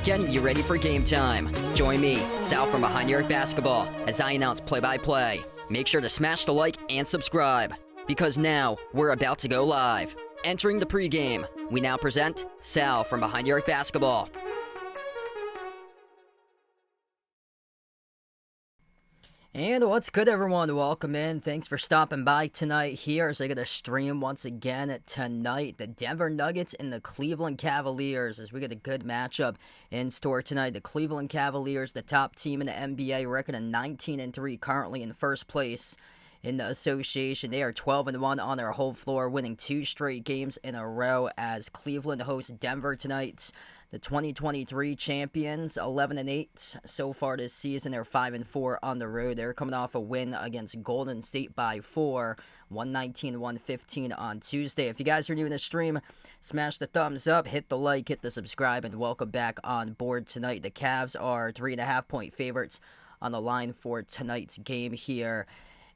getting you ready for game time. Join me, Sal from Behind the Arc Basketball, as I announce play-by-play. Make sure to smash the like and subscribe, because now we're about to go live. Entering the pregame, we now present Sal from Behind the Arc Basketball. And what's good, everyone? Welcome in. Thanks for stopping by tonight here as I get a stream once again tonight. The Denver Nuggets and the Cleveland Cavaliers as we get a good matchup in store tonight. The Cleveland Cavaliers, the top team in the NBA, record of 19-3, currently in first place in the association. They are 12-1 on their home floor, winning 2 straight games in a row as Cleveland hosts Denver tonight. The 2023 champions, 11-8 so far this season. They're 5-4 on the road. They're coming off a win against Golden State by 4, 119-115 on Tuesday. If you guys are new in the stream, smash the thumbs up, hit the like, hit the subscribe, and welcome back on board tonight. The Cavs are 3.5-point favorites on the line for tonight's game here.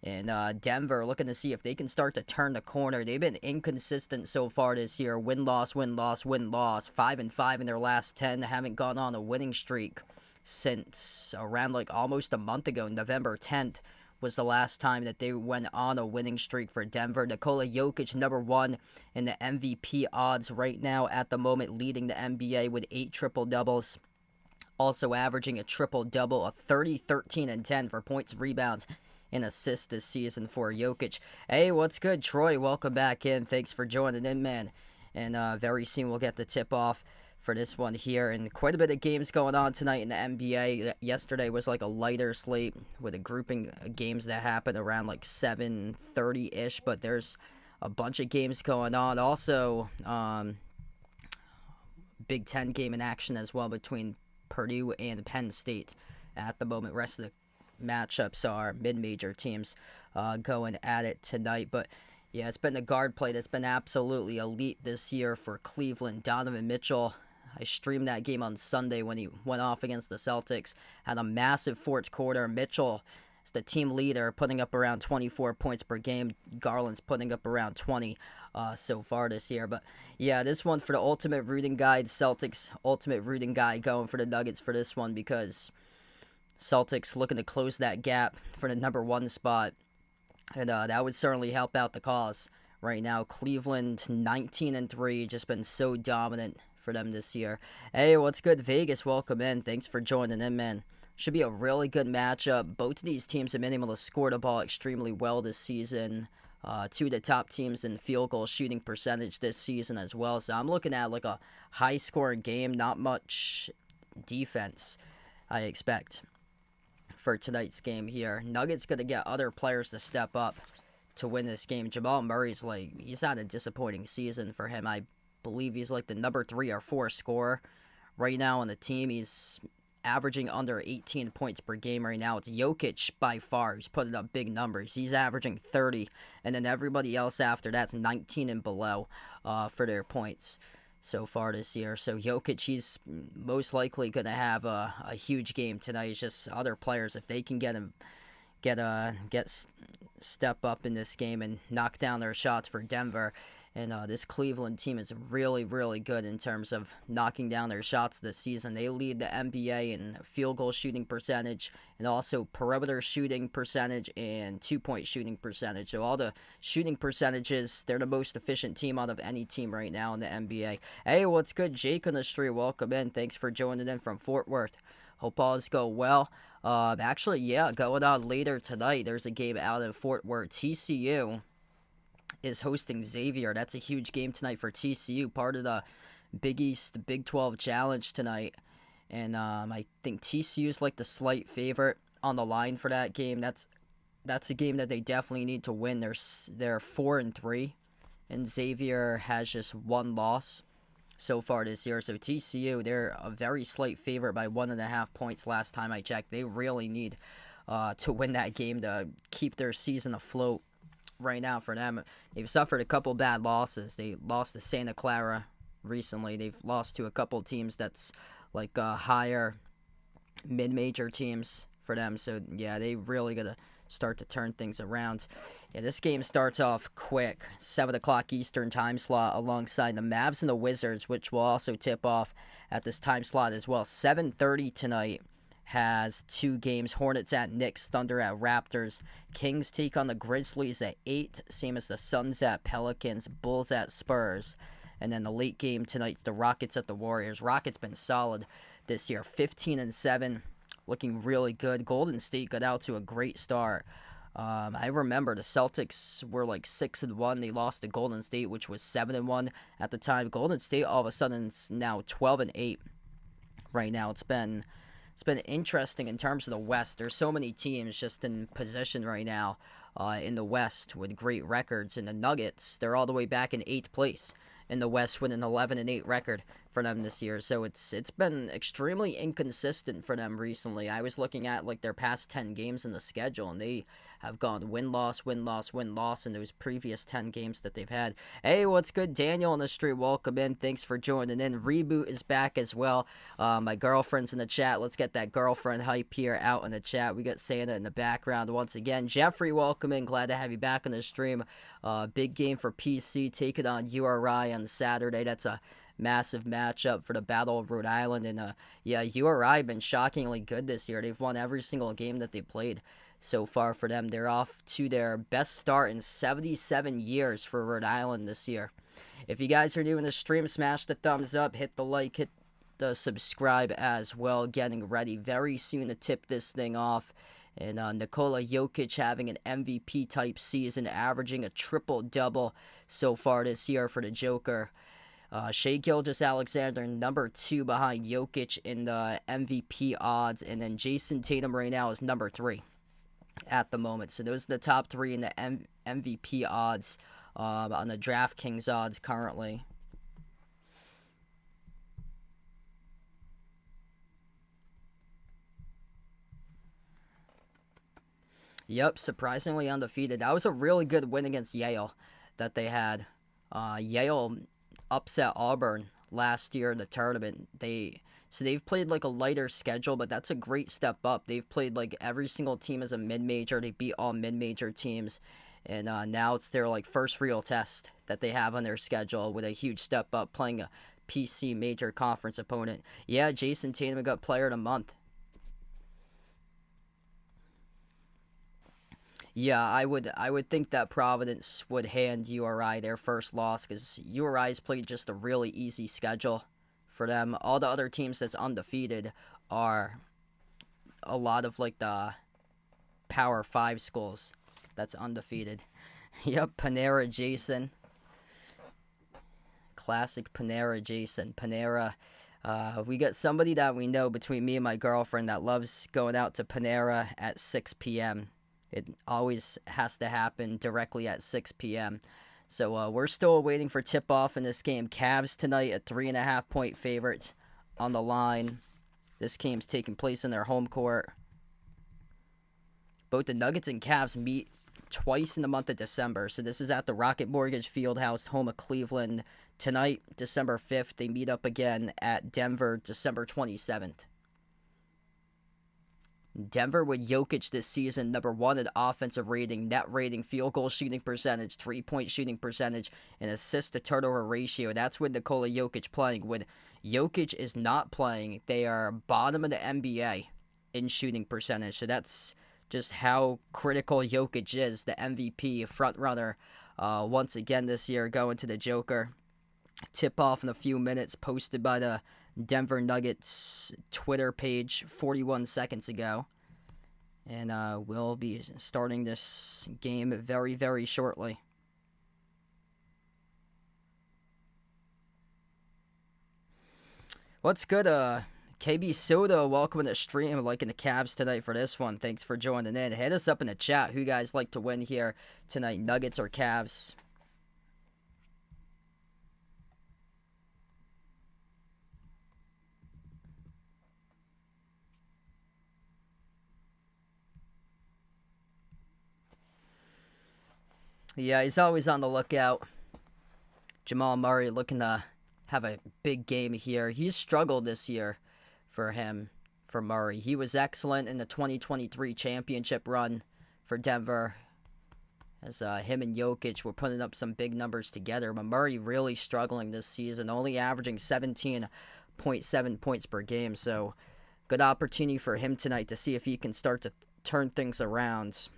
And Denver looking to see if they can start to turn the corner. They've been inconsistent so far this year. Win-loss, win-loss, win-loss. 5-5 in their last 10. They haven't gone on a winning streak since around almost a month ago. November 10th was the last time that they went on a winning streak for Denver. Nikola Jokic, number 1 in the MVP odds right now at the moment, leading the NBA with 8 triple-doubles. Also averaging a triple-double of 30, 13, and 10 for points, rebounds, and assists this season for Jokic. Hey, what's good, Troy? Welcome back in. Thanks for joining in, man. And very soon we'll get the tip-off for this one here. And quite a bit of games going on tonight in the NBA. Yesterday was a lighter slate with a grouping of games that happened around 7:30-ish. But there's a bunch of games going on. Also, Big Ten game in action as well between Purdue and Penn State at the moment. Rest of the matchups are mid-major teams going at it tonight. But yeah, it's been a guard play that's been absolutely elite this year for Cleveland. Donovan Mitchell, I streamed that game on Sunday when he went off against the Celtics, had a massive fourth quarter. Mitchell is the team leader, putting up around 24 points per game. Garland's putting up around 20 so far this year. But yeah, this one for the ultimate rooting guide, Celtics ultimate rooting guide, going for the Nuggets for this one, because Celtics looking to close that gap for the number 1 spot, and that would certainly help out the cause right now. Cleveland 19-3, just been so dominant for them this year. Hey, what's good, Vegas? Welcome in. Thanks for joining in, man. Should be a really good matchup. Both of these teams have been able to score the ball extremely well this season. 2 of the top teams in field goal shooting percentage this season as well. So I'm looking at a high-scoring game, not much defense, I expect, for tonight's game here. Nuggets going to get other players to step up to win this game. Jamal Murray's he's had a disappointing season for him. I believe he's the number 3 or 4 scorer right now on the team. He's averaging under 18 points per game right now. It's Jokic by far who's putting up big numbers. He's averaging 30, and then everybody else after that's 19 and below for their points so far this year. So Jokic, he's most likely going to have a huge game tonight. It's just other players, if they can step up in this game and knock down their shots for Denver. And this Cleveland team is really, really good in terms of knocking down their shots this season. They lead the NBA in field goal shooting percentage and also perimeter shooting percentage and 2-point shooting percentage. So all the shooting percentages, they're the most efficient team out of any team right now in the NBA. Hey, what's good? Jake on the street. Welcome in. Thanks for joining in from Fort Worth. Hope all is going well. Actually, yeah, going on later tonight, there's a game out in Fort Worth. TCU is hosting Xavier. That's a huge game tonight for TCU, part of the Big East, Big 12 Challenge tonight. And I think TCU is the slight favorite on the line for that game. That's a game that they definitely need to win. They're 4-3, and Xavier has just 1 loss so far this year. So TCU, they're a very slight favorite by 1.5 points last time I checked. They really need to win that game to keep their season afloat right now for them. They've suffered a couple bad losses. They lost to Santa Clara recently. They've lost to a couple teams that's higher mid-major teams for them. So yeah, they really gotta start to turn things around. Yeah, this game starts off quick. 7 o'clock Eastern time slot alongside the Mavs and the Wizards, which will also tip off at this time slot as well. 7:30 tonight has 2 games. Hornets at Knicks, Thunder at Raptors. Kings take on the Grizzlies at 8, same as the Suns at Pelicans, Bulls at Spurs. And then the late game tonight, the Rockets at the Warriors. Rockets been solid this year, 15-7, looking really good. Golden State got out to a great start. I remember the Celtics were like 6-1. They lost to Golden State, which was 7-1 at the time. Golden State all of a sudden is now 12-8 right now. It's been interesting in terms of the West. There's so many teams just in position right now in the West with great records. And the Nuggets, they're all the way back in 8th place in the West with an 11-8 record for them this year. So it's been extremely inconsistent for them recently. I was looking at like their past 10 games in the schedule, and they have gone win-loss, win-loss, win-loss in those previous 10 games that they've had. Hey, what's good? Daniel on the street, welcome in. Thanks for joining in. Reboot is back as well. My girlfriend's in the chat. Let's get that girlfriend hype here out in the chat. We got Santa in the background once again. Jeffrey, welcome in. Glad to have you back on the stream. Big game for PC, taking on URI on Saturday. That's a massive matchup for the Battle of Rhode Island. And yeah, URI been shockingly good this year. They've won every single game that they played so far for them. They're off to their best start in 77 years for Rhode Island this year. If you guys are new in the stream, smash the thumbs up, hit the like, hit the subscribe as well. Getting ready very soon to tip this thing off. And Nikola Jokic having an MVP-type season, averaging a triple-double so far this year for the Joker. Shai Gilgeous-Alexander, number 2 behind Jokic in the MVP odds. And then Jason Tatum right now is number 3 at the moment. So those are the top 3 in the MVP odds on the DraftKings odds currently. Yep, surprisingly undefeated. That was a really good win against Yale that they had. Yale upset Auburn last year in the tournament. They've played like a lighter schedule, but that's a great step up. They've played like every single team as a mid-major. They beat all mid-major teams, and now it's their like first real test that they have on their schedule with a huge step up, playing a PC major conference opponent. Yeah, Jason Tatum got Player of the Month. Yeah, I would think that Providence would hand URI their first loss because URI's played just a really easy schedule for them. All the other teams that's undefeated are a lot of like the Power 5 schools that's undefeated. Yep, Panera Jason. Classic Panera Jason. Panera. We got somebody that we know between me and my girlfriend that loves going out to Panera at 6 p.m. It always has to happen directly at 6 p.m. So we're still waiting for tip-off in this game. Cavs tonight, a 3.5-point favorite on the line. This game's taking place in their home court. Both the Nuggets and Cavs meet twice in the month of December. So this is at the Rocket Mortgage Fieldhouse, home of Cleveland. Tonight, December 5th, they meet up again at Denver, December 27th. Denver with Jokic this season, number 1 in offensive rating, net rating, field goal shooting percentage, 3-point shooting percentage, and assist to turnover ratio. That's with Nikola Jokic playing. When Jokic is not playing, they are bottom of the NBA in shooting percentage. So that's just how critical Jokic is, the MVP frontrunner once again this year, going to the Joker. Tip off in a few minutes, posted by the Denver Nuggets Twitter page 41 seconds ago. And we'll be starting this game very, very shortly. What's good, KB Soda? Welcome to the stream. Liking the Cavs tonight for this one. Thanks for joining in. Hit us up in the chat. Who you guys like to win here tonight, Nuggets or Cavs? Yeah, he's always on the lookout. Jamal Murray looking to have a big game here. He's struggled this year for Murray. He was excellent in the 2023 championship run for Denver. As him and Jokic were putting up some big numbers together. But Murray really struggling this season, only averaging 17.7 points per game. So good opportunity for him tonight to see if he can start to turn things around.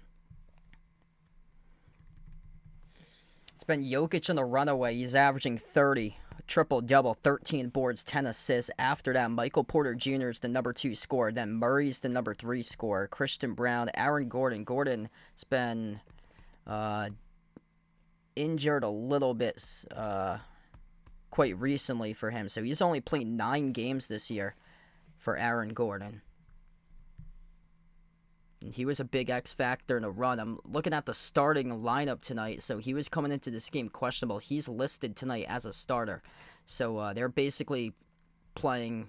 It's been Jokic on the runaway. He's averaging 30, triple-double, 13 boards, 10 assists. After that, Michael Porter Jr. is the number 2 scorer. Then Murray's the number 3 scorer. Christian Brown, Aaron Gordon. Gordon's been injured a little bit quite recently for him. So he's only played 9 games this year for Aaron Gordon. And he was a big X factor in a run. I'm looking at the starting lineup tonight. So he was coming into this game questionable. He's listed tonight as a starter. So they're basically playing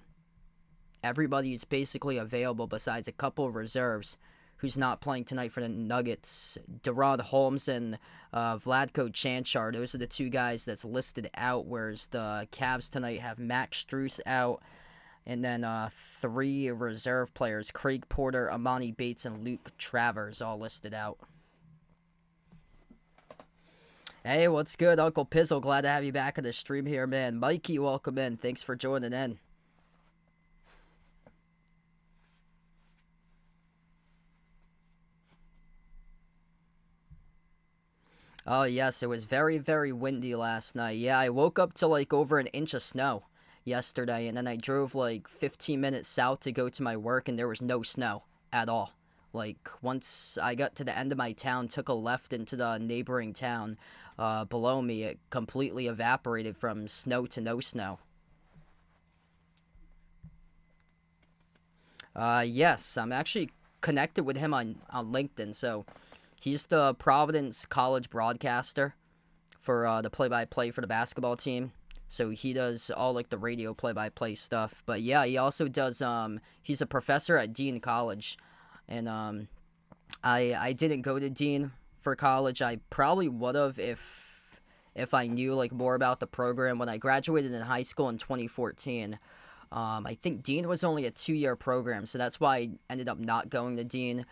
everybody who's basically available besides a couple of reserves who's not playing tonight for the Nuggets. Derod Holmes and Vlatko Cancar, those are the 2 guys that's listed out, whereas the Cavs tonight have Max Strus out, and then 3 reserve players, Craig Porter, Amani Bates, and Luke Travers, all listed out. Hey, what's good, Uncle Pizzle? Glad to have you back on the stream here, man. Mikey, welcome in. Thanks for joining in. Oh, yes, it was very, very windy last night. Yeah, I woke up to like over an inch of snow yesterday, and then I drove like 15 minutes south to go to my work, and there was no snow at all. Like, once I got to the end of my town, took a left into the neighboring town below me, it completely evaporated from snow to no snow. Yes, I'm actually connected with him on LinkedIn, so he's the Providence College broadcaster for the play-by-play for the basketball team. So he does all like the radio play-by-play stuff. But yeah, he also does, he's a professor at Dean College. And I didn't go to Dean for college. I probably would have if I knew like more about the program. When I graduated in high school in 2014, I think Dean was only a 2-year program. So that's why I ended up not going to Dean.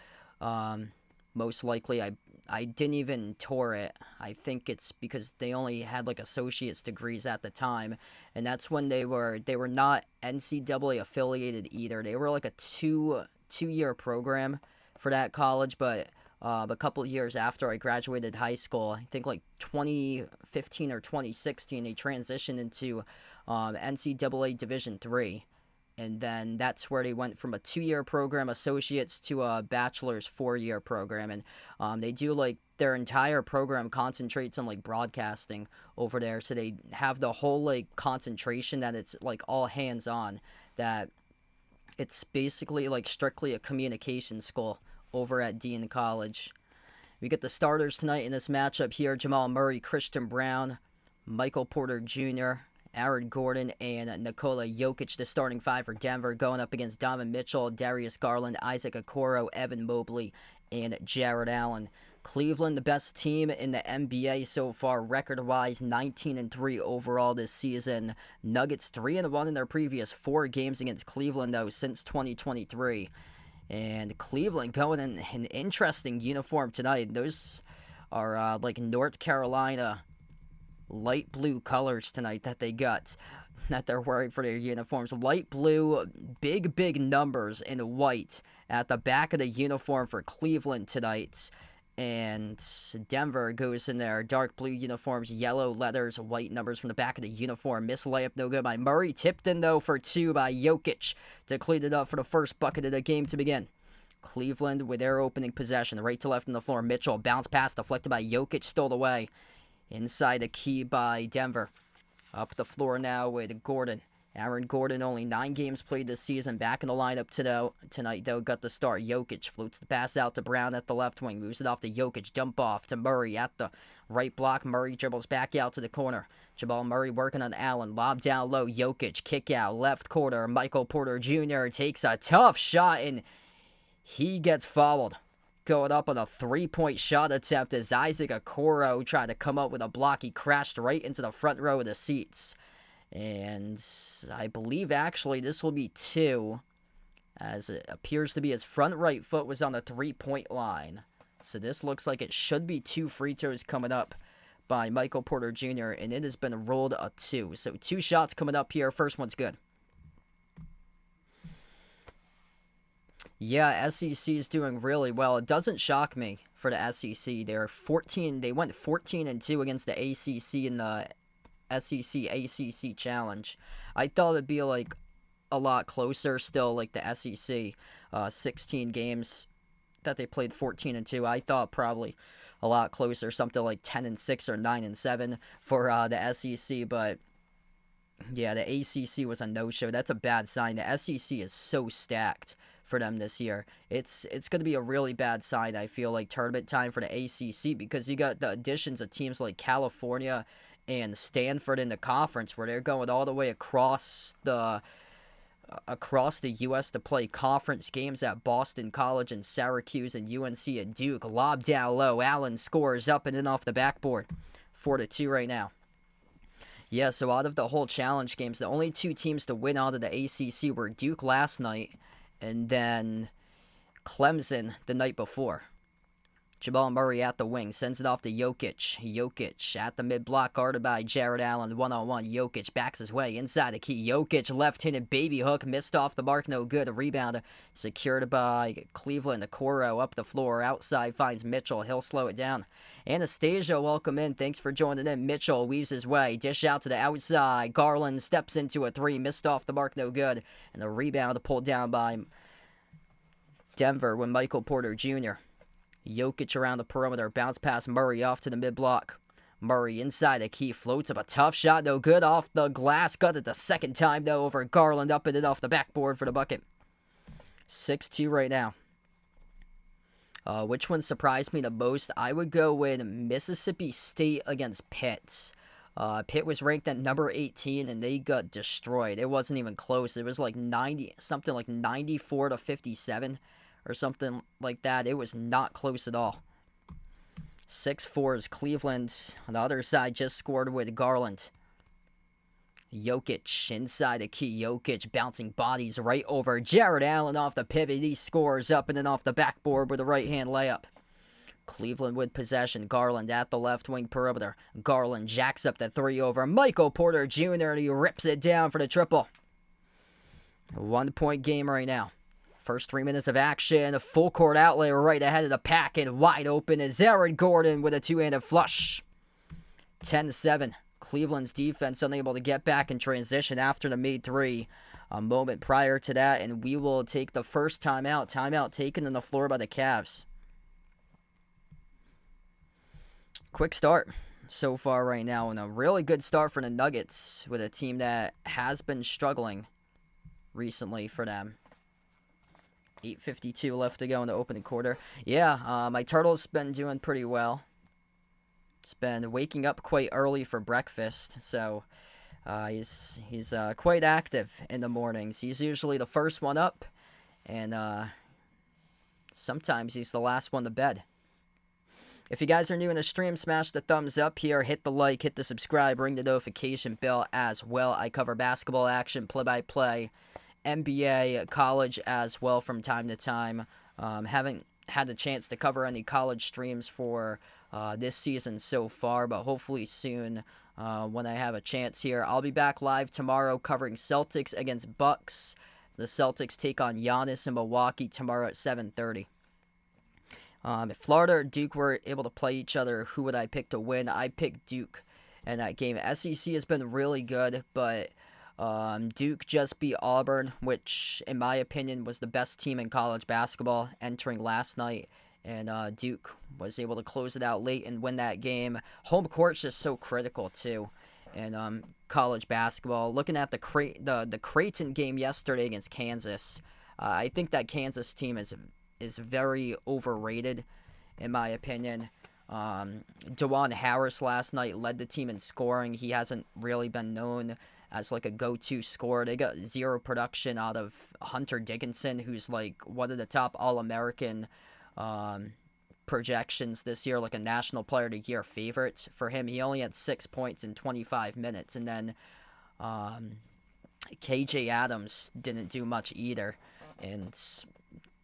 Most likely, I didn't even tour it. I think it's because they only had like associate's degrees at the time, and that's when they were not NCAA affiliated either. They were like a two-year program for that college, but a couple of years after I graduated high school, I think like 2015 or 2016, they transitioned into NCAA Division III. And then that's where they went from a 2-year program, associates, to a bachelor's 4-year program. And they do, like, their entire program concentrates on, like, broadcasting over there. So they have the whole, like, concentration that it's, like, all hands-on. That it's basically, like, strictly a communication school over at Dean College. We get the starters tonight in this matchup here. Jamal Murray, Christian Brown, Michael Porter Jr., Aaron Gordon, and Nikola Jokic, the starting 5 for Denver, going up against Donovan Mitchell, Darius Garland, Isaac Okoro, Evan Mobley, and Jared Allen. Cleveland, the best team in the NBA so far, record-wise, 19-3 overall this season. Nuggets 3-1 in their previous 4 games against Cleveland, though, since 2023. And Cleveland going in an interesting uniform tonight. Those are like North Carolina light blue colors tonight that they got, that they're wearing for their uniforms. Light blue, big numbers in white at the back of the uniform for Cleveland tonight. And Denver goes in their dark blue uniforms, yellow letters, white numbers from the back of the uniform. Miss layup, no good by Murray. Tipped in, though, for 2 by Jokic to clean it up for the first bucket of the game to begin. Cleveland with their opening possession, right to left on the floor. Mitchell, bounce pass deflected by Jokic, stole away. Inside the key by Denver. Up the floor now with Gordon. Aaron Gordon, only 9 games played this season. Back in the lineup tonight, though, got the start. Jokic floats the pass out to Brown at the left wing. Moves it off to Jokic. Dump off to Murray at the right block. Murray dribbles back out to the corner. Jamal Murray working on Allen. Lob down low. Jokic, kick out. Left corner. Michael Porter Jr. takes a tough shot, and he gets fouled. Going up on a 3-point shot attempt as Isaac Okoro tried to come up with a block. He crashed right into the front row of the seats. And I believe actually this will be 2, as it appears to be his front right foot was on the 3-point line. So this looks like it should be 2 free throws coming up by Michael Porter Jr., and it has been ruled a 2. So 2 shots coming up here. First one's good. Yeah, SEC is doing really well. It doesn't shock me for the SEC. They went 14-2 against the ACC in the SEC ACC Challenge. I thought it'd be like a lot closer still, like the SEC 16 games that they played 14-2. I thought probably a lot closer, something like 10-6 or 9-7 for the SEC, but yeah, the ACC was a no-show. That's a bad sign. The SEC is so stacked for them this year. It's going to be a really bad sign, I feel like, tournament time for the ACC, because you got the additions of teams like California and Stanford in the conference, where they're going all the way across the U.S. to play conference games at Boston College and Syracuse and UNC and Duke. Lob down low. Allen scores up and in off the backboard. 4-2 right now. Yeah, so out of the whole challenge games, the only 2 teams to win out of the ACC were Duke last night and then Clemson the night before. Jamal Murray at the wing, sends it off to Jokic. Jokic at the mid-block, guarded by Jared Allen, one-on-one. Jokic backs his way inside the key. Jokic, left-handed baby hook, missed off the mark, no good. A rebound secured by Cleveland. Okoro up the floor, outside finds Mitchell. He'll slow it down. Anastasia, welcome in. Thanks for joining in. Mitchell weaves his way, dish out to the outside. Garland steps into a 3, missed off the mark, no good. And the rebound pulled down by Denver with Michael Porter Jr. Jokic around the perimeter, bounce pass Murray off to the mid-block. Murray inside the key, floats up a tough shot, no good, off the glass. Got it the second time, though, over Garland, up and in off the backboard for the bucket. 6-2 right now. Which one surprised me the most? I would go with Mississippi State against Pitt. Pitt was ranked at number 18, and they got destroyed. It wasn't even close. It was like 94-57. Or something like that. It was not close at all. 6-4 is Cleveland. On the other side, just scored with Garland. Jokic inside the key. Jokic bouncing bodies right over Jared Allen off the pivot. He scores up and then off the backboard with a right-hand layup. Cleveland with possession. Garland at the left wing perimeter. Garland jacks up the 3 over Michael Porter Jr. and he rips it down for the triple. A 1-point game right now. First 3 minutes of action, a full court outlay right ahead of the pack, and wide open is Aaron Gordon with a 2-handed flush. 10-7. Cleveland's defense unable to get back in transition after the made 3 a moment prior to that, and we will take the first timeout. Timeout taken on the floor by the Cavs. Quick start so far right now, and a really good start for the Nuggets with a team that has been struggling recently for them. 8:52 left to go in the opening quarter. Yeah, my turtle's been doing pretty well. It's been waking up quite early for breakfast, so he's quite active in the mornings. He's usually the first one up, and sometimes he's the last one to bed. If you guys are new in the stream, smash the thumbs up here, hit the like, hit the subscribe, ring the notification bell as well. I cover basketball action, play-by-play, NBA, college as well from time to time. Haven't had the chance to cover any college streams for this season so far, but hopefully soon when I have a chance here. I'll be back live tomorrow covering Celtics against Bucks. The Celtics take on Giannis in Milwaukee tomorrow at 7:30. If Florida or Duke were able to play each other, who would I pick to win? I picked Duke in that game. SEC has been really good, but Duke just beat Auburn, which, in my opinion, was the best team in college basketball entering last night. And Duke was able to close it out late and win that game. Home court's just so critical, too, in college basketball. Looking at the Creighton game yesterday against Kansas, I think that Kansas team is very overrated, in my opinion. DeJuan Harris last night led the team in scoring. He hasn't really been known as like a go-to scorer. They got zero production out of Hunter Dickinson, who's like one of the top All-American projections this year, like a National Player of the Year favorite for him. He only had 6 points in 25 minutes. And then KJ Adams didn't do much either. And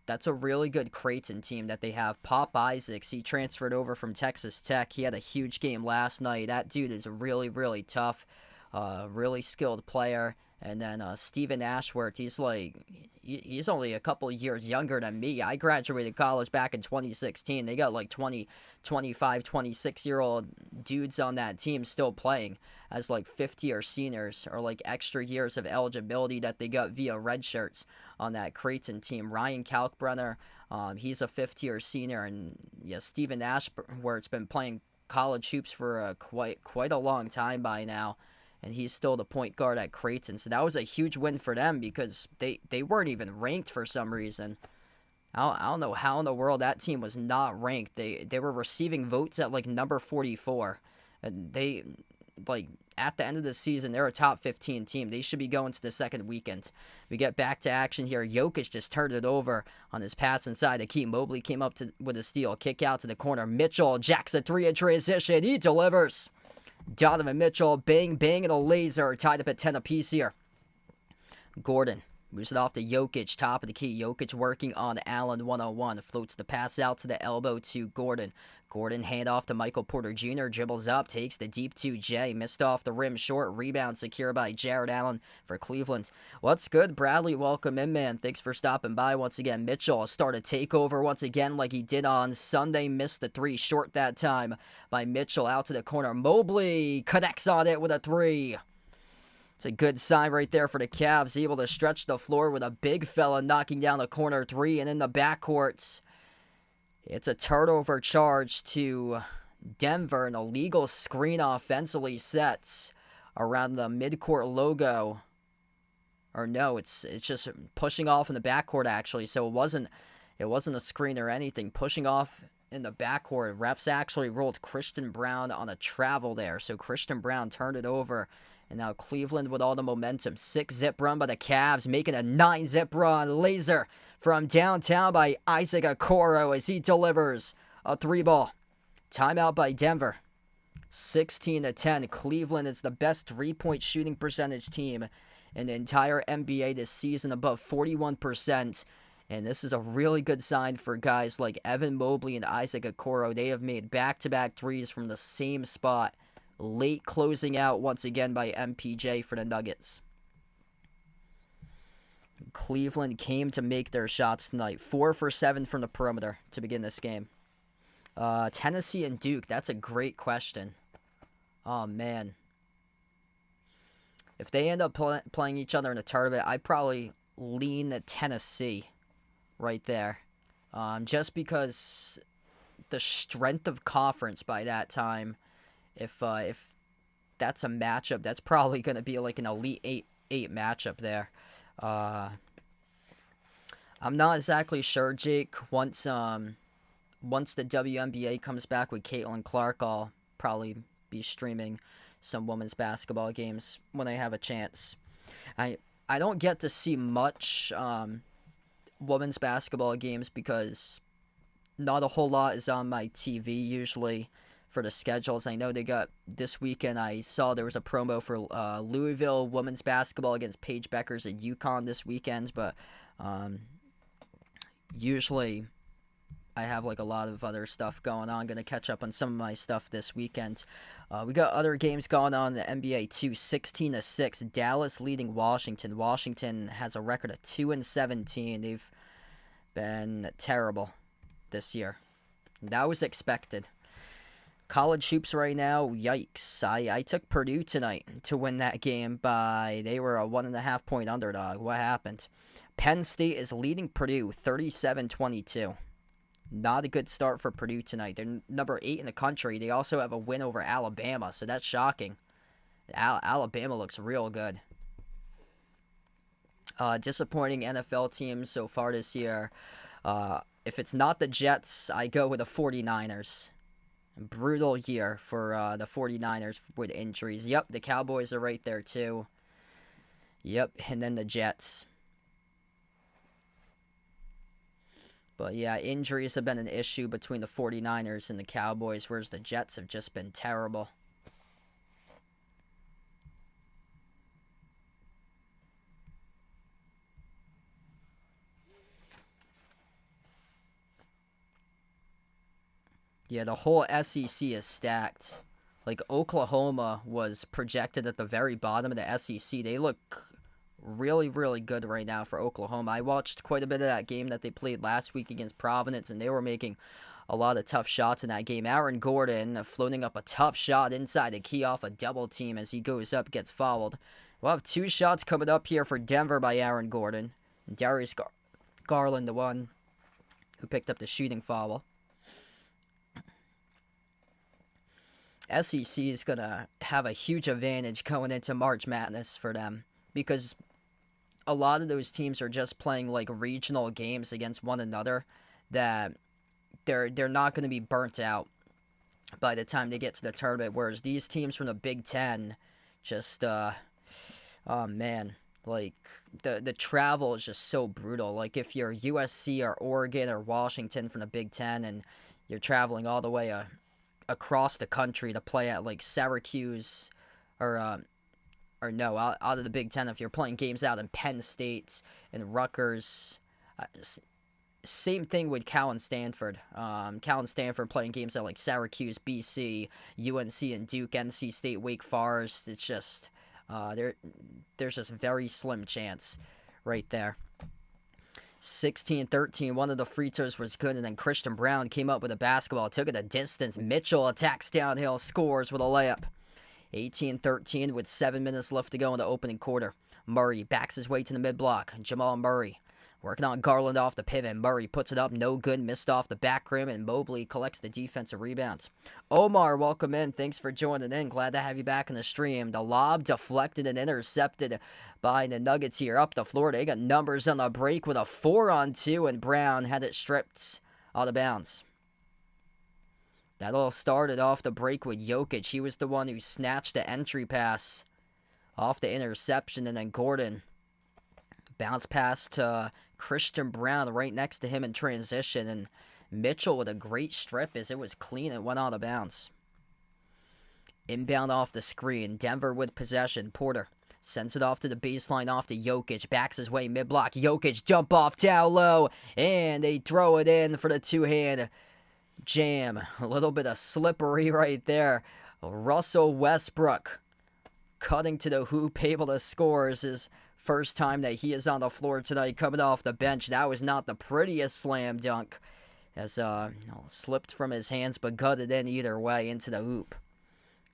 that's a really good Creighton team that they have. Pop Isaacs, he transferred over from Texas Tech. He had a huge game last night. That dude is really, really tough, really skilled player. And then Steven Ashworth, he's only a couple years younger than me. I graduated college back in 2016. They got like 20, 25, 26-year-old dudes on that team still playing as like 50-year seniors, or like extra years of eligibility that they got via red shirts on that Creighton team. Ryan Kalkbrenner, he's a 50-year senior, and yeah, Steven Ashworth's been playing college hoops for quite a long time by now. And he's still the point guard at Creighton. So that was a huge win for them because they weren't even ranked for some reason. I don't know how in the world that team was not ranked. They were receiving votes at like number 44. And they, like, at the end of the season, they're a top 15 team. They should be going to the second weekend. We get back to action here. Jokic just turned it over on his pass inside. Akeem Mobley came up with a steal. Kick out to the corner. Mitchell jacks a three in transition. He delivers. Donovan Mitchell, bang, and a laser, tied up at 10 apiece here. Gordon moves it off to Jokic, top of the key. Jokic working on Allen 101. Floats the pass out to the elbow to Gordon. Gordon hand off to Michael Porter Jr. Dribbles up, takes the deep 2J. Missed off the rim short. Rebound secure by Jared Allen for Cleveland. What's good, Bradley? Welcome in, man. Thanks for stopping by once again. Mitchell started takeover once again like he did on Sunday. Missed the three short that time by Mitchell out to the corner. Mobley connects on it with a three. It's a good sign right there for the Cavs. Able to stretch the floor with a big fella knocking down the corner three. And in the backcourts, it's a turnover charge to Denver. An illegal screen offensively sets around the midcourt logo. Or no, it's just pushing off in the backcourt actually. So it wasn't a screen or anything. Pushing off in the backcourt. Refs actually ruled Christian Brown on a travel there. So Christian Brown turned it over. And now Cleveland with all the momentum. 6-zip run by the Cavs, making a 9-zip run. Laser from downtown by Isaac Okoro as he delivers a three ball. Timeout by Denver. 16-10. Cleveland is the best three-point shooting percentage team in the entire NBA this season, above 41%. And this is a really good sign for guys like Evan Mobley and Isaac Okoro. They have made back-to-back threes from the same spot. Late closing out once again by MPJ for the Nuggets. Cleveland came to make their shots tonight. 4 for 7 from the perimeter to begin this game. Tennessee and Duke, that's a great question. Oh, man. If they end up playing each other in a tournament, I'd probably lean at Tennessee right there. Just because the strength of conference by that time, if that's a matchup, that's probably going to be like an Elite 8 matchup there. I'm not exactly sure, Jake. Once the WNBA comes back with Caitlin Clark, I'll probably be streaming some women's basketball games when I have a chance. I don't get to see much women's basketball games because not a whole lot is on my TV usually for the schedules. I know they got this weekend. I saw there was a promo for Louisville women's basketball against Paige Beckers at UConn this weekend, but usually I have like a lot of other stuff going on. Going to catch up on some of my stuff this weekend. We got other games going on in the NBA too. 16-6, Dallas leading Washington. Washington has a record of 2-17. They've been terrible this year. That was expected. College hoops right now, yikes. I took Purdue tonight to win that game they were a 1.5 point underdog. What happened? Penn State is leading Purdue 37-22. Not a good start for Purdue tonight. They're number 8 in the country. They also have a win over Alabama, so that's shocking. Alabama looks real good. Disappointing NFL teams so far this year. If it's not the Jets, I go with the 49ers. Brutal year for the 49ers with injuries. Yep, the Cowboys are right there too. Yep, and then the Jets. But yeah, injuries have been an issue between the 49ers and the Cowboys, whereas the Jets have just been terrible. Yeah, the whole SEC is stacked. Like, Oklahoma was projected at the very bottom of the SEC. They look really, really good right now for Oklahoma. I watched quite a bit of that game that they played last week against Providence, and they were making a lot of tough shots in that game. Aaron Gordon floating up a tough shot inside the key off a double team as he goes up, gets fouled. We'll have 2 shots coming up here for Denver by Aaron Gordon. And Darius Garland, the one who picked up the shooting foul. SEC is going to have a huge advantage going into March Madness for them because a lot of those teams are just playing like regional games against one another that they're not going to be burnt out by the time they get to the tournament, whereas these teams from the Big Ten just oh man, like the travel is just so brutal. Like if you're USC or Oregon or Washington from the Big Ten and you're traveling all the way across the country to play at like Syracuse or no, out of the Big Ten, if you're playing games out in Penn State and Rutgers, same thing with Cal and Stanford. Cal and Stanford playing games at like Syracuse, BC, UNC and Duke, NC State, Wake Forest. It's just there's just very slim chance right there. 16-13, one of the free throws was good, and then Christian Brown came up with a basketball, took it a distance. Mitchell attacks downhill, scores with a layup. 18-13 with 7 minutes left to go in the opening quarter. Murray backs his way to the mid-block. Jamal Murray working on Garland off the pivot. Murray puts it up, no good, missed off the back rim, and Mobley collects the defensive rebounds. Omar, welcome in. Thanks for joining in. Glad to have you back in the stream. The lob deflected and intercepted by the Nuggets here up the floor. They got numbers on the break with a 4-on-2, and Brown had it stripped out of bounds. That all started off the break with Jokic. He was the one who snatched the entry pass off the interception, and then Gordon bounce pass to Christian Brown right next to him in transition, and Mitchell with a great strip as it was clean and went out of bounds. Inbound off the screen. Denver with possession. Porter sends it off to the baseline off to Jokic. Backs his way mid-block. Jokic jump off down low, and they throw it in for the two-hand jam. A little bit of slippery right there. Russell Westbrook cutting to the hoop, able to score his first time that he is on the floor tonight, coming off the bench. That was not the prettiest slam dunk, as slipped from his hands, but gutted in either way into the hoop.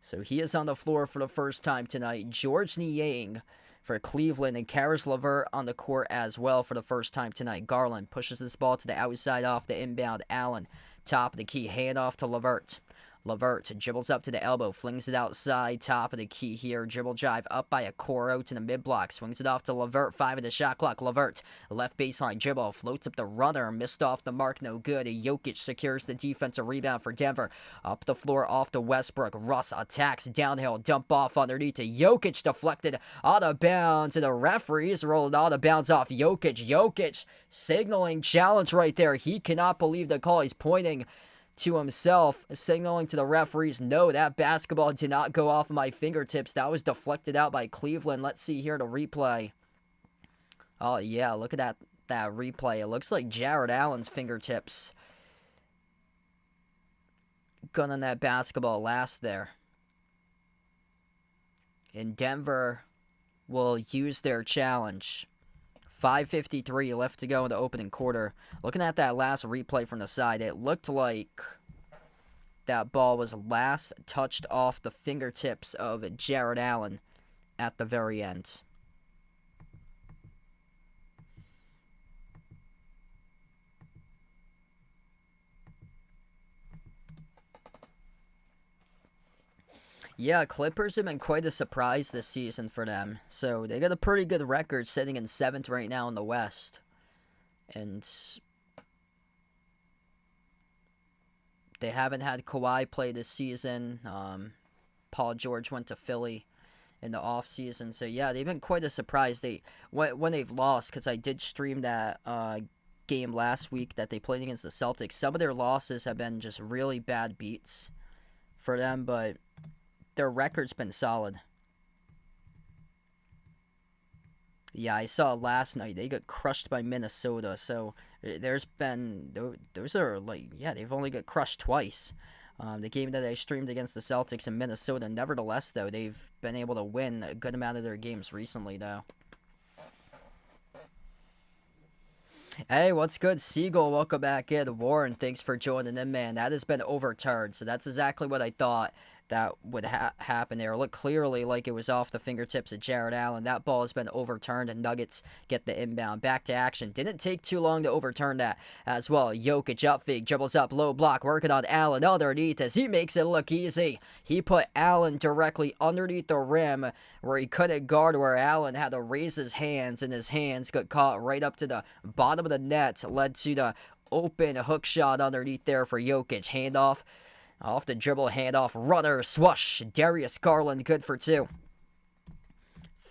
So he is on the floor for the first time tonight. George Niang for Cleveland, and Karis LeVert on the court as well for the first time tonight. Garland pushes this ball to the outside off the inbound. Allen, top of the key, handoff to LeVert. LeVert dribbles up to the elbow, flings it outside, top of the key here. Dribble drive up by Okoro to the mid-block, swings it off to LeVert, 5 of the shot clock. LeVert, left baseline dribble, floats up the runner, missed off the mark, no good. Jokic secures the defensive rebound for Denver. Up the floor, off to Westbrook. Russ attacks downhill, dump off underneath to Jokic, deflected out of bounds, and the referees rolled out of bounds off Jokic. Jokic signaling challenge right there. He cannot believe the call. He's pointing to himself, signaling to the referees, no, that basketball did not go off of my fingertips. That was deflected out by Cleveland. Let's see here the replay. Oh, yeah, look at that replay. It looks like Jared Allen's fingertips gunning that basketball last there. And Denver will use their challenge. 5:53 left to go in the opening quarter. Looking at that last replay from the side, it looked like that ball was last touched off the fingertips of Jared Allen at the very end. Yeah, Clippers have been quite a surprise this season for them. So they got a pretty good record, sitting in 7th right now in the West. And they haven't had Kawhi play this season. Paul George went to Philly in the offseason. So yeah, they've been quite a surprise. When they've lost, because I did stream that game last week that they played against the Celtics. Some of their losses have been just really bad beats for them, but their record's been solid. Yeah, I saw last night. They got crushed by Minnesota. So there's been those are like, yeah, they've only got crushed twice. The game that I streamed against the Celtics in Minnesota. Nevertheless, though, they've been able to win a good amount of their games recently, though. Hey, what's good, Siegel? Welcome back in. Warren, thanks for joining in, man. That has been overturned, so that's exactly what I thought that would happen there. Looked clearly like it was off the fingertips of Jared Allen. That ball has been overturned, and Nuggets get the inbound. Back to action. Didn't take too long to overturn that as well. Jokic up fake, dribbles up, low block, working on Allen underneath as he makes it look easy. He put Allen directly underneath the rim where he couldn't guard, where Allen had to raise his hands, and his hands got caught right up to the bottom of the net, led to the open hook shot underneath there for Jokic. Handoff. Off the dribble, handoff, runner, swoosh. Darius Garland, good for 2.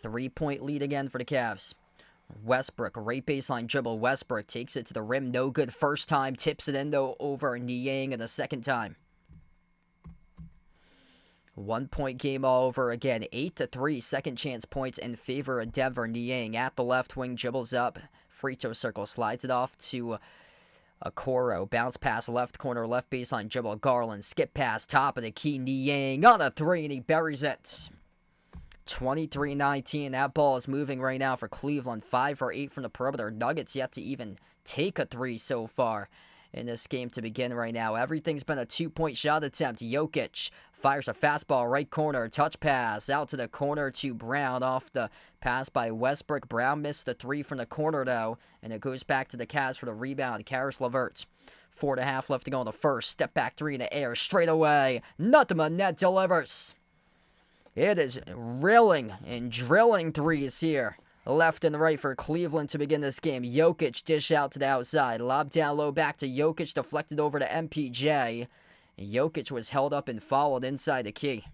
3-point lead again for the Cavs. Westbrook, right baseline dribble. Westbrook takes it to the rim, no good first time. Tips it in, though, over Niang in the second time. 1-point game all over again. 8-3, second chance points in favor of Denver. Niang at the left wing, dribbles up. Free throw circle, slides it off to Okoro. Bounce pass left corner, left baseline dribble. Garland, skip pass, top of the key. Niang on a 3, and he buries it. 23-19. That ball is moving right now for Cleveland. 5 for 8 from the perimeter. Nuggets yet to even take a 3 so far in this game to begin right now. Everything's been a 2-point shot attempt. Jokic fires a fastball right corner. Touch pass out to the corner to Brown. Off the pass by Westbrook. Brown missed the 3 from the corner, though, and it goes back to the Cavs for the rebound. Karis Levert. 4.5 left to go in the first. Step back 3 in the air. Straight away. Nothing but net delivers. It is rilling and drilling threes here. Left and right for Cleveland to begin this game. Jokic dish out to the outside. Lob down low back to Jokic. Deflected over to MPJ. Jokic was held up and fouled inside the key.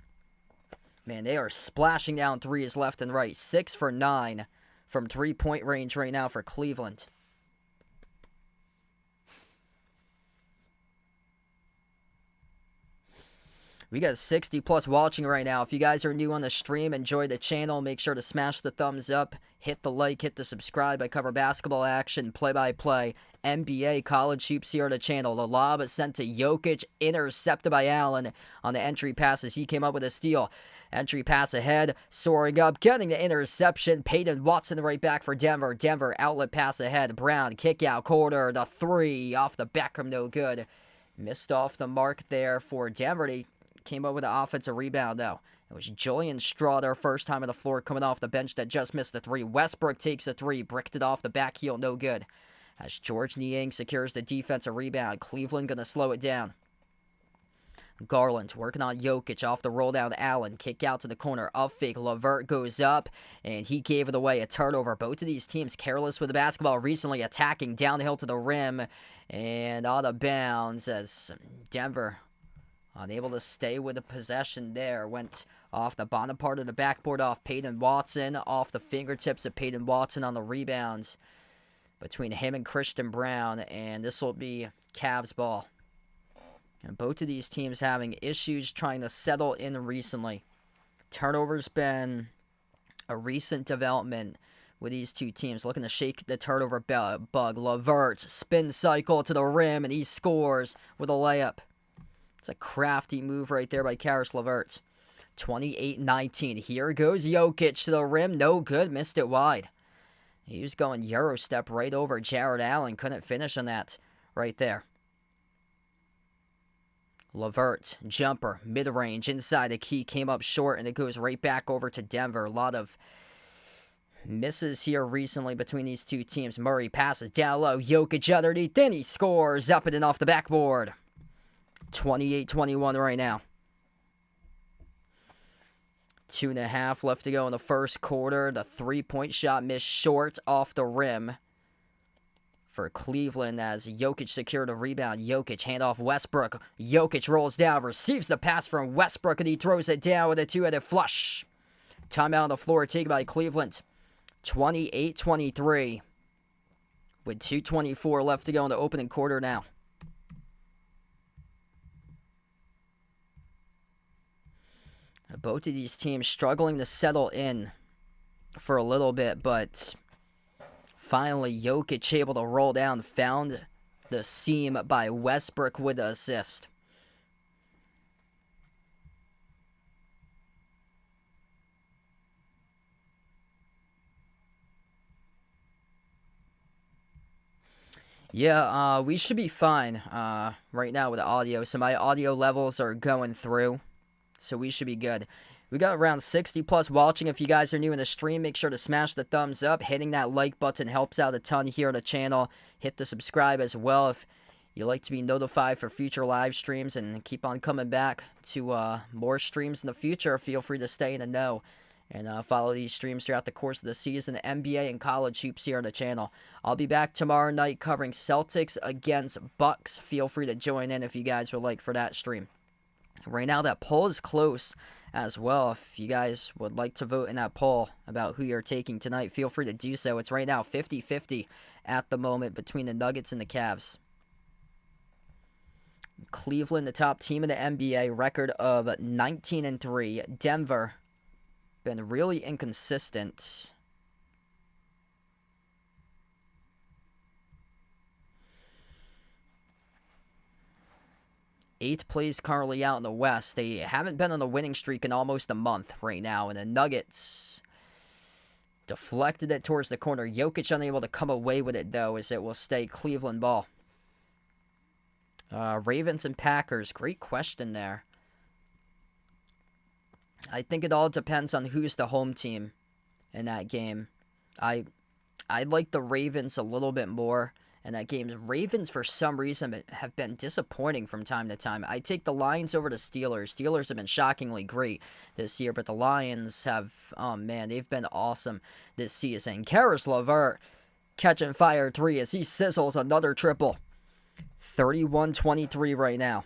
Man, they are splashing down threes left and right. 6 for 9 from 3-point range right now for Cleveland. We got 60 plus watching right now. If you guys are new on the stream, enjoy the channel, make sure to smash the thumbs up, hit the like, hit the subscribe. I cover basketball action, play-by-play, NBA, college hoops here on the channel. The lob is sent to Jokic, intercepted by Allen on the entry passes. He came up with a steal. Entry pass ahead, soaring up, getting the interception. Peyton Watson right back for Denver. Denver outlet pass ahead. Brown kick out corner. The 3 off the backroom, no good. Missed off the mark there for Denver. They came up with an offensive rebound, though. It was Julian Straw, their first time on the floor, coming off the bench, that just missed the 3. Westbrook takes a 3, bricked it off the back heel, no good. As George Niang secures the defensive rebound, Cleveland going to slow it down. Garland working on Jokic off the roll down. Allen kick out to the corner, up fake. Levert goes up, and he gave it away. A turnover. Both of these teams careless with the basketball recently, attacking downhill to the rim and out of bounds as Denver unable to stay with the possession there. Went off the bottom part of the backboard, off Peyton Watson, off the fingertips of Peyton Watson on the rebounds between him and Christian Brown, and this will be Cavs ball. And both of these teams having issues trying to settle in recently. Turnover's been a recent development with these two teams, looking to shake the turnover bug. Levert spin cycle to the rim, and he scores with a layup. It's a crafty move right there by Karis Levert. 28-19. Here goes Jokic to the rim. No good. Missed it wide. He was going Euro step right over Jared Allen. Couldn't finish on that right there. Levert, jumper, mid-range, inside the key. Came up short, and it goes right back over to Denver. A lot of misses here recently between these two teams. Murray passes down low. Jokic underneath. Then he scores up and off the backboard. 28-21 right now. 2.5 left to go in the first quarter. The 3-point shot missed short off the rim for Cleveland as Jokic secured a rebound. Jokic handoff Westbrook. Jokic rolls down, receives the pass from Westbrook, and he throws it down with a 2-headed flush. Timeout on the floor taken by Cleveland. 28-23 with 2:24 left to go in the opening quarter now. Both of these teams struggling to settle in for a little bit, but finally Jokic able to roll down, found the seam by Westbrook with the assist. Yeah, we should be fine right now with the audio. So my audio levels are going through, so we should be good. We got around 60 plus watching. If you guys are new in the stream, make sure to smash the thumbs up. Hitting that like button helps out a ton here on the channel. Hit the subscribe as well if you like to be notified for future live streams, and keep on coming back to more streams in the future. Feel free to stay in the know and follow these streams throughout the course of the season, NBA and college hoops here on the channel. I'll be back tomorrow night covering Celtics against Bucks. Feel free to join in if you guys would like for that stream. Right now, that poll is close as well. If you guys would like to vote in that poll about who you're taking tonight, feel free to do so. It's right now 50-50 at the moment between the Nuggets and the Cavs. Cleveland, the top team in the NBA, record of 19-3. Denver been really inconsistent. Eighth place currently out in the West. They haven't been on a winning streak in almost a month right now. And the Nuggets deflected it towards the corner. Jokic unable to come away with it, though, as it will stay Cleveland ball. Ravens and Packers. Great question there. I think it all depends on who's the home team in that game. I like the Ravens a little bit more in that game. The Ravens, for some reason, have been disappointing from time to time. I take the Lions over the Steelers. Steelers have been shockingly great this year, but the Lions have, oh man, they've been awesome this season. Karis LeVert catching fire 3 as he sizzles another triple. 31-23 right now.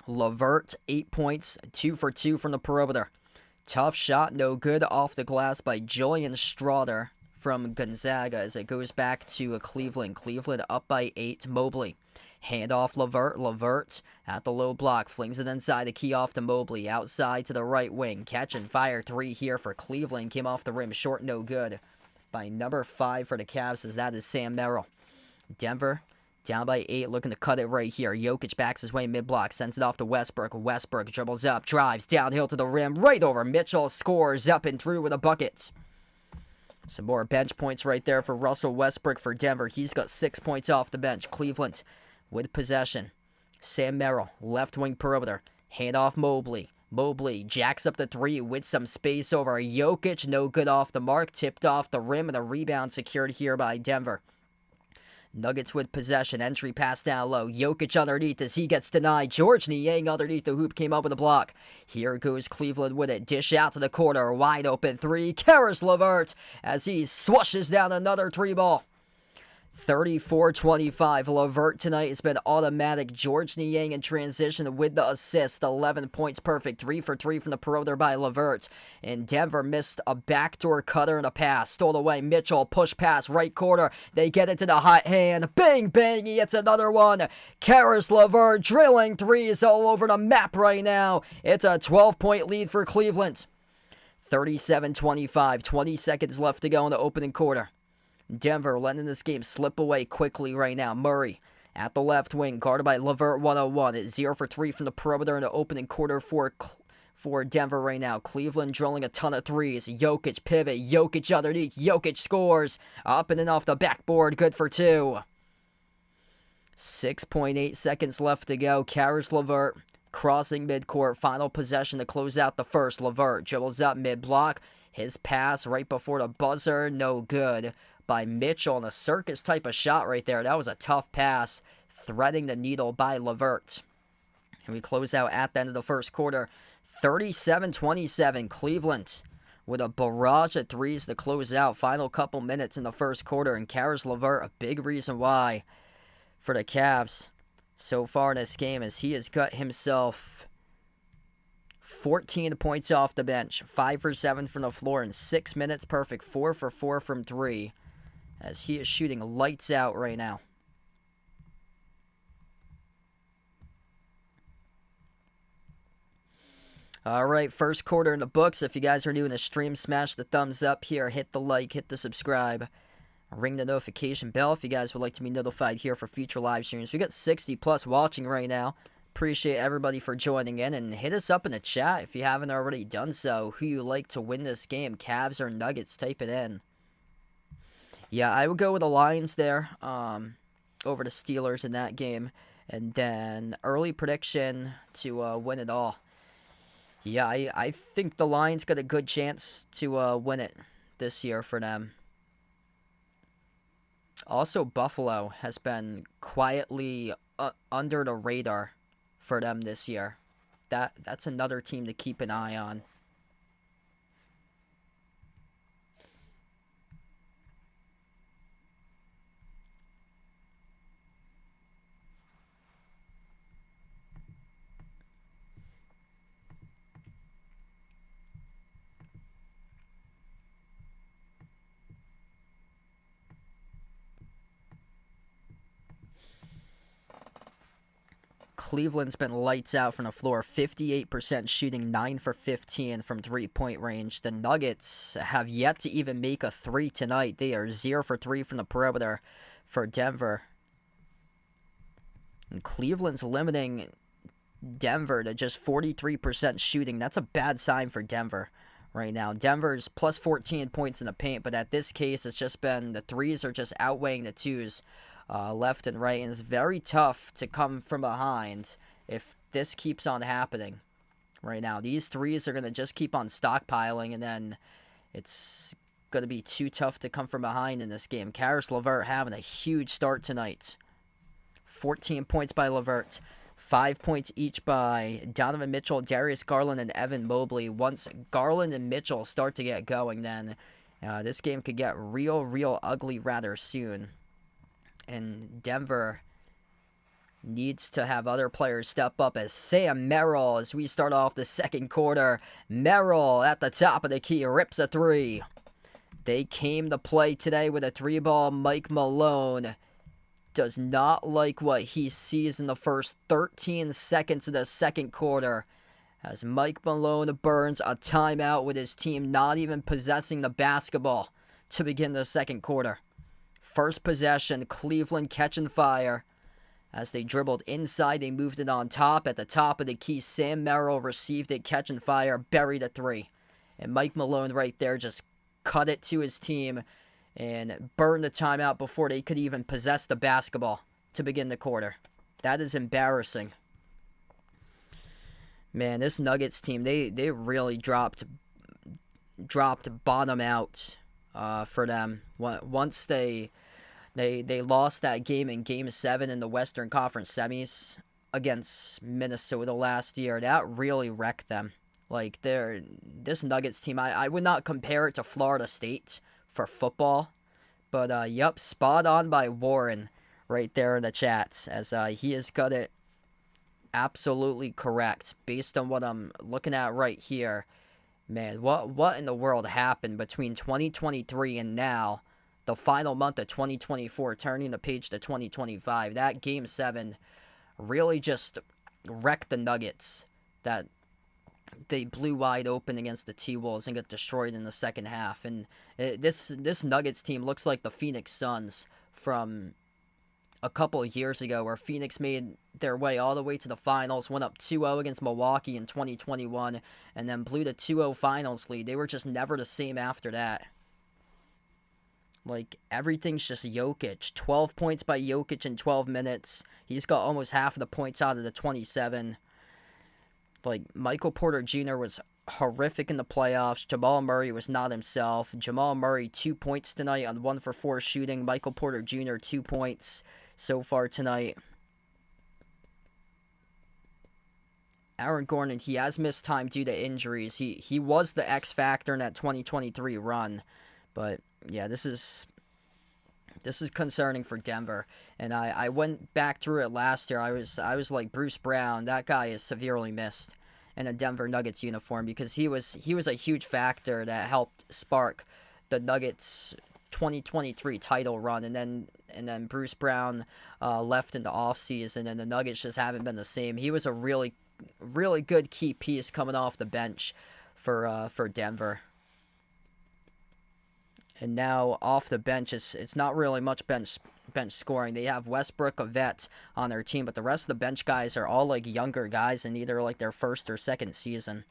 Levert, 8 points, 2 for 2 from the perimeter. Tough shot, no good off the glass by Julian Strawder from Gonzaga as it goes back to Cleveland. Cleveland up by 8. Mobley. Handoff Levert. Levert at the low block. Flings it inside. A key off to Mobley. Outside to the right wing. Catch and fire 3 here for Cleveland. Came off the rim. Short, no good. By number 5 for the Cavs, as that is Sam Merrill. Denver down by 8, looking to cut it right here. Jokic backs his way mid-block, sends it off to Westbrook. Westbrook dribbles up, drives downhill to the rim, right over Mitchell, scores up and through with a bucket. Some more bench points right there for Russell Westbrook for Denver. He's got 6 points off the bench. Cleveland with possession. Sam Merrill, left wing perimeter. Hand off Mobley. Mobley jacks up the 3 with some space over Jokic. No good off the mark. Tipped off the rim, and a rebound secured here by Denver. Nuggets with possession. Entry pass down low. Jokic underneath as he gets denied. George Niang underneath the hoop came up with a block. Here goes Cleveland with it. Dish out to the corner. Wide open 3. Karis LeVert as he swishes down another 3 ball. 34-25. Levert tonight has been automatic. George Niang in transition with the assist. 11 points perfect. 3 for 3 from the perimeter by Levert. And Denver missed a backdoor cutter and a pass. Stole away. Mitchell push pass right corner. They get it to the hot hand. Bang, bang. He hits another one. Karis LeVert drilling 3s all over the map right now. It's a 12-point lead for Cleveland. 37-25. 20 seconds left to go in the opening quarter. Denver letting this game slip away quickly right now. Murray at the left wing, guarded by Levert 101. It's 0 for 3 from the perimeter in the opening quarter for Denver right now. Cleveland drilling a ton of 3s. Jokic pivot. Jokic underneath. Jokic scores. Up and in off the backboard. Good for 2. 6.8 seconds left to go. Karis LeVert crossing midcourt. Final possession to close out the first. LeVert dribbles up mid-block. His pass right before the buzzer. No good by Mitchell, and a circus type of shot right there. That was a tough pass, threading the needle by Levert. And we close out at the end of the first quarter, 37-27. Cleveland with a barrage of 3s to close out. Final couple minutes in the first quarter, and Karis LeVert, a big reason why for the Cavs so far in this game, as he has got himself 14 points off the bench, 5 for 7 from the floor in 6 minutes perfect, 4 for 4 from 3. As he is shooting lights out right now. All right, first quarter in the books. If you guys are new in the stream, smash the thumbs up here, hit the like, hit the subscribe, ring the notification bell if you guys would like to be notified here for future live streams. We got 60 plus watching right now. Appreciate everybody for joining in, and hit us up in the chat if you haven't already done so. Who you like to win this game, Cavs or Nuggets? Type it in. Yeah, I would go with the Lions there, over the Steelers in that game, and then early prediction to win it all. Yeah, I think the Lions got a good chance to win it this year for them. Also, Buffalo has been quietly under the radar for them this year. That's another team to keep an eye on. Cleveland's been lights out from the floor, 58% shooting, 9 for 15 from three-point range. The Nuggets have yet to even make a three tonight. They are 0 for 3 from the perimeter for Denver. And Cleveland's limiting Denver to just 43% shooting. That's a bad sign for Denver right now. Denver's plus 14 points in the paint, but at this case, it's just been the threes are just outweighing the twos. Left and right, and it's very tough to come from behind if this keeps on happening right now. These threes are going to just keep on stockpiling, and then it's going to be too tough to come from behind in this game. Caris LeVert having a huge start tonight. 14 points by LeVert. 5 points each by Donovan Mitchell, Darius Garland, and Evan Mobley. Once Garland and Mitchell start to get going, then this game could get real ugly rather soon. And Denver needs to have other players step up, as Sam Merrill, as we start off the second quarter. Merrill at the top of the key, rips a three. They came to play today with a three ball. Mike Malone does not like what he sees in the first 13 seconds of the second quarter, as Mike Malone burns a timeout with his team not even possessing the basketball to begin the second quarter. First possession, Cleveland catching fire. As they dribbled inside, they moved it on top. At the top of the key, Sam Merrill received it, catching fire, buried a three. And Mike Malone right there just cut it to his team and burned the timeout before they could even possess the basketball to begin the quarter. That is embarrassing. Man, this Nuggets team, they really dropped bottom out for them. Once they lost that game in Game 7 in the Western Conference semis against Minnesota last year. That really wrecked them. Like, this Nuggets team, I would not compare it to Florida State for football. But, yep, spot on by Warren right there in the chats, as he has got it absolutely correct based on what I'm looking at right here. Man, what in the world happened between 2023 and now? The final month of 2024, turning the page to 2025. That Game 7 really just wrecked the Nuggets. That they blew wide open against the T-Wolves and got destroyed in the second half. And this Nuggets team looks like the Phoenix Suns from a couple of years ago, where Phoenix made their way all the way to the finals, went up 2-0 against Milwaukee in 2021, and then blew the 2-0 finals lead. They were just never the same after that. Like, everything's just Jokic. 12 points by Jokic in 12 minutes. He's got almost half of the points out of the 27. Like, Michael Porter Jr. was horrific in the playoffs. Jamal Murray was not himself. Jamal Murray, 2 points tonight on 1 for 4 shooting. Michael Porter Jr., 2 points so far tonight. Aaron Gordon, he has missed time due to injuries. He was the X factor in that 2023 run. But yeah, this is concerning for Denver. And I went back through it last year. I was like, Bruce Brown, that guy is severely missed in a Denver Nuggets uniform, because he was a huge factor that helped spark the Nuggets 2023 title run. And then Bruce Brown left in the offseason, and the Nuggets just haven't been the same. He was a really really good key piece coming off the bench for Denver. And now off the bench, it's not really much bench scoring. They have Westbrook, a vet, on their team, but the rest of the bench guys are all like younger guys in either like their first or second season.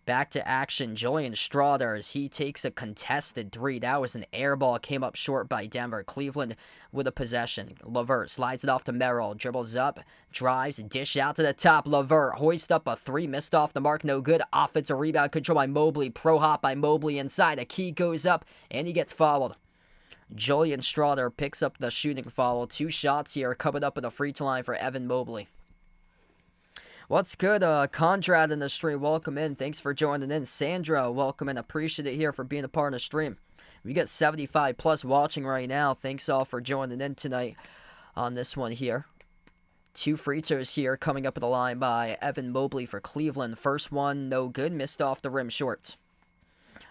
Back to action, Julian Strawder as he takes a contested three. That was an air ball, came up short by Denver. Cleveland with a possession. Levert slides it off to Merrill, dribbles up, drives, dish out to the top. Levert hoist up a three, missed off the mark, no good. Offensive rebound control by Mobley, pro hop by Mobley inside. A key goes up, and he gets fouled. Julian Strawder picks up the shooting foul. 2 shots here coming up at the free throw line for Evan Mobley. What's good, Conrad in the stream? Welcome in. Thanks for joining in. Sandra, welcome in. Appreciate it here for being a part of the stream. We got 75 plus watching right now. Thanks all for joining in tonight on this one here. 2 free throws here coming up at the line by Evan Mobley for Cleveland. First one, no good. Missed off the rim short.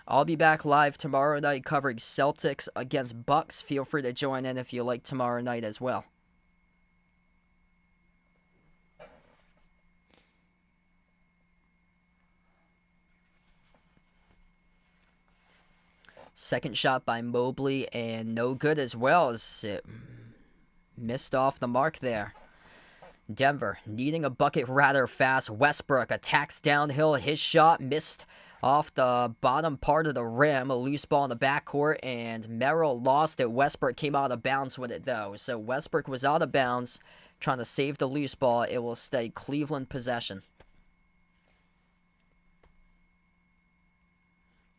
I'll be back live tomorrow night covering Celtics against Bucks. Feel free to join in if you like tomorrow night as well. Second shot by Mobley, and no good as well, as it missed off the mark there. Denver needing a bucket rather fast. Westbrook attacks downhill. His shot missed off the bottom part of the rim. A loose ball in the backcourt, and Merrill lost it. Westbrook came out of bounds with it, though. So Westbrook was out of bounds, trying to save the loose ball. It will stay Cleveland possession.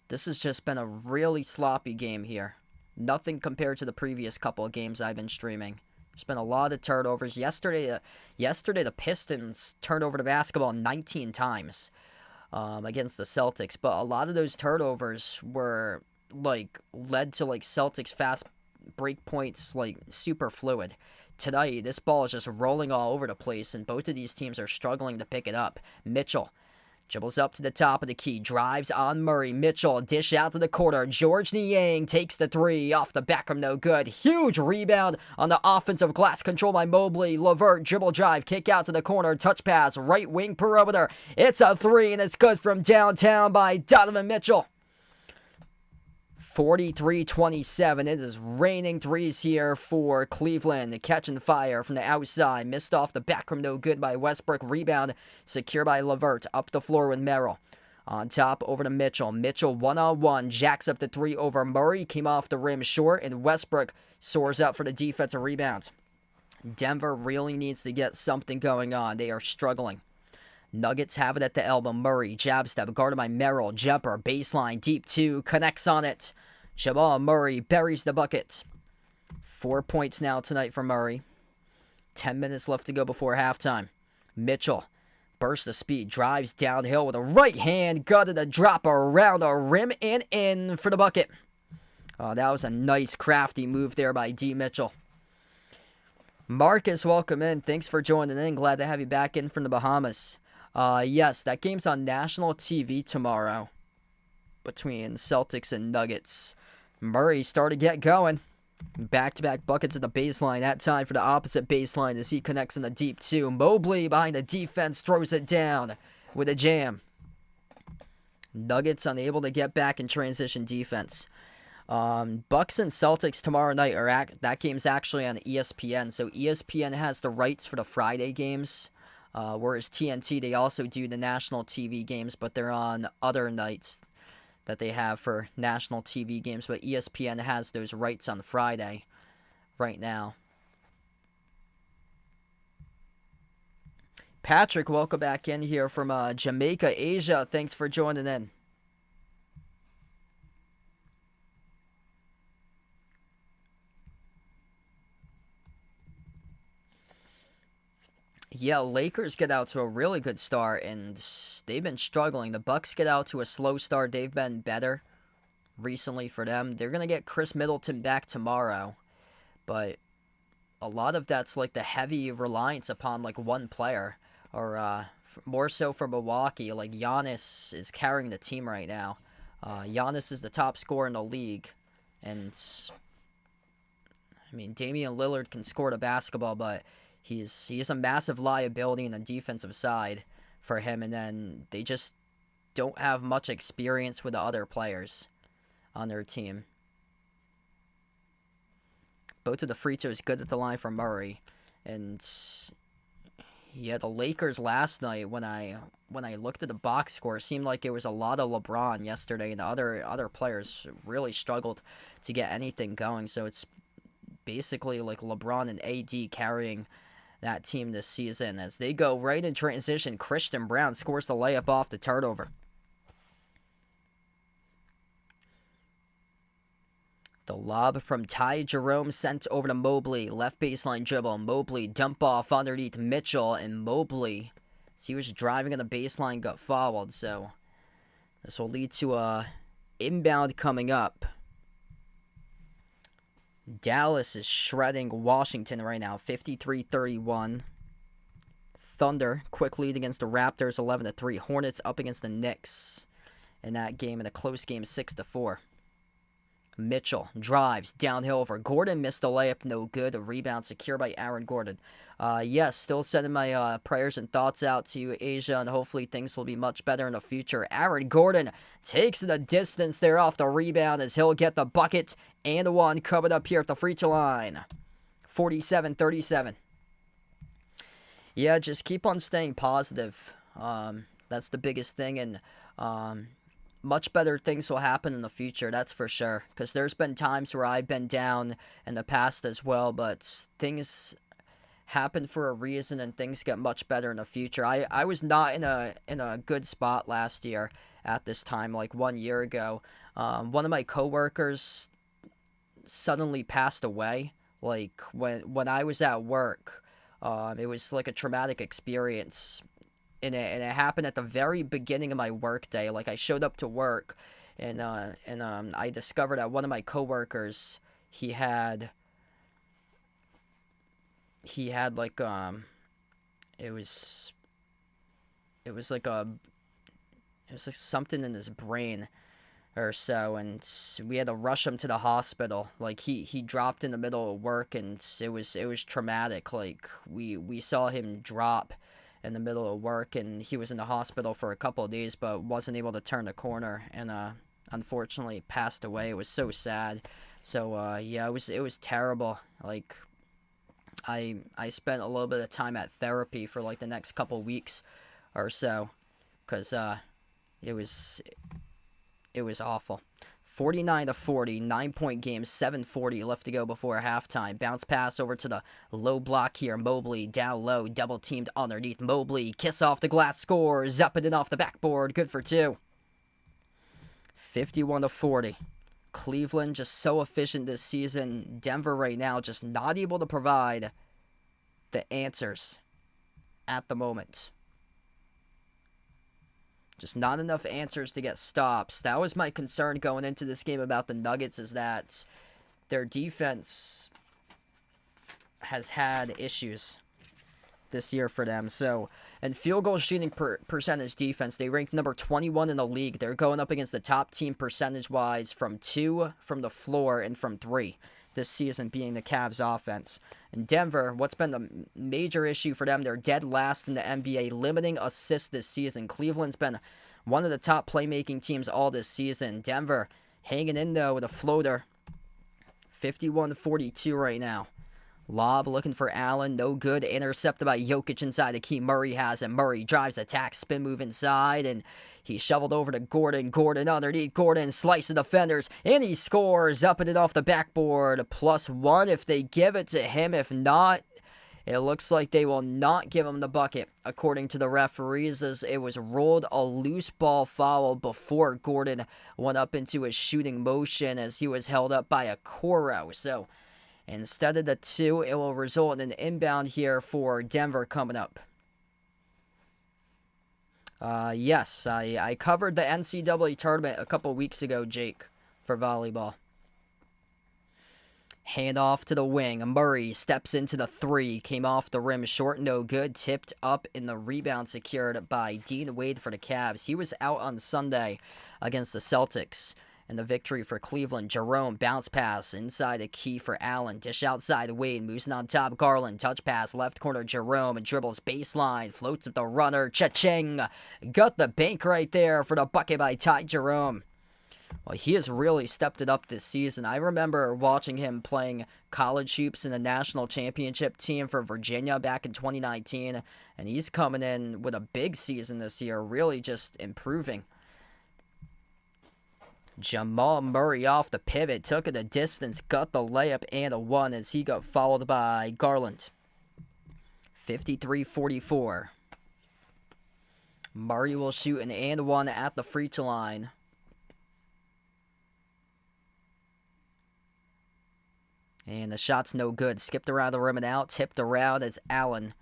This has just been a really sloppy game here. Nothing compared to the previous couple of games I've been streaming. There's been a lot of turnovers. Yesterday the Pistons turned over the basketball 19 times against the Celtics. But a lot of those turnovers were, led to, Celtics fast break points, super fluid. Tonight, this ball is just rolling all over the place, and both of these teams are struggling to pick it up. Mitchell dribbles up to the top of the key, drives on Murray. Mitchell, dish out to the corner. George Niang takes the three off the back of no good. Huge rebound on the offensive glass, control by Mobley. Levert, dribble drive, kick out to the corner, touch pass, right wing perimeter. It's a three, and it's good from downtown by Donovan Mitchell. 43-27. It is raining threes here for Cleveland. Catching fire from the outside. Missed off the back rim, no good by Westbrook. Rebound secured by Levert. Up the floor with Merrill. On top, over to Mitchell. Mitchell one-on-one. Jacks up the three over Murray. Came off the rim short, and Westbrook soars out for the defensive rebound. Denver really needs to get something going on. They are struggling. Nuggets have it at the elbow. Murray, jab step, guarded by Merrill. Jumper, baseline, deep 2, connects on it. Jamal Murray buries the bucket. 4 points now tonight for Murray. 10 minutes left to go before halftime. Mitchell, burst of speed, drives downhill with a right hand, gutted a drop around the rim and in for the bucket. Oh, that was a nice, crafty move there by D. Mitchell. Marcus, welcome in. Thanks for joining in. Glad to have you back in from the Bahamas. Yes, that game's on national TV tomorrow between Celtics and Nuggets. Murray started to get going. Back-to-back buckets at the baseline. That time for the opposite baseline as he connects in the deep 2. Mobley behind the defense throws it down with a jam. Nuggets unable to get back in transition defense. Bucks and Celtics tomorrow night that game's actually on ESPN. So ESPN has the rights for the Friday games. Whereas TNT, they also do the national TV games, but they're on other nights that they have for national TV games. But ESPN has those rights on Friday right now. Patrick, welcome back in here from Jamaica, Asia. Thanks for joining in. Yeah, Lakers get out to a really good start, and they've been struggling. The Bucks get out to a slow start. They've been better recently for them. They're going to get Chris Middleton back tomorrow, but a lot of that's the heavy reliance upon one player, or more so for Milwaukee. Giannis is carrying the team right now. Giannis is the top scorer in the league, and Damian Lillard can score the basketball, but he is a massive liability in the defensive side for him, and then they just don't have much experience with the other players on their team. Both of the free throws good at the line for Murray. And yeah, the Lakers last night, when I looked at the box score, it seemed like it was a lot of LeBron yesterday, and the other players really struggled to get anything going. So it's basically like LeBron and AD carrying that team this season as they go right in transition. Christian Brown scores the layup off the turnover. The lob from Ty Jerome sent over to Mobley. Left baseline dribble. Mobley dump off underneath Mitchell, and Mobley, as he was driving on the baseline, got fouled. So this will lead to a inbound coming up. Dallas is shredding Washington right now, 53-31. Thunder, quick lead against the Raptors, 11-3. Hornets up against the Knicks in that game, in a close game, 6-4. Mitchell drives downhill over Gordon, missed the layup, no good. A rebound secured by Aaron Gordon. Yes, still sending my prayers and thoughts out to Asia, and hopefully things will be much better in the future. Aaron Gordon takes the distance there off the rebound as he'll get the bucket and the one coming up here at the free throw line. 47-37. Yeah, just keep on staying positive. That's the biggest thing, and much better things will happen in the future, that's for sure. Because there's been times where I've been down in the past as well, but things happen for a reason, and things get much better in the future. I was not in a good spot last year at this time, like 1 year ago. One of my coworkers suddenly passed away. Like when I was at work, it was like a traumatic experience. And it happened at the very beginning of my work day. Like, I showed up to work, and I discovered that one of my coworkers, he had like it was like something in his brain or so, and we had to rush him to the hospital. Like, he dropped in the middle of work, and it was traumatic. Like, we saw him drop in the middle of work, and he was in the hospital for a couple of days, but wasn't able to turn the corner, and unfortunately passed away. It was so sad. So yeah, it was terrible. Like, I spent a little bit of time at therapy for like the next couple weeks or so, because it was awful. 49-40, 9-point game, 7:40 left to go before halftime. Bounce pass over to the low block here. Mobley down low, double teamed underneath. Mobley, kiss off the glass, scores, up and in off the backboard, good for two. 51-40. Cleveland just so efficient this season. Denver right now just not able to provide the answers at the moment. Just not enough answers to get stops. That was my concern going into this game about the Nuggets, is that their defense has had issues this year for them. So, and field goal shooting percentage defense, they ranked number 21 in the league. They're going up against the top team percentage-wise from 2 from the floor and from 3 this season, being the Cavs offense. In Denver, what's been the major issue for them, they're dead last in the NBA, limiting assists this season. Cleveland's been one of the top playmaking teams all this season. Denver hanging in, though, with a floater. 51-42 right now. Lob looking for Allen, no good. Intercepted by Jokic inside the key. Murray has it. Murray drives, attack, spin move inside, and he shoveled over to Gordon. Gordon underneath. Gordon slices the defenders, and he scores, up and it off the backboard. +1 if they give it to him. If not, it looks like they will not give him the bucket, according to the referees, as it was ruled a loose ball foul before Gordon went up into his shooting motion as he was held up by a Coro. So instead of the 2, it will result in an inbound here for Denver coming up. Yes, I covered the NCAA tournament a couple weeks ago, Jake, for volleyball. Hand off to the wing. Murray steps into the 3. Came off the rim short, no good. Tipped up in the rebound, secured by Dean Wade for the Cavs. He was out on Sunday against the Celtics. and the victory for Cleveland. Jerome, bounce pass inside the key for Allen. Dish outside Wade, moves it on top. Garland, touch pass, left corner Jerome, and dribbles baseline, floats with the runner. Cha-ching! Got the bank right there for the bucket by Ty Jerome. Well, he has really stepped it up this season. I remember watching him playing college hoops in the national championship team for Virginia back in 2019, and he's coming in with a big season this year, really just improving. Jamal Murray off the pivot, took it a distance, got the layup and a one as he got fouled by Garland. 53-44. Murray will shoot an and one at the free throw line. And the shot's no good. Skipped around the rim and out, tipped around as Allen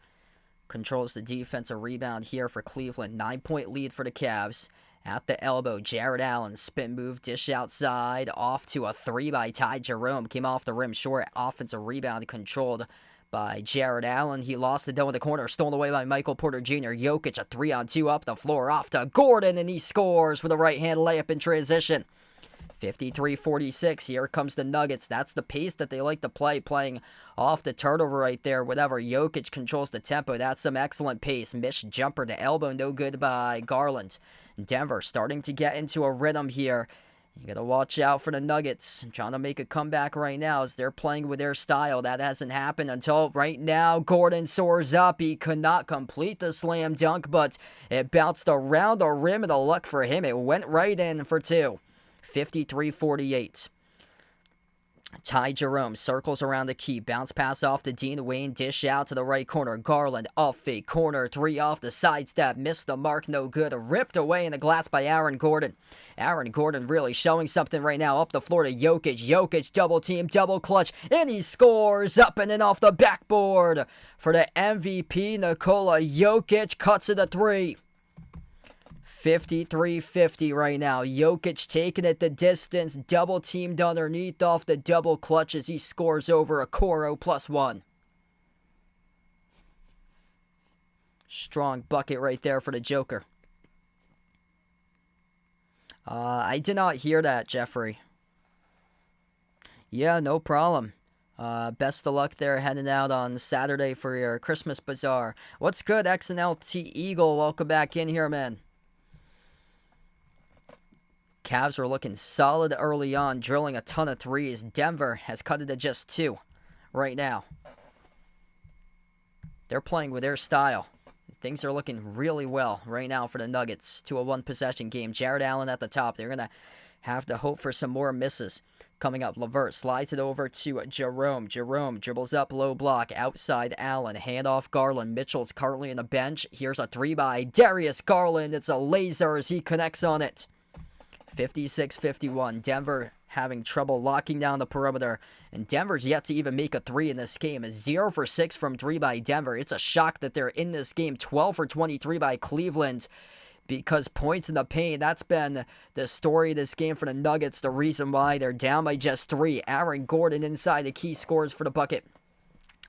controls the defensive rebound here for Cleveland. 9-point lead for the Cavs. At the elbow, Jared Allen, spin move, dish outside, off to a three by Ty Jerome. Came off the rim short, offensive rebound controlled by Jared Allen. He lost the dough in the corner, stolen away by Michael Porter Jr. Jokic, a 3-on-2 up the floor, off to Gordon, and he scores with a right-hand layup in transition. 53-46, here comes the Nuggets. That's the pace that they like to play, playing off the turnover right there. Whatever, Jokic controls the tempo. That's some excellent pace. Missed jumper to elbow, no good by Garland. Denver starting to get into a rhythm here. You got to watch out for the Nuggets. Trying to make a comeback right now as they're playing with their style. That hasn't happened until right now. Gordon soars up. He could not complete the slam dunk, but it bounced around the rim, and the luck for him, it went right in for two. 53-48. Ty Jerome circles around the key. Bounce pass off to Dean Wayne. Dish out to the right corner. Garland off fake corner. Three off the sidestep. Missed the mark. No good. Ripped away in the glass by Aaron Gordon. Aaron Gordon really showing something right now. Up the floor to Jokic. Jokic double team, double clutch. And he scores up and in off the backboard. For the MVP, Nikola Jokic cuts it a three. 53-50 right now. Jokic taking it the distance. Double teamed underneath off the double clutch as he scores over Okoro +1. Strong bucket right there for the Joker. I did not hear that, Jeffrey. Yeah, no problem. Best of luck there heading out on Saturday for your Christmas bazaar. What's good, XNLT Eagle? Welcome back in here, man. Cavs were looking solid early on, drilling a ton of threes. Denver has cut it to just two right now. They're playing with their style. Things are looking really well right now for the Nuggets to a one-possession game. Jared Allen at the top. They're going to have to hope for some more misses. Coming up, Levert slides it over to Jerome. Jerome dribbles up low block. Outside Allen. Handoff Garland. Mitchell's currently on the bench. Here's a three by Darius Garland. It's a laser as he connects on it. 56-51. Denver having trouble locking down the perimeter. And Denver's yet to even make a three in this game. 0 for 6 from three by Denver. It's a shock that they're in this game. 12 for 23 by Cleveland. Because points in the paint, that's been the story of this game for the Nuggets. The reason why they're down by just three. Aaron Gordon inside the key scores for the bucket.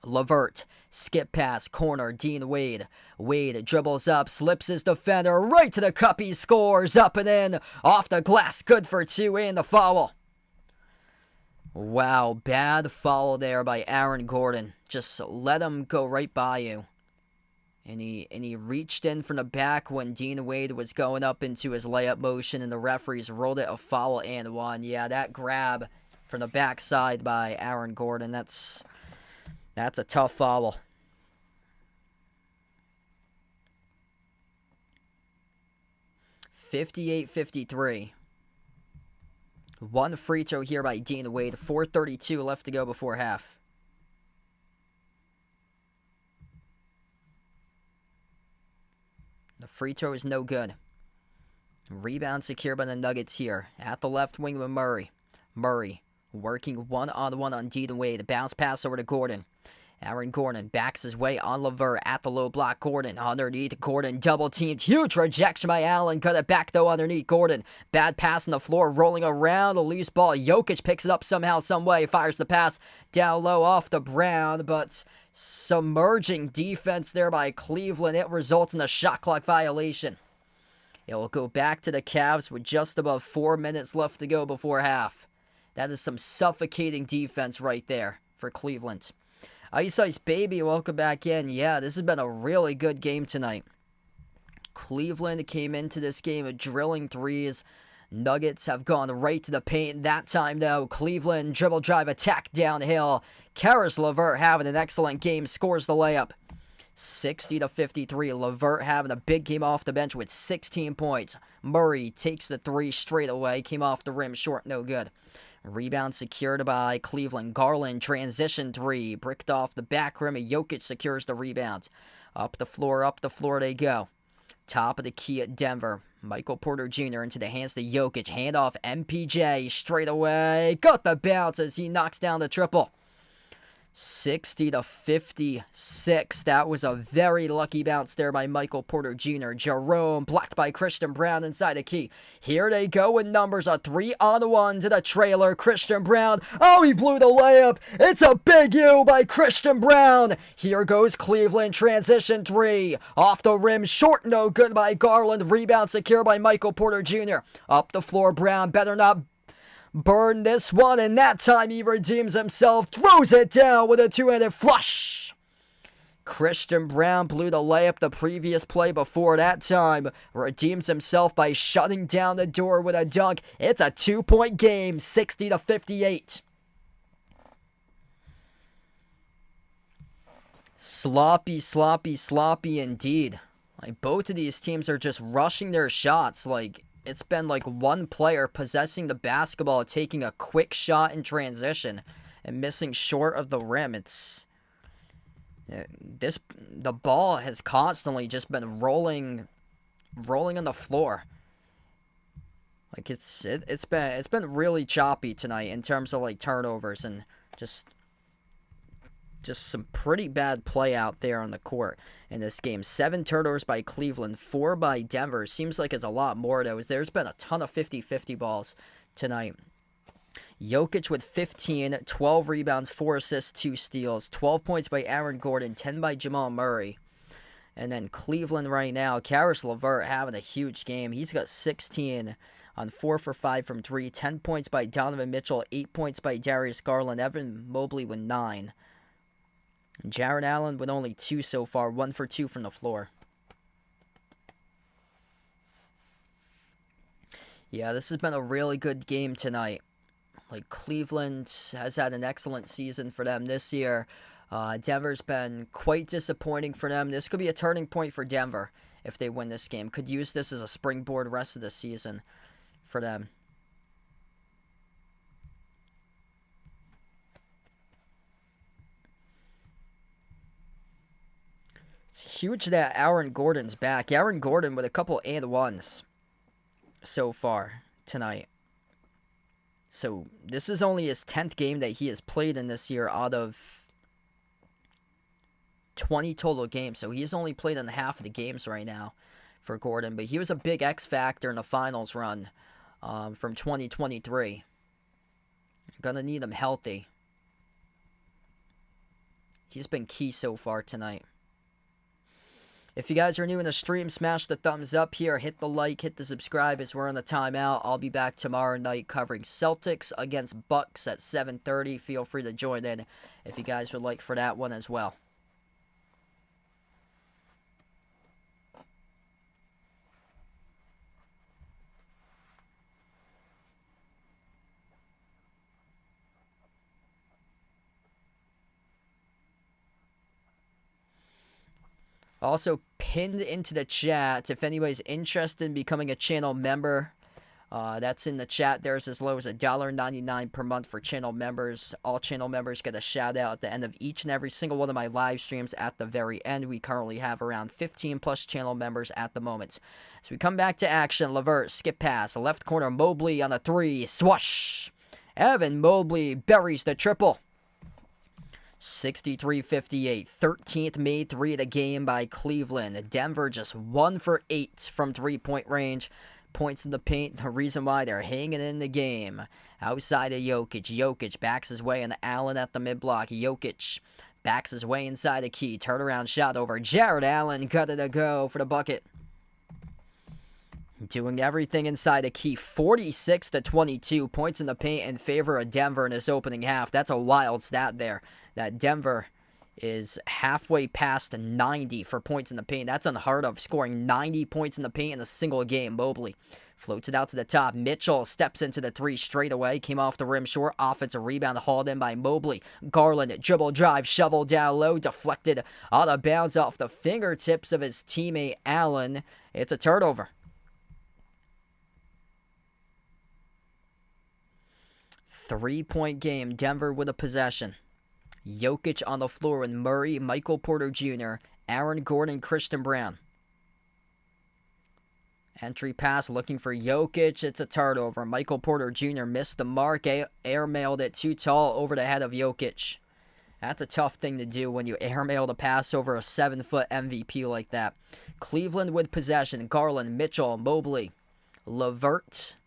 Levert, skip pass, corner, Dean Wade. Wade dribbles up, slips his defender right to the cup. He scores up and in, off the glass, good for two, and the foul. Wow, bad foul there by Aaron Gordon. Just let him go right by you. And he reached in from the back when Dean Wade was going up into his layup motion, and the referees rolled it a foul and one. Yeah, that grab from the backside by Aaron Gordon, that's a tough foul. (58-53). One free throw here by Dean Wade. 4:32 left to go before half. The free throw is no good. Rebound secured by the Nuggets here. At the left wing with Murray. Murray working one-on-one on Dean Wade. Bounce pass over to Gordon. Aaron Gordon backs his way on Levert at the low block. Gordon underneath. Gordon double teamed. Huge rejection by Allen. Cut it back though underneath Gordon. Bad pass on the floor. Rolling around. A loose ball. Jokic picks it up somehow, some way. Fires the pass down low off the Brown. But submerging defense there by Cleveland. It results in a shot clock violation. It will go back to the Cavs with just above 4 minutes left to go before half. That is some suffocating defense right there for Cleveland. Ice Ice Baby, welcome back in. Yeah, this has been a really good game tonight. Cleveland came into this game with drilling threes. Nuggets have gone right to the paint that time, though. Cleveland dribble drive attack downhill. Karis Levert having an excellent game, scores the layup. 60-53. Levert having a big game off the bench with 16 points. Murray takes the three straight away. Came off the rim short, no good. Rebound secured by Cleveland. Garland transition three. Bricked off the back rim. Jokic secures the rebound. Up the floor they go. Top of the key at Denver. Michael Porter Jr. into the hands to Jokic. Handoff MPJ straight away. Got the bounce as he knocks down the triple. 60-56. That was a very lucky bounce there by Michael Porter Jr. Jerome blocked by Christian Brown inside the key. Here they go in numbers. A 3-on-1 to the trailer. Christian Brown. Oh, he blew the layup. It's a big U by Christian Brown. Here goes Cleveland. Transition three. Off the rim. Short. No good by Garland. Rebound secure by Michael Porter Jr. Up the floor. Brown better not burn this one, and that time he redeems himself, throws it down with a two-handed flush. Christian Brown blew the layup the previous play before that time, redeems himself by shutting down the door with a dunk. It's a 2-point game, 60-58. Sloppy indeed. Like, both of these teams are just rushing their shots. Like, it's been like one player possessing the basketball, taking a quick shot in transition and missing short of the rim. The ball has constantly just been rolling on the floor. Like it's been really choppy tonight in terms of like turnovers and just some pretty bad play out there on the court in this game. 7 turnovers by Cleveland, 4 by Denver. Seems like it's a lot more, though. There's been a ton of 50-50 balls tonight. Jokic with 15, 12 rebounds, 4 assists, 2 steals. 12 points by Aaron Gordon, 10 by Jamal Murray. And then Cleveland right now, Karis Levert having a huge game. He's got 16 on 4 for 5 from 3. 10 points by Donovan Mitchell, 8 points by Darius Garland. Evan Mobley with 9. Jarrett Allen with only 2 so far, 1 for 2 from the floor. Yeah, this has been a really good game tonight. Like, Cleveland has had an excellent season for them this year. Denver's been quite disappointing for them. This could be a turning point for Denver if they win this game. Could use this as a springboard rest of the season for them. It's huge that Aaron Gordon's back. Aaron Gordon with a couple and ones so far tonight. So this is only his 10th game that he has played in this year out of 20 total games. So he's only played in half of the games right now for Gordon. But he was a big X factor in the finals run from 2023. Gonna need him healthy. He's been key so far tonight. If you guys are new in the stream, smash the thumbs up here, hit the like, hit the subscribe as we're on the timeout. I'll be back tomorrow night covering Celtics against Bucks at 7:30. Feel free to join in if you guys would like for that one as well. Also, pinned into the chat, if anybody's interested in becoming a channel member, that's in the chat. There's as low as $1.99 per month for channel members. All channel members get a shout out at the end of each and every single one of my live streams at the very end. We currently have around 15 plus channel members at the moment. So we come back to action. Levert, skip pass, left corner, Mobley on a 3, swash. Evan Mobley buries the triple. 63-58, 13th made 3 of the game by Cleveland. Denver just 1 for 8 from 3-point range. Points in the paint, the reason why they're hanging in the game. Outside of Jokic. Jokic backs his way into Allen at the mid-block. Jokic backs his way inside the key. Turnaround shot over Jarrett Allen. Got it to go for the bucket. doing everything inside a key. 46-22 points in the paint in favor of Denver in this opening half. That's a wild stat there, that Denver is halfway past 90 for points in the paint. That's unheard of, scoring 90 points in the paint in a single game. Mobley floats it out to the top. Mitchell steps into the three straight away. Came off the rim short. Offensive rebound hauled in by Mobley. Garland, dribble drive, shovel down low. Deflected out of bounds off the fingertips of his teammate Allen. It's a turnover. Three-point game. Denver with a possession. Jokic on the floor with Murray, Michael Porter Jr., Aaron Gordon, Christian Brown. Entry pass looking for Jokic. It's a turnover. Michael Porter Jr. missed the mark. Airmailed it too tall over the head of Jokic. That's a tough thing to do when you airmail the pass over a 7-foot MVP like that. Cleveland with possession. Garland, Mitchell, Mobley, Levert,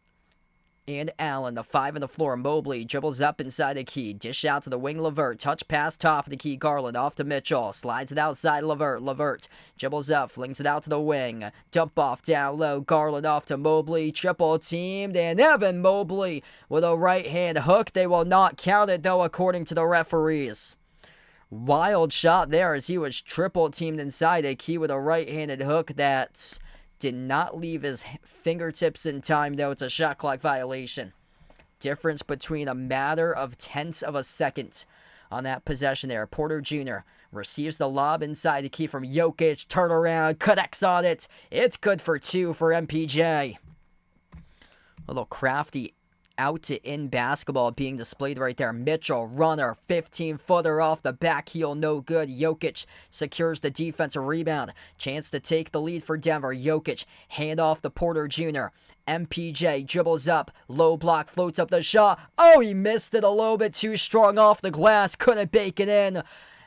and Allen. The five on the floor. Mobley dribbles up inside the key. Dish out to the wing. Levert. Touch pass top of the key. Garland off to Mitchell. Slides it outside Levert. Levert dribbles up. Flings it out to the wing. Dump off down low. Garland off to Mobley. Triple teamed. And Evan Mobley with a right hand hook. They will not count it though according to the referees. Wild shot there as he was triple teamed inside a key with a right-handed hook that's did not leave his fingertips in time, though. It's a shot clock violation. Difference between a matter of tenths of a second on that possession there. Porter Jr. receives the lob inside the key from Jokic. Turn around, connects on it. It's good for two for MPJ. A little crafty out to in basketball being displayed right there. Mitchell, runner, 15-footer off the back heel, no good. Jokic secures the defensive rebound. Chance to take the lead for Denver. Jokic, hand off to Porter Jr. MPJ dribbles up, low block, floats up the shot. Oh, he missed it a little bit too strong off the glass. Couldn't bake it in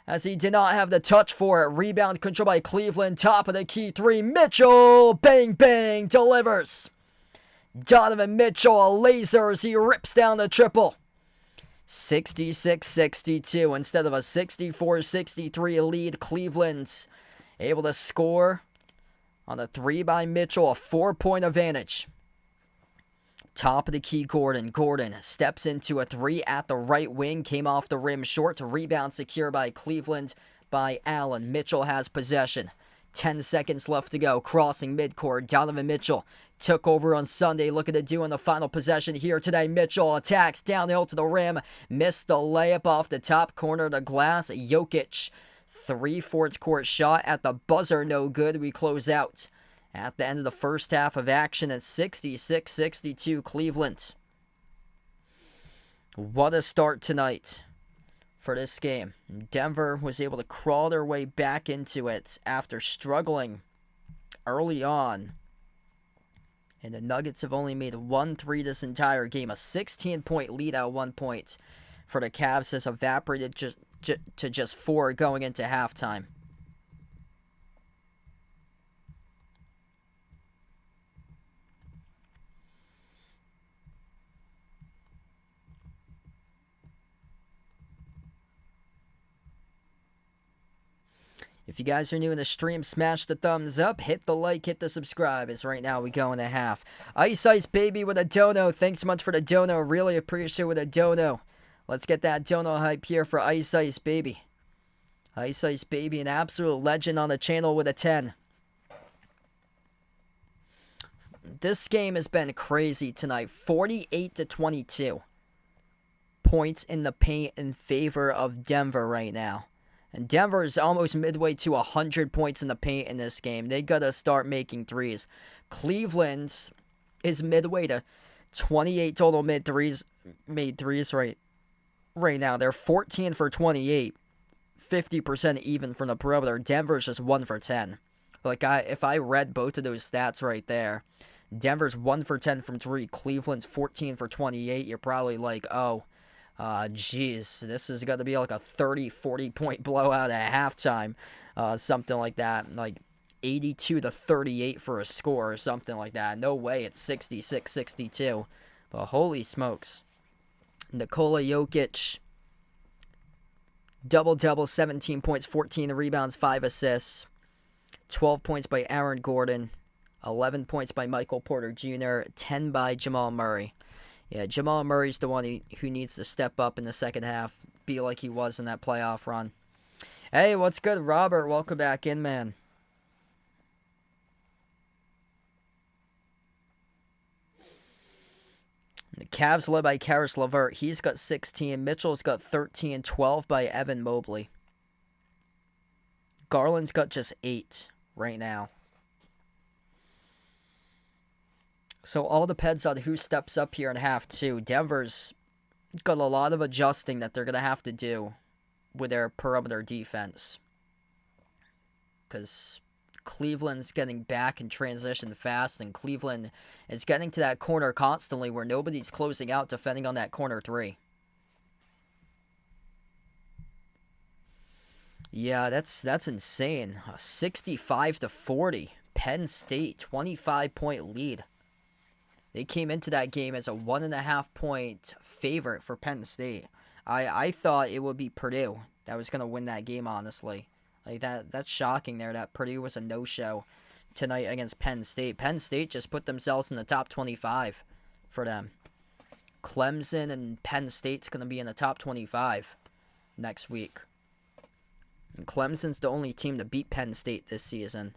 as he did not have the touch for it. Rebound control by Cleveland. Top of the key three. Mitchell, bang, bang, delivers. Donovan Mitchell, a laser as he rips down the triple. 66-62 instead of a 64-63 lead. Cleveland's able to score on a three by Mitchell, a 4-point advantage. Top of the key, Gordon. Gordon steps into a three at the right wing. Came off the rim short. To rebound secure by Cleveland by Allen. Mitchell has possession. 10 seconds left to go. Crossing midcourt. Donovan Mitchell took over on Sunday. Looking to do in the final possession here today. Mitchell attacks downhill to the rim. Missed the layup off the top corner of the glass. Jokic, 3/4 court shot at the buzzer. No good. We close out at the end of the first half of action at 66-62 Cleveland. What a start tonight for this game. Denver was able to crawl their way back into it after struggling early on. And the Nuggets have only made 1 3 this entire game. A 16-point lead at one point for the Cavs has evaporated to just 4 going into halftime. If you guys are new in the stream, smash the thumbs up, hit the like, hit the subscribe, as right now we go into half. Ice Baby with a dono. Thanks so much for the dono. Really appreciate it with a dono. Let's get that dono hype here for Ice Baby. Ice Baby, an absolute legend on the channel with a 10. This game has been crazy tonight. 48-22 points in the paint in favor of Denver right now. And Denver is almost midway to 100 points in the paint in this game. They got to start making threes. Cleveland's is midway to 28 total made threes right now. They're 14 for 28, 50% even from the perimeter. Denver's just 1 for 10. If I read both of those stats right there, Denver's 1 for 10 from 3. Cleveland's 14 for 28. You're probably like, oh, geez, this is going to be like a 30-40 point blowout at halftime. Something like that. Like 82-38 for a score or something like that. No way it's 66-62. But holy smokes. Nikola Jokic, double-double, 17 points, 14 rebounds, 5 assists. 12 points by Aaron Gordon. 11 points by Michael Porter Jr., 10 by Jamal Murray. Yeah, Jamal Murray's the one who needs to step up in the second half, be like he was in that playoff run. Hey, what's good, Robert? Welcome back in, man. The Cavs led by Karis Levert. He's got 16. Mitchell's got 13, 12 by Evan Mobley. Garland's got just 8 right now. So all depends on who steps up here in half two. Denver's got a lot of adjusting that they're going to have to do with their perimeter defense. Because Cleveland's getting back in transition fast, and Cleveland is getting to that corner constantly where nobody's closing out defending on that corner 3. Yeah, that's insane. 65-40. Penn State, 25-point lead. They came into that game as a 1.5-point favorite for Penn State. I thought it would be Purdue that was going to win that game, honestly. Like that's shocking there that Purdue was a no-show tonight against Penn State. Penn State just put themselves in the top 25 for them. Clemson and Penn State's going to be in the top 25 next week. And Clemson's the only team to beat Penn State this season.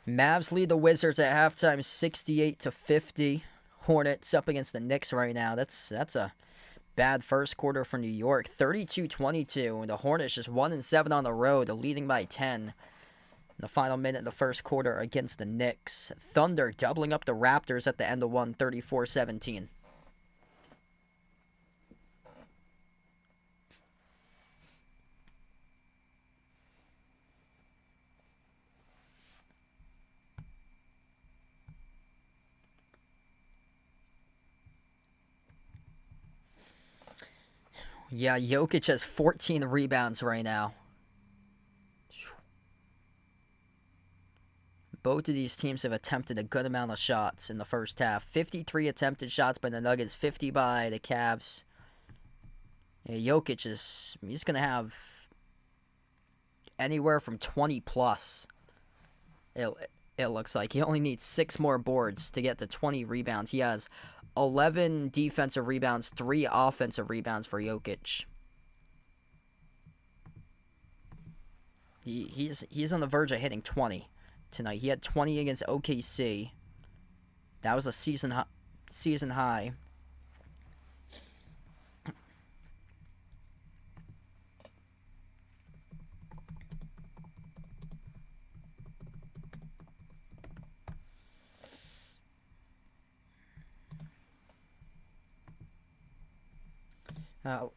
Mavs lead the Wizards at halftime 68-50. Hornets up against the Knicks right now. That's a bad first quarter for New York. 32-22. The Hornets just 1-7 on the road, leading by 10. In the final minute of the first quarter against the Knicks. Thunder doubling up the Raptors at the end of one, 34-17. Yeah, Jokic has 14 rebounds right now. Both of these teams have attempted a good amount of shots in the first half. 53 attempted shots by the Nuggets, 50 by the Cavs. Yeah, Jokic he's going to have anywhere from 20 plus. It looks like he only needs 6 more boards to get to 20 rebounds. He has 11 defensive rebounds, 3 offensive rebounds for Jokic. He's on the verge of hitting 20 tonight. He had 20 against OKC. That was a season high.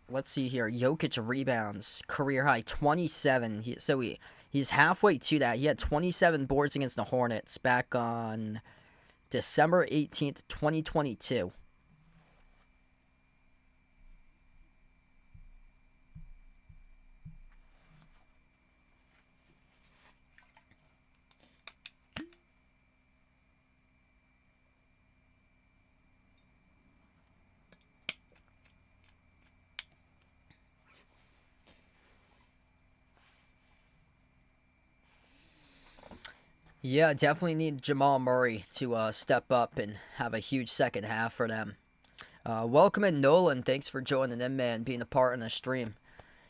Let's see here. Jokic rebounds, career high 27. He's halfway to that. He had 27 boards against the Hornets back on December 18th, 2022. Yeah, definitely need Jamal Murray to step up and have a huge second half for them. Welcome in, Nolan. Thanks for joining in, man, being a part in the stream.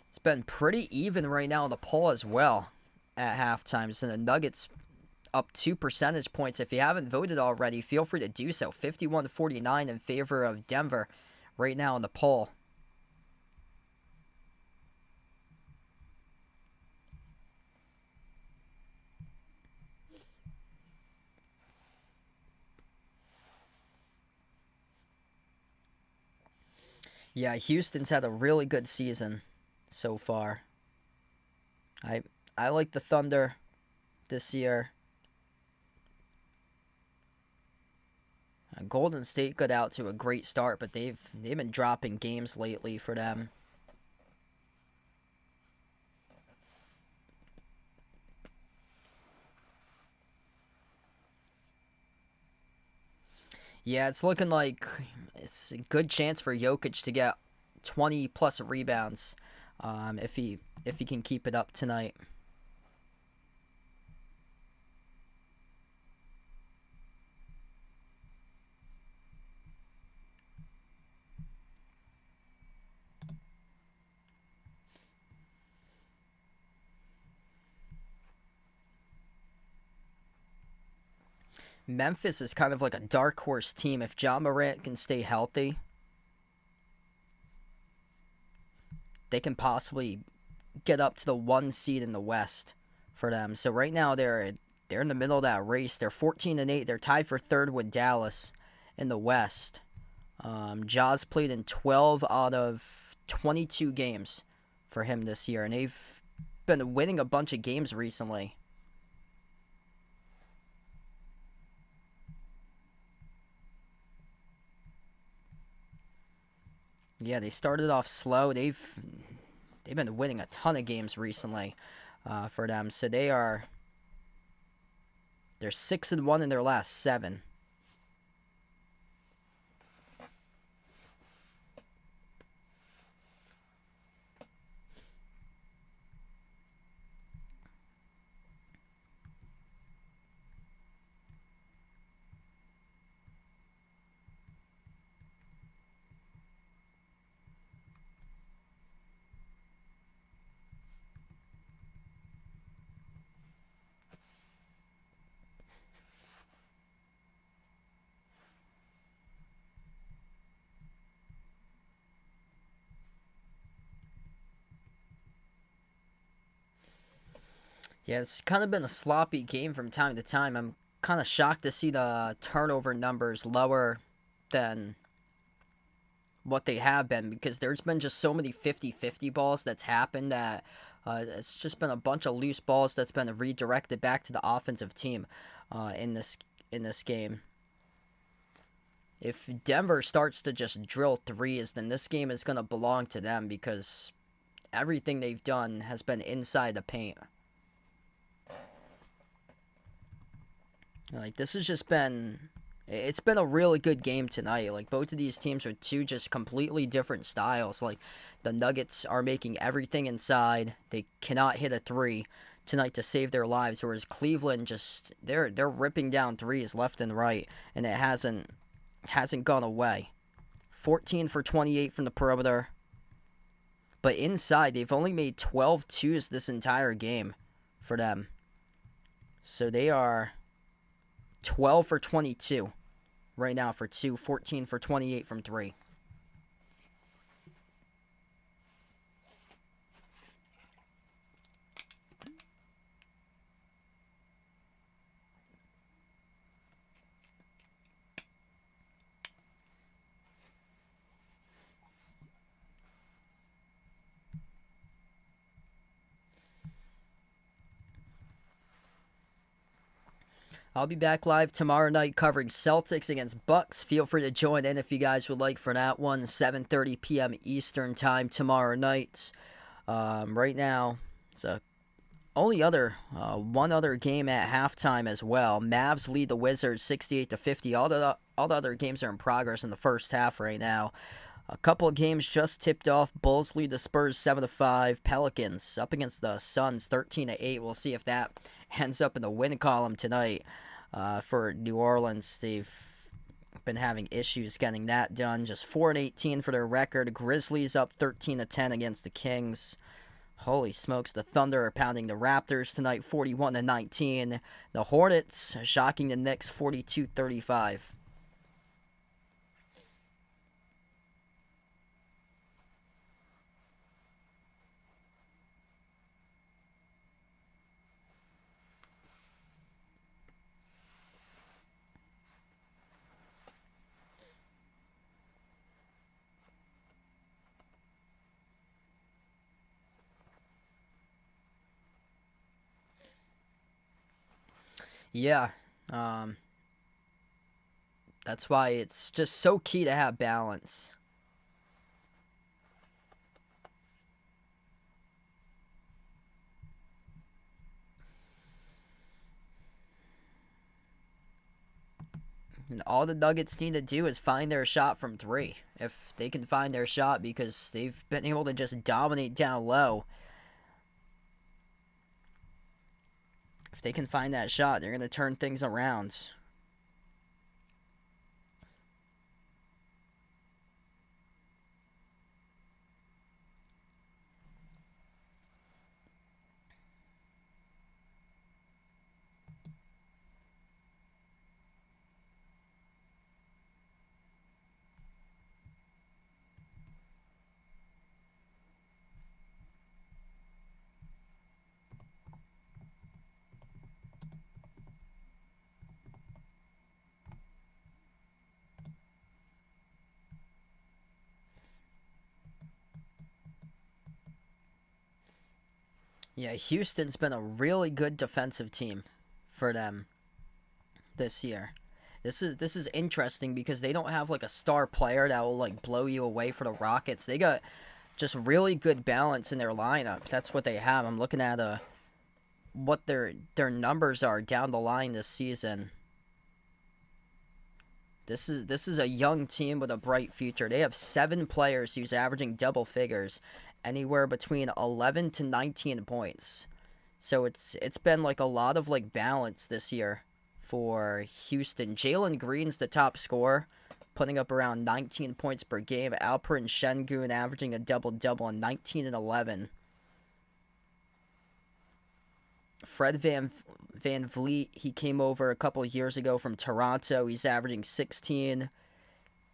It's been pretty even right now in the poll as well at halftime. So the Nuggets up 2 percentage points. If you haven't voted already, feel free to do so. 51-49 in favor of Denver right now in the poll. Yeah, Houston's had a really good season so far. I like the Thunder this year. Golden State got out to a great start, but they've been dropping games lately for them. Yeah, it's looking like it's a good chance for Jokic to get 20 plus rebounds if he can keep it up tonight. Memphis is kind of like a dark horse team. If Ja Morant can stay healthy, they can possibly get up to the 1 seed in the West for them. So right now they're in the middle of that race. They're 14-8. They're tied for third with Dallas in the West. Ja's played in 12 out of 22 games for him this year, and they've been winning a bunch of games recently. Yeah, they started off slow. They've been winning a ton of games recently for them. So they're 6-1 in their last 7. Yeah, it's kind of been a sloppy game from time to time. I'm kind of shocked to see the turnover numbers lower than what they have been, because there's been just so many 50-50 balls that's happened that it's just been a bunch of loose balls that's been redirected back to the offensive team in this game. If Denver starts to just drill threes, then this game is going to belong to them, because everything they've done has been inside the paint. Like, this has just been... It's been a really good game tonight. Like, both of these teams are two just completely different styles. Like, the Nuggets are making everything inside. They cannot hit a three tonight to save their lives, whereas Cleveland just... They're ripping down threes left and right, and it hasn't gone away. 14 for 28 from the perimeter. But inside, they've only made 12 twos this entire game for them. So they are 12 for 22 right now for 2, 14 for 28 from 3. I'll be back live tomorrow night covering Celtics against Bucks. Feel free to join in if you guys would like for that one. 7:30 p.m. Eastern time tomorrow night. Right now, it's only one other game at halftime as well. Mavs lead the Wizards 68-50. All the other games are in progress in the first half right now. A couple of games just tipped off. Bulls lead the Spurs 7-5. Pelicans up against the Suns 13-8. We'll see if that ends up in the win column tonight for New Orleans. They've been having issues getting that done. Just 4-18 for their record. Grizzlies up 13-10 against the Kings. Holy smokes, the Thunder are pounding the Raptors tonight 41-19. The Hornets shocking the Knicks 42-35. Yeah, that's why it's just so key to have balance. And all the Nuggets need to do is find their shot from 3. If they can find their shot, because they've been able to just dominate down low. If they can find that shot, they're going to turn things around. Yeah, Houston's been a really good defensive team for them this year. This is interesting because they don't have like a star player that will like blow you away for the Rockets. They got just really good balance in their lineup. That's what they have. I'm looking at what their numbers are down the line this season. This is a young team with a bright future. They have 7 players who's averaging double figures, anywhere between 11 to 19 points. So it's been like a lot of like balance this year for Houston. Jalen Green's the top scorer, putting up around 19 points per game. Alperen Şengün averaging a double-double on 19 and 11. Fred VanVleet, he came over a couple years ago from Toronto. He's averaging 16.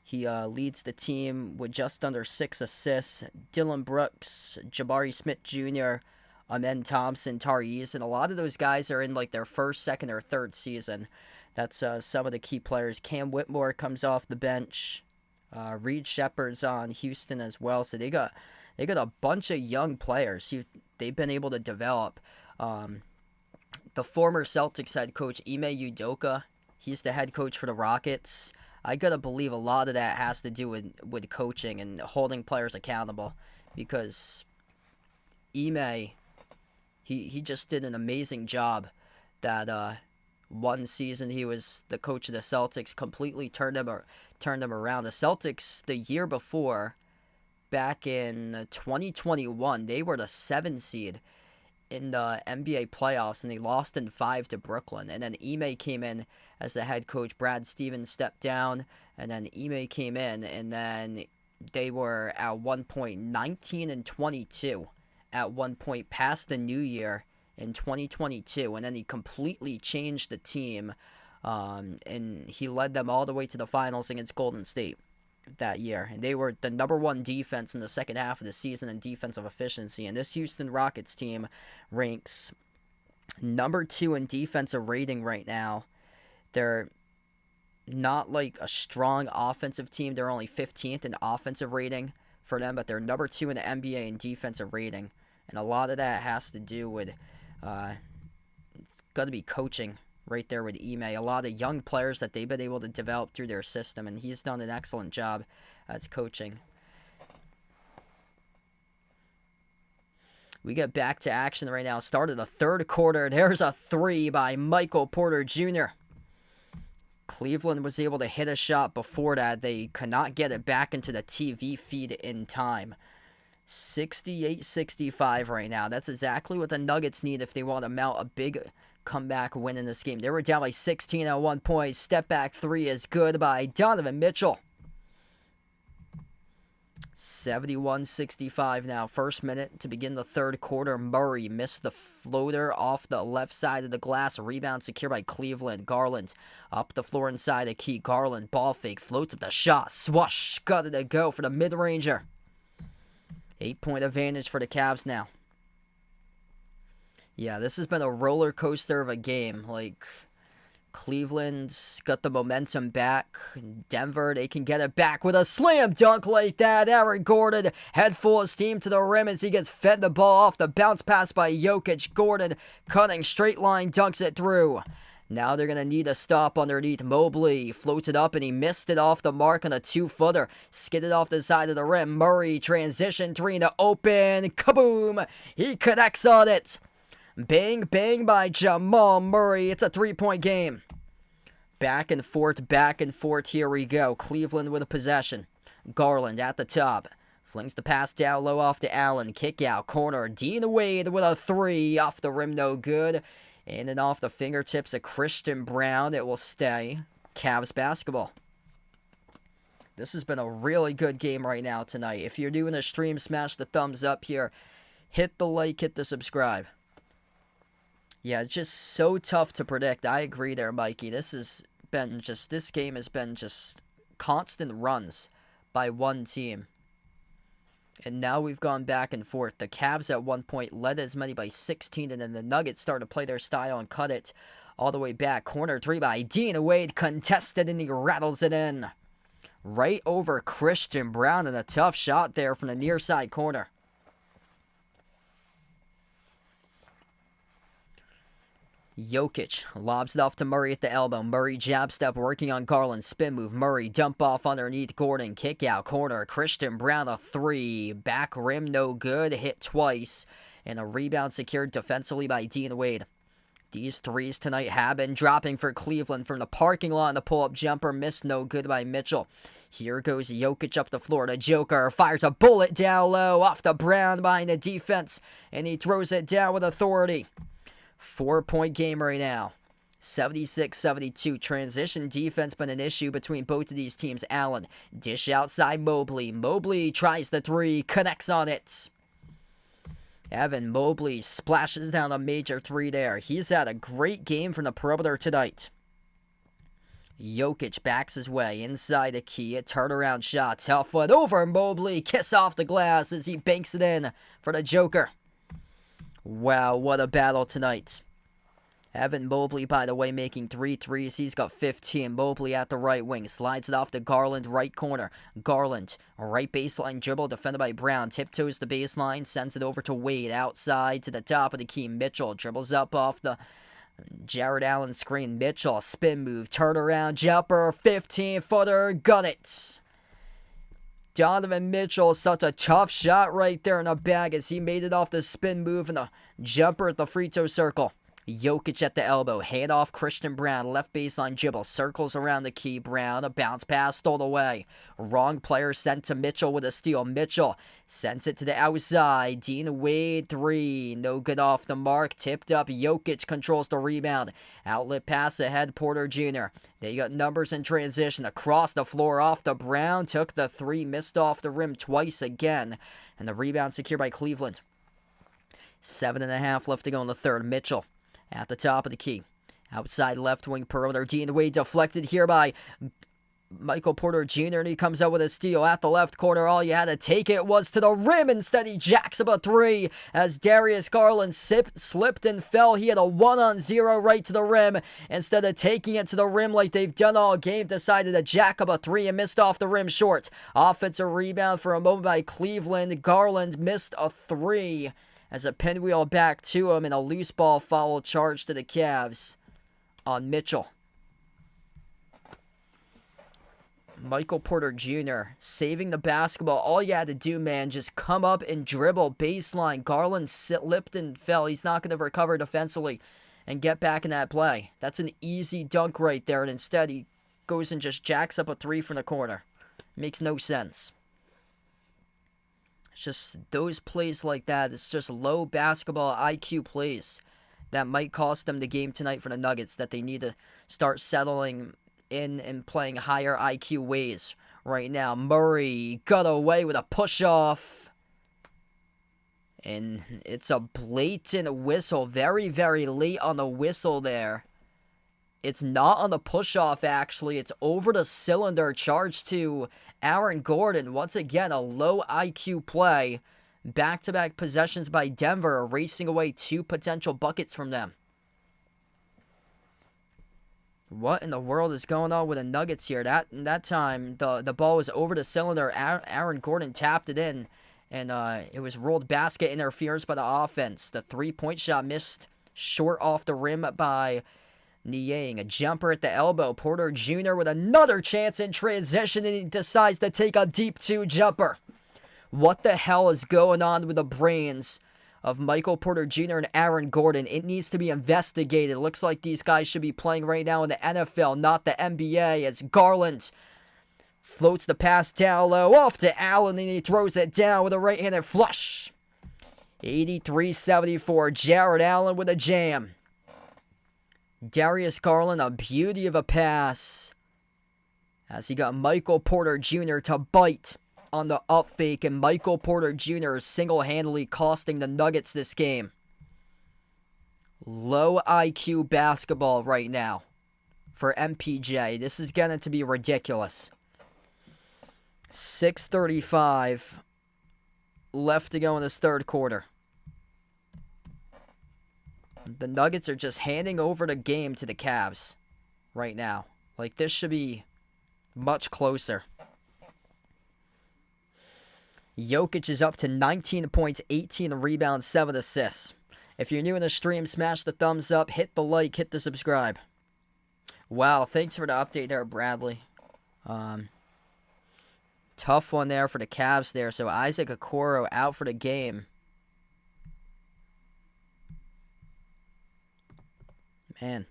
He leads the team with just under 6 assists. Dylan Brooks, Jabari Smith Jr., Amen Thompson, Tariz, and a lot of those guys are in like their first, second, or third season. That's some of the key players. Cam Whitmore comes off the bench. Reed Shepherd's on Houston as well. So they got a bunch of young players who they've been able to develop. The former Celtics head coach, Ime Udoka, he's the head coach for the Rockets. I gotta believe a lot of that has to do with coaching and holding players accountable, because Ime, he just did an amazing job. That one season he was the coach of the Celtics, completely turned them around. The Celtics the year before, back in 2021, they were the 7th seed in the NBA playoffs, and they lost in 5 to Brooklyn. And then Ime came in as the head coach. Brad Stevens stepped down, and then Ime came in, and then they were at one point 19 and 22 at one point past the new year in 2022, and then he completely changed the team, and he led them all the way to the finals against Golden State that year. And they were the number 1 defense in the second half of the season in defensive efficiency. And this Houston Rockets team ranks number 2 in defensive rating right now. They're not like a strong offensive team. They're only 15th in offensive rating for them, but they're number 2 in the NBA in defensive rating. And a lot of that has to do with got to be coaching right there with Ime. A lot of young players that they've been able to develop through their system, and he's done an excellent job as coaching. We get back to action right now. Start of the third quarter. There's a 3 by Michael Porter Jr. Cleveland was able to hit a shot before that. They could not get it back into the TV feed in time. 68-65 right now. That's exactly what the Nuggets need if they want to mount a big comeback win in this game. They were down by 16 at one point. Step back 3 is good by Donovan Mitchell. 71-65 now. First minute to begin the third quarter. Murray missed the floater off the left side of the glass. Rebound secured by Cleveland. Garland up the floor inside the key. Garland ball fake. Floats up the shot. Swash. Got it to go for the mid-ranger. 8-point advantage for the Cavs now. Yeah, this has been a roller coaster of a game. Like, Cleveland's got the momentum back. Denver, they can get it back with a slam dunk like that. Aaron Gordon, head full of steam to the rim as he gets fed the ball off the bounce pass by Jokic. Gordon cutting straight line, dunks it through. Now they're going to need a stop underneath. Mobley floats it up, and he missed it off the mark on a 2-footer. Skidded off the side of the rim. Murray, transition 3 in the open. Kaboom! He connects on it. Bang, bang by Jamal Murray. It's a 3-point game. Back and forth, here we go. Cleveland with a possession. Garland at the top. Flings the pass down low off to Allen. Kick out, corner. Dean Wade with a 3. Off the rim, no good. In and off the fingertips of Christian Brown. It will stay Cavs basketball. This has been a really good game right now tonight. If you're doing a stream, smash the thumbs up here. Hit the like, hit the subscribe. Yeah, it's just so tough to predict. I agree there, Mikey. This game has been just constant runs by one team. And now we've gone back and forth. The Cavs at one point led as many by 16, and then the Nuggets started to play their style and cut it all the way back. Corner 3 by Dean Wade, contested, and he rattles it in. Right over Christian Brown, and a tough shot there from the near side corner. Jokic lobs it off to Murray at the elbow. Murray jab step working on Garland. Spin move. Murray dump off underneath Gordon. Kick out corner. Christian Brown a 3. Back rim no good. Hit twice. And a rebound secured defensively by Dean Wade. These threes tonight have been dropping for Cleveland from the parking lot. And the pull-up jumper missed no good by Mitchell. Here goes Jokic up the floor. The Joker fires a bullet down low off the Brown behind the defense. And he throws it down with authority. 4-point game right now. 76-72. Transition defense been an issue between both of these teams. Allen, dish outside Mobley. Mobley tries the 3, connects on it. Evan Mobley splashes down a major 3 there. He's had a great game from the perimeter tonight. Jokic backs his way inside the key. A turnaround shot. Tough one over Mobley. Kiss off the glass as he banks it in for the Joker. Wow, what a battle tonight. Evan Mobley, by the way, making 3 threes. He's got 15. Mobley at the right wing. Slides it off to Garland, right corner. Garland, right baseline dribble, defended by Brown. Tiptoes the baseline, sends it over to Wade. Outside to the top of the key. Mitchell dribbles up off the Jared Allen screen. Mitchell, spin move, turnaround, jumper, 15-footer, got it. Donovan Mitchell, such a tough shot right there in the bag as he made it off the spin move and a jumper at the free throw circle. Jokic at the elbow, hand off Christian Brown, left baseline dribble, circles around the key. Brown, a bounce pass, stole away. Wrong player sent to Mitchell with a steal. Mitchell sends it to the outside. Dean Wade, 3, no good off the mark. Tipped up, Jokic controls the rebound. Outlet pass ahead, Porter Jr. They got numbers in transition, across the floor off the Brown. Took the 3, missed off the rim twice again. And the rebound secured by Cleveland. 7.5 left to go in the third. Mitchell at the top of the key. Outside left wing perimeter. Dean Wade deflected here by Michael Porter Jr. And he comes out with a steal at the left corner. All you had to take it was to the rim. Instead, he jacks up a 3 as Darius Garland slipped and fell. He had a 1-on-0 right to the rim. Instead of taking it to the rim like they've done all game, decided to jack up a 3 and missed off the rim short. Offensive rebound for a moment by Cleveland. Garland missed a 3 as a pinwheel back to him and a loose ball foul charge to the Cavs on Mitchell. Michael Porter Jr. saving the basketball. All you had to do, man, just come up and dribble baseline. Garland slipped and fell. He's not going to recover defensively and get back in that play. That's an easy dunk right there, and instead he goes and just jacks up a 3 from the corner. Makes no sense. It's just those plays like that. It's just low basketball IQ plays that might cost them the game tonight for the Nuggets, that they need to start settling in and playing higher IQ ways right now. Murray got away with a push-off. And it's a blatant whistle. Very, very late on the whistle there. It's not on the push-off, actually. It's over the cylinder, charged to Aaron Gordon. Once again, a low IQ play. Back-to-back possessions by Denver, erasing away 2 potential buckets from them. What in the world is going on with the Nuggets here? That time, the ball was over the cylinder. Aaron Gordon tapped it in, and it was ruled basket interference by the offense. The 3-point shot missed short off the rim by Niang. A jumper at the elbow. Porter Jr. with another chance in transition, and he decides to take a deep 2 jumper. What the hell is going on with the brains of Michael Porter Jr. and Aaron Gordon. It needs to be investigated. It looks like these guys should be playing right now in the NFL, not the NBA, as Garland floats the pass down low off to Allen, and he throws it down with a right-handed flush. 83-74, Jared Allen with a jam. Darius Garland, a beauty of a pass, as he got Michael Porter Jr. to bite on the up fake, and Michael Porter Jr. is single-handedly costing the Nuggets this game. Low IQ basketball right now for MPJ. This is going to be ridiculous. 6:35 left to go in this third quarter. The Nuggets are just handing over the game to the Cavs right now. Like, this should be much closer. Jokic is up to 19 points, 18 rebounds, 7 assists. If you're new in the stream, smash the thumbs up, hit the like, hit the subscribe. Wow, thanks for the update there, Bradley. Tough one there for the Cavs there. So Isaac Okoro out for the game. Man.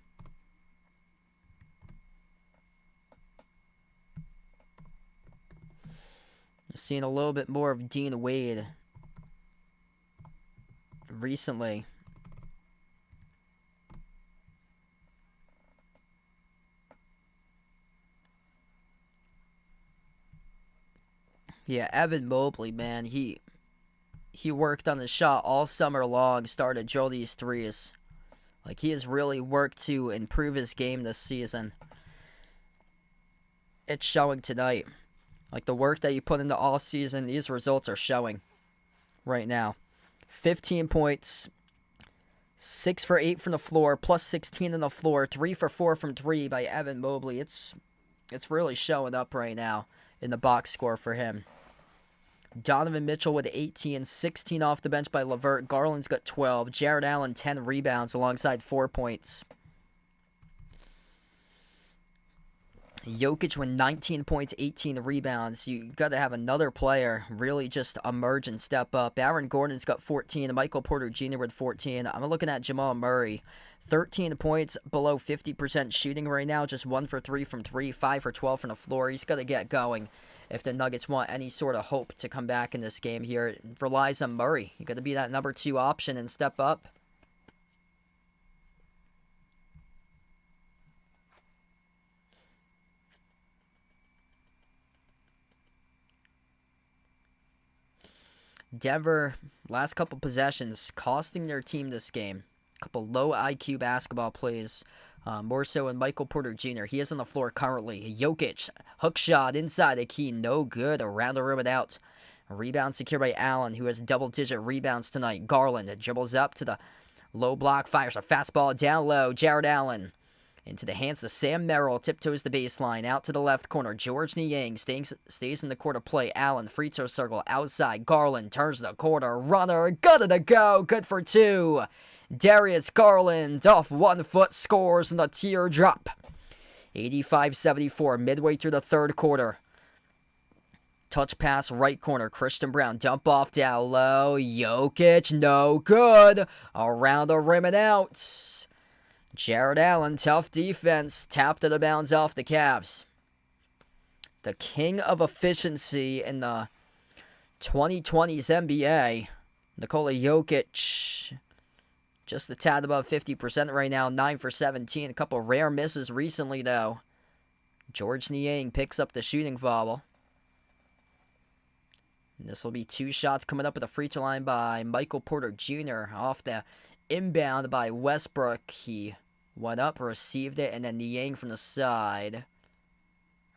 Seeing a little bit more of Dean Wade recently. Yeah, Evan Mobley, man, he worked on his shot all summer long, started to drill these threes. Like, he has really worked to improve his game this season. It's showing tonight. Like, the work that you put into all season, these results are showing right now. 15 points, 6 for 8 from the floor, plus 16 on the floor, 3 for 4 from 3 by Evan Mobley. It's really showing up right now in the box score for him. Donovan Mitchell with 18, 16 off the bench by Levert. Garland's got 12. Jared Allen, 10 rebounds alongside 4 points. Jokic with 19 points, 18 rebounds. You got to have another player really just emerge and step up. Aaron Gordon's got 14. Michael Porter Jr. with 14. I'm looking at Jamal Murray. 13 points, below 50% shooting right now. Just 1 for 3 from 3, 5 for 12 from the floor. He's got to get going if the Nuggets want any sort of hope to come back in this game here. It relies on Murray. You got to be that number 2 option and step up. Denver, last couple possessions, costing their team this game. A couple low IQ basketball plays. More so in Michael Porter Jr. He is on the floor currently. Jokic, hook shot inside the key, no good. Around the rim and out. Rebound secured by Allen, who has double-digit rebounds tonight. Garland dribbles up to the low block, fires a fastball down low. Jared Allen into the hands of Sam Merrill, tiptoes the baseline, out to the left corner. George Niang stays in the court of play. Allen, free throw circle, outside. Garland turns the corner, runner, got it to go, good for 2. Darius Garland, off 1 foot, scores in the teardrop. 85-74, midway through the third quarter. Touch pass, right corner, Christian Brown, dump off down low. Jokic, no good. Around the rim and out. Jared Allen, tough defense, tapped out of bounds off the Cavs. The king of efficiency in the 2020s NBA, Nikola Jokic, just a tad above 50% right now, 9 for 17. A couple rare misses recently, though. George Niang picks up the shooting foul. This will be 2 shots coming up at the free throw line by Michael Porter Jr. Off the inbound by Westbrook. He went up, received it, and then Niang from the side.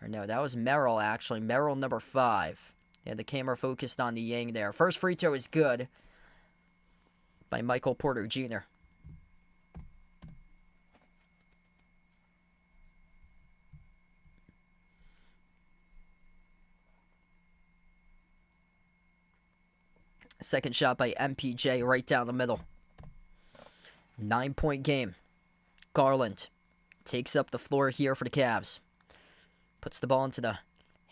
Or no, that was Merrill, actually. Merrill, number 5. Yeah, the camera focused on Niang there. First free throw is good by Michael Porter Jr. Second shot by MPJ right down the middle. 9-point game. Garland takes up the floor here for the Cavs. Puts the ball into the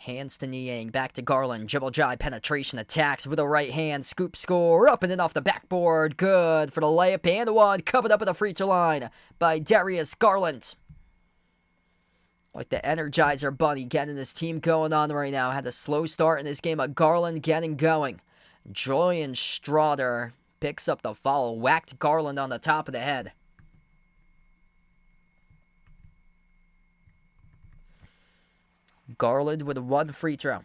Hands to Niang, back to Garland, dribble drive, penetration, attacks with a right hand, scoop score, up and in off the backboard, good for the layup, and one, covered up at the free throw line by Darius Garland. Like the Energizer Bunny, getting his team going on right now, had a slow start in this game, but Garland getting going. Julian Strauder picks up the foul, whacked Garland on the top of the head. Garland with one free throw.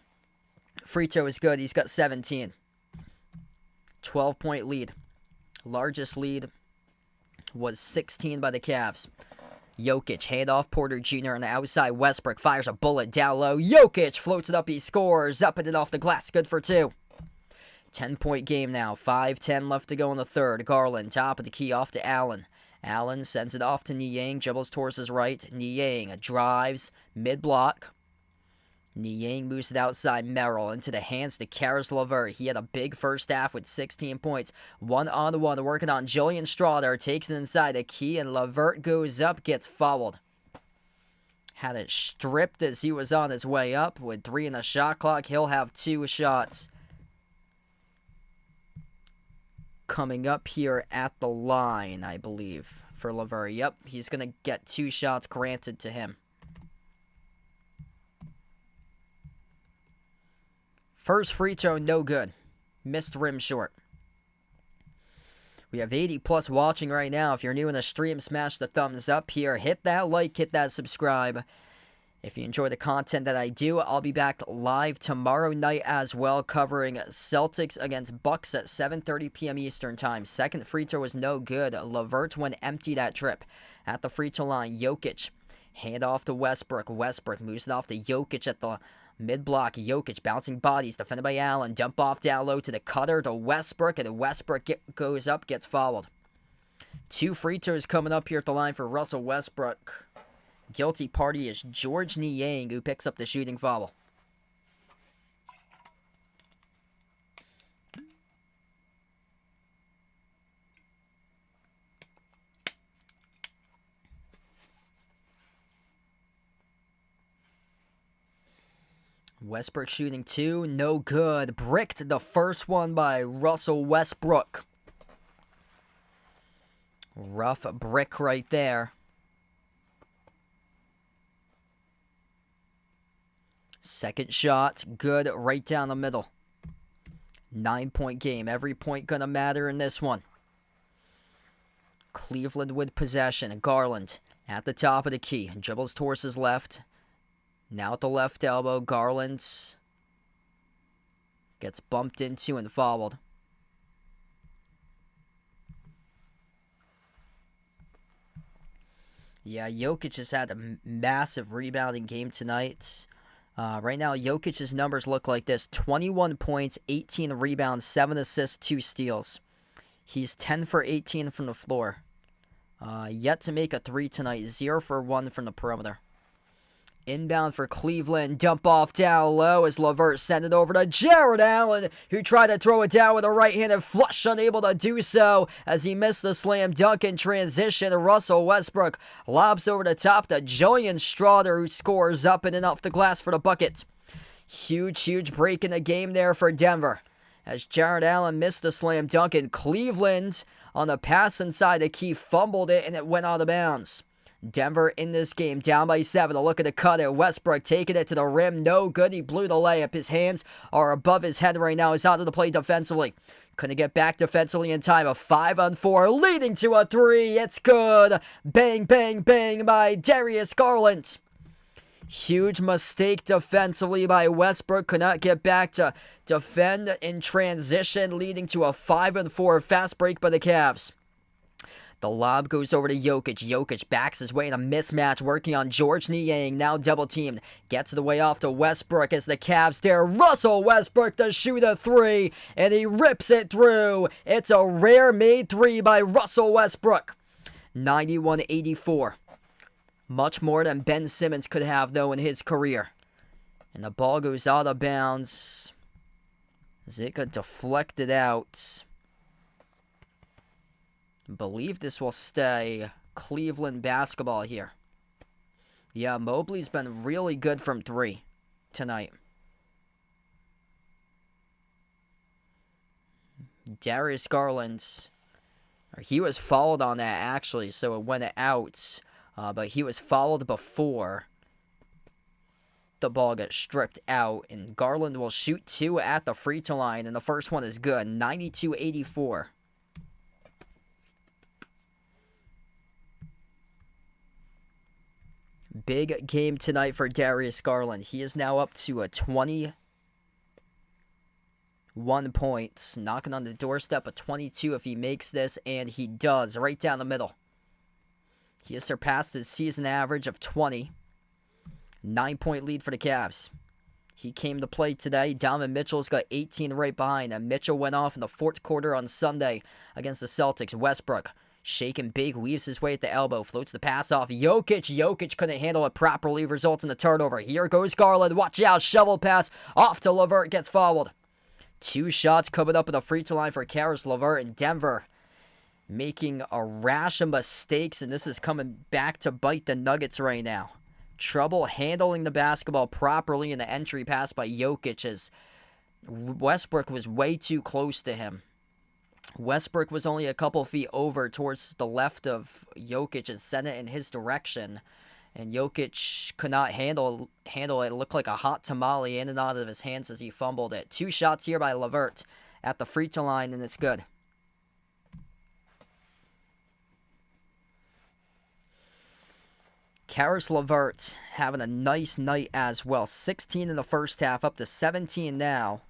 Free throw is good. He's got 17. 12-point lead. Largest lead was 16 by the Cavs. Jokic, handoff Porter Jr. on the outside. Westbrook fires a bullet down low. Jokic floats it up. He scores. Up and in off the glass. Good for 2. 10-point game now. 5:10 left to go in the third. Garland, top of the key, off to Allen. Allen sends it off to Niang. Dribbles towards his right. Niang drives. Mid-block. Niang moves it outside Merrill into the hands to Caris Levert. He had a big first half with 16 points. 1-on-1 working on Julian Strauder. Takes it inside the key and Levert goes up, gets fouled. Had it stripped as he was on his way up. With 3 in the shot clock, he'll have 2 shots coming up here at the line, I believe, for Levert. Yep, he's going to get 2 shots granted to him. First free throw, no good. Missed rim short. We have 80+ watching right now. If you're new in the stream, smash the thumbs up here. Hit that like, hit that subscribe. If you enjoy the content that I do, I'll be back live tomorrow night as well, covering Celtics against Bucks at 7:30 p.m. Eastern Time. Second free throw was no good. Levert went empty that trip. At the free throw line, Jokic. Hand off to Westbrook. Westbrook moves it off to Jokic at the mid-block. Jokic bouncing bodies, defended by Allen. Dump off down low to the cutter to Westbrook, and Westbrook goes up, gets fouled. 2 free throws coming up here at the line for Russell Westbrook. Guilty party is George Niang, who picks up the shooting foul. Westbrook shooting 2, no good. Bricked the first one by Russell Westbrook. Rough brick right there. Second shot, good, right down the middle. 9-point game. Every point gonna matter in this one. Cleveland with possession. Garland at the top of the key. Dribbles towards his left. Now at the left elbow, Garland gets bumped into and fouled. Yeah, Jokic has had a massive rebounding game tonight. Right now, Jokic's numbers look like this. 21 points, 18 rebounds, 7 assists, 2 steals. He's 10 for 18 from the floor. Yet to make a 3 tonight. 0 for 1 from the perimeter. Inbound for Cleveland. Dump off down low as Levert sent it over to Jared Allen, who tried to throw it down with a right-handed flush, unable to do so as he missed the slam dunk in transition. Russell Westbrook lobs over the top to Julian Strauder, who scores up and in off the glass for the bucket. Huge break in the game there for Denver as Jared Allen missed the slam dunk, and Cleveland on the pass inside the key fumbled it and it went out of bounds. Denver in this game, down by 7. A look at the cutter. Westbrook taking it to the rim. No good. He blew the layup. His hands are above his head right now. He's out of the play defensively. Couldn't get back defensively in time. A 5-on-4 leading to a 3. It's good. Bang, bang, bang by Darius Garland. Huge mistake defensively by Westbrook. Could not get back to defend in transition, leading to a 5-on-4 fast break by the Cavs. The lob goes over to Jokic. Jokic backs his way in a mismatch, working on George Niang, now double-teamed. Gets the way off to Westbrook as the Cavs dare Russell Westbrook to shoot a 3, and he rips it through. It's a rare made 3 by Russell Westbrook. 91-84. Much more than Ben Simmons could have, though, in his career. And the ball goes out of bounds. Zika deflected out. I believe this will stay Cleveland basketball here. Yeah, Mobley's been really good from 3 tonight. Darius Garland, he was fouled on that actually, so it went out. But he was fouled before the ball got stripped out. And Garland will shoot 2 at the free throw line, and the first one is good, 92-84. Big game tonight for Darius Garland. He is now up to a 21 points, knocking on the doorstep of 22 if he makes this, and he does, right down the middle. He has surpassed his season average of 20. 9-point lead for the Cavs. He came to play today. Donovan Mitchell's got 18 right behind him. Mitchell went off in the fourth quarter on Sunday against the Celtics. Westbrook, shaking big, weaves his way at the elbow, floats the pass off. Jokic couldn't handle it properly, results in the turnover. Here goes Garland. Watch out, shovel pass off to Levert, gets fouled. 2 shots coming up at the free throw line for Caris Levert in Denver, making a rash of mistakes, and this is coming back to bite the Nuggets right now. Trouble handling the basketball properly in the entry pass by Jokic, as Westbrook was way too close to him. Westbrook was only a couple feet over towards the left of Jokic and sent it in his direction, and Jokic could not handle it. It looked like a hot tamale in and out of his hands as he fumbled it. 2 shots here by Levert at the free throw line, and it's good. Caris Levert having a nice night as well. 16 in the first half, up to 17 now.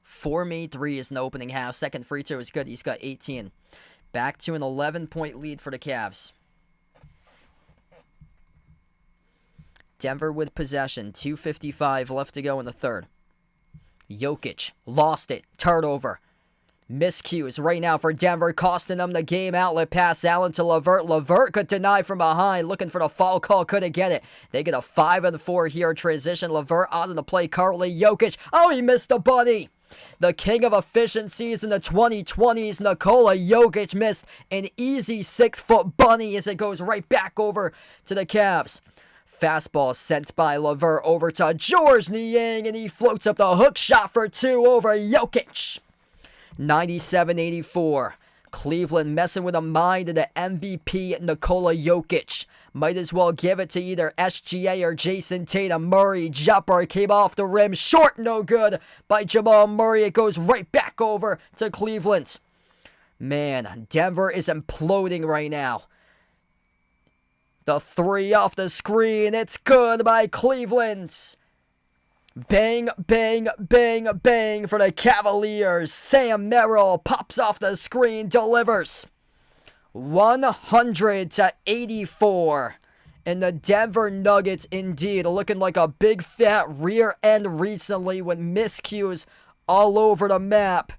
4 made threes in the opening half. Second free throw is good. He's got 18. Back to an 11-point lead for the Cavs. Denver with possession. 2:55 left to go in the third. Jokic lost it. Turnover. Miscues right now for Denver, costing them the game. Outlet pass, Allen to Levert. Levert could deny from behind, looking for the foul call, couldn't get it. They get a 5-4 here. Transition, Levert out of the play currently. Jokic, oh, he missed the bunny. The king of efficiencies in the 2020s, Nikola Jokic, missed an easy 6-foot bunny as it goes right back over to the Cavs. Fastball sent by Levert over to Georges Niang, and he floats up the hook shot for 2 over Jokic. 97-84. Cleveland messing with the mind of the MVP, Nikola Jokic. Might as well give it to either SGA or Jason Tatum. Murray, jumper, came off the rim. Short, no good by Jamal Murray. It goes right back over to Cleveland. Man, Denver is imploding right now. The 3 off the screen. It's good by Cleveland. Bang, bang, bang, bang for the Cavaliers. Sam Merrill pops off the screen, delivers. 100-84. And the Denver Nuggets, indeed, looking like a big fat rear end recently with miscues all over the map.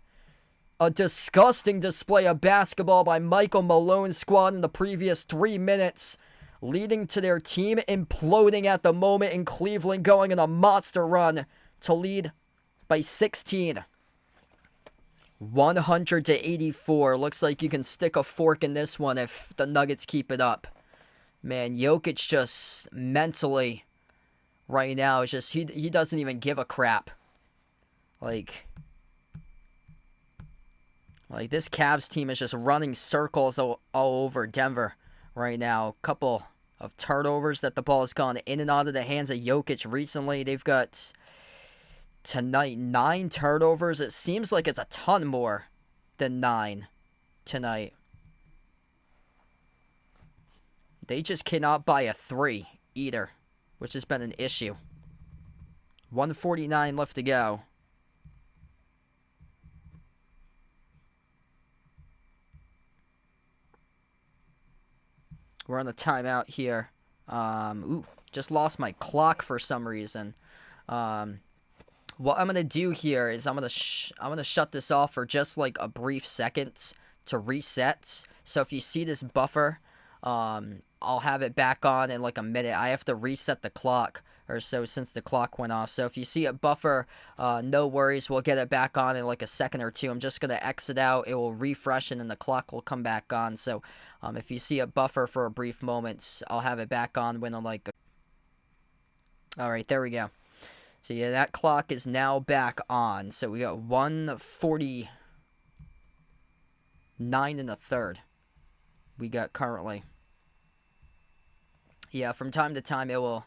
A disgusting display of basketball by Michael Malone's squad in the previous 3 minutes, leading to their team imploding at the moment, in Cleveland going on a monster run to lead by 16. 100-84. Looks like you can stick a fork in this one if the Nuggets keep it up. Man, Jokic just mentally right now is just, he doesn't even give a crap. Like this Cavs team is just running circles all over Denver right now. Couple of turnovers that the ball has gone in and out of the hands of Jokic recently. They've got tonight 9 turnovers. It seems like it's a ton more than 9 tonight. They just cannot buy a 3 either, which has been an issue. 1:49 left to go. We're on the timeout here. Just lost my clock for some reason. What I'm gonna do here is I'm gonna shut this off for just like a brief second to reset. So if you see this buffer, I'll have it back on in like a minute. I have to reset the clock or so since the clock went off. So if you see a buffer, no worries. We'll get it back on in like a second or two. I'm just going to exit out. It will refresh and then the clock will come back on. So if you see a buffer for a brief moment, I'll have it back on when I'm like... All right, there we go. So yeah, that clock is now back on. So we got 1:40... 9 in the third. We got currently. Yeah, from time to time it will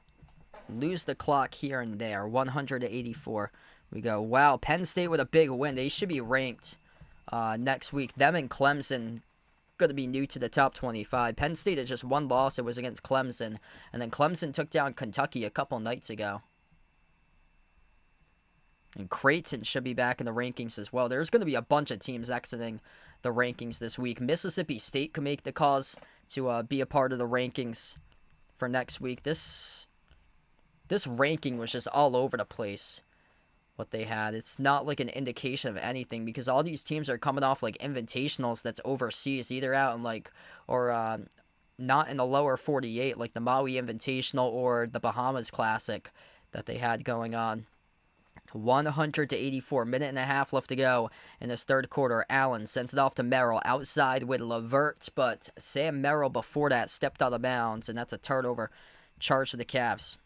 lose the clock here and there. 184. We go. Wow, Penn State with a big win. They should be ranked next week. Them and Clemson going to be new to the top 25. Penn State has just one loss. It was against Clemson. And then Clemson took down Kentucky a couple nights ago. And Creighton should be back in the rankings as well. There's going to be a bunch of teams exiting the rankings this week. Mississippi State could make the cause to be a part of the rankings for next week. This ranking was just all over the place, what they had. It's not like an indication of anything because all these teams are coming off like invitationals that's overseas, either out in like, or not in the lower 48, like the Maui Invitational or the Bahamas Classic that they had going on. 100-84, minute and a half left to go in this third quarter. Allen sends it off to Merrill outside with Levert, but Sam Merrill before that stepped out of bounds, and that's a turnover charge to the Cavs.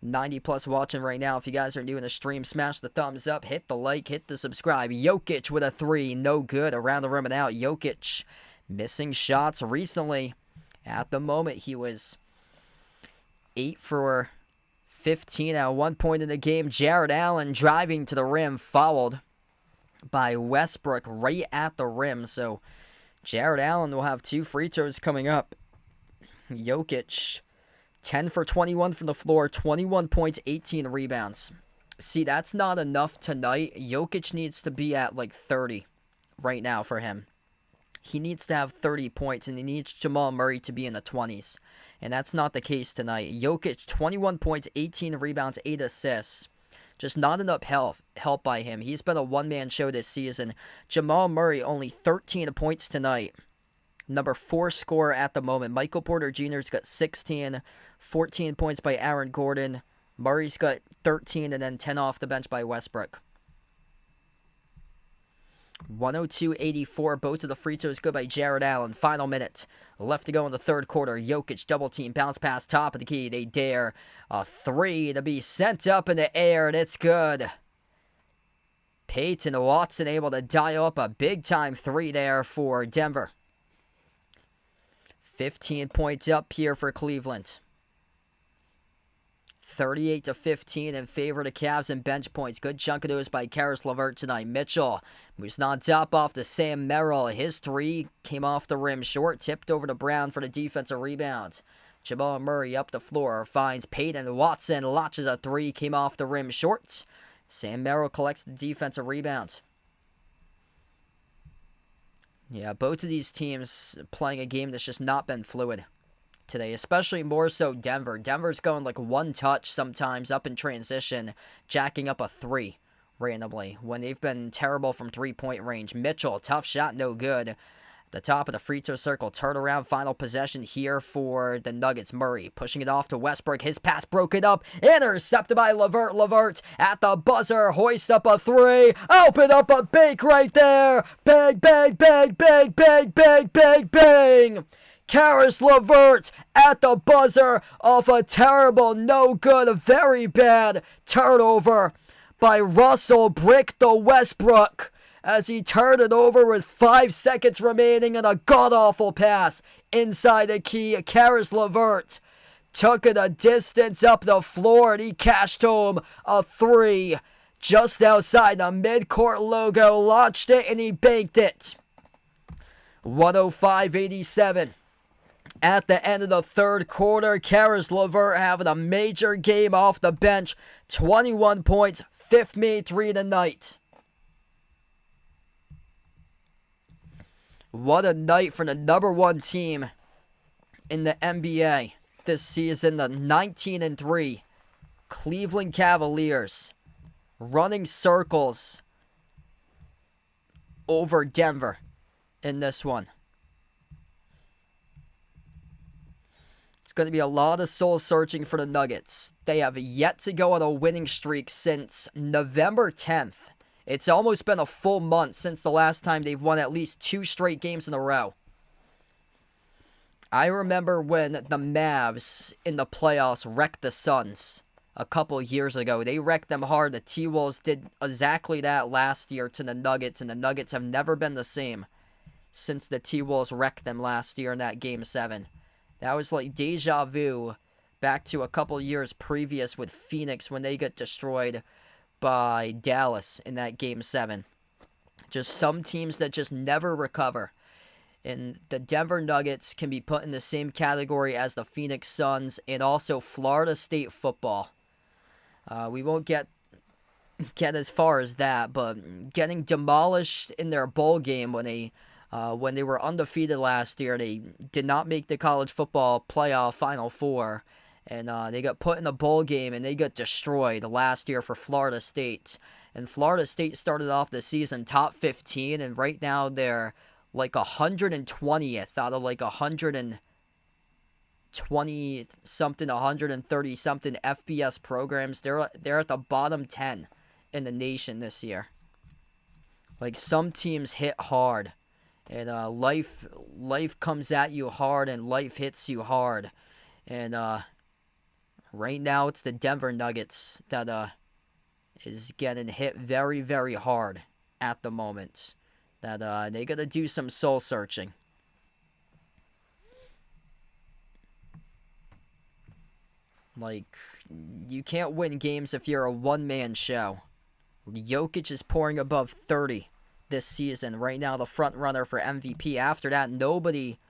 90 plus watching right now. If you guys are new in the stream, smash the thumbs up, hit the like, hit the subscribe. Jokic with a three, no good, around the rim and out. Jokic missing shots recently. At the moment, he was 8 for 15 at one point in the game. Jared Allen driving to the rim, fouled by Westbrook right at the rim. So Jared Allen will have 2 free throws coming up. Jokic, 10 for 21 from the floor, 21 points, 18 rebounds. See, that's not enough tonight. Jokic needs to be at like 30 right now for him. He needs to have 30 points, and he needs Jamal Murray to be in the 20s. And that's not the case tonight. Jokic, 21 points, 18 rebounds, 8 assists. Just not enough help by him. He's been a one-man show this season. Jamal Murray, only 13 points tonight. Number 4 scorer at the moment. Michael Porter Jr.'s got 16. 14 points by Aaron Gordon. Murray's got 13, and then 10 off the bench by Westbrook. 102-84. Both of the free throws good by Jared Allen. Final minute left to go in the third quarter. Jokic double team, bounce pass, top of the key. They dare a three to be sent up in the air, and it's good. Peyton Watson able to dial up a big time three there for Denver. 15 points up here for Cleveland. 38-15 in favor of the Cavs and bench points. Good chunk of those by Caris LeVert tonight. Mitchell moves non-top off to Sam Merrill. His three came off the rim short, tipped over to Brown for the defensive rebound. Jamal Murray up the floor, finds Peyton Watson, launches a three, came off the rim short. Sam Merrill collects the defensive rebound. Yeah, both of these teams playing a game that's just not been fluid today, especially more so Denver. Denver's going like one touch sometimes up in transition, jacking up a three randomly when they've been terrible from three-point range. Mitchell, tough shot, no good. The top of the free throw circle, turnaround, final possession here for the Nuggets. Murray pushing it off to Westbrook. His pass broken up, intercepted by Levert. Levert at the buzzer, hoist up a three, open up a bake right there. Bang, bang, bang, bang, bang, bang, bang, bang. Caris LeVert at the buzzer off a terrible, no good, very bad turnover by Russell Brick the Westbrook as he turned it over with 5 seconds remaining and a god-awful pass inside the key. Caris LeVert took it a distance up the floor and he cashed home a three just outside the midcourt logo, launched it and he banked it. 105-87. At the end of the third quarter, Caris LeVert having a major game off the bench. 21 points, 5th made three tonight. What a night for the number one team in the NBA this season, the 19-3 Cleveland Cavaliers, running circles over Denver in this one. It's going to be a lot of soul searching for the Nuggets. They have yet to go on a winning streak since November 10th. It's almost been a full month since the last time they've won at least 2 straight games in a row. I remember when the Mavs in the playoffs wrecked the Suns a couple years ago. They wrecked them hard. The T-Wolves did exactly that last year to the Nuggets, and the Nuggets have never been the same since the T-Wolves wrecked them last year in that Game 7. That was like deja vu back to a couple years previous with Phoenix when they got destroyed by Dallas in that Game 7. Just some teams that just never recover. And the Denver Nuggets can be put in the same category as the Phoenix Suns and also Florida State football. We won't get as far as that, but getting demolished in their bowl game when they were undefeated last year, they did not make the college football playoff Final Four, and they got put in a bowl game and they got destroyed last year for Florida State. And Florida State started off the season top 15, and right now they're like 120th out of like 120-something, 130-something FBS programs. They're at the bottom 10 in the nation this year. Like, some teams hit hard, and life comes at you hard, and life hits you hard. And right now it's the Denver Nuggets that is getting hit very, very hard at the moment. That they gotta do some soul searching. Like, you can't win games if you're a one-man show. Jokic is pouring above 30 this season. Right now, the front runner for MVP. After that, nobody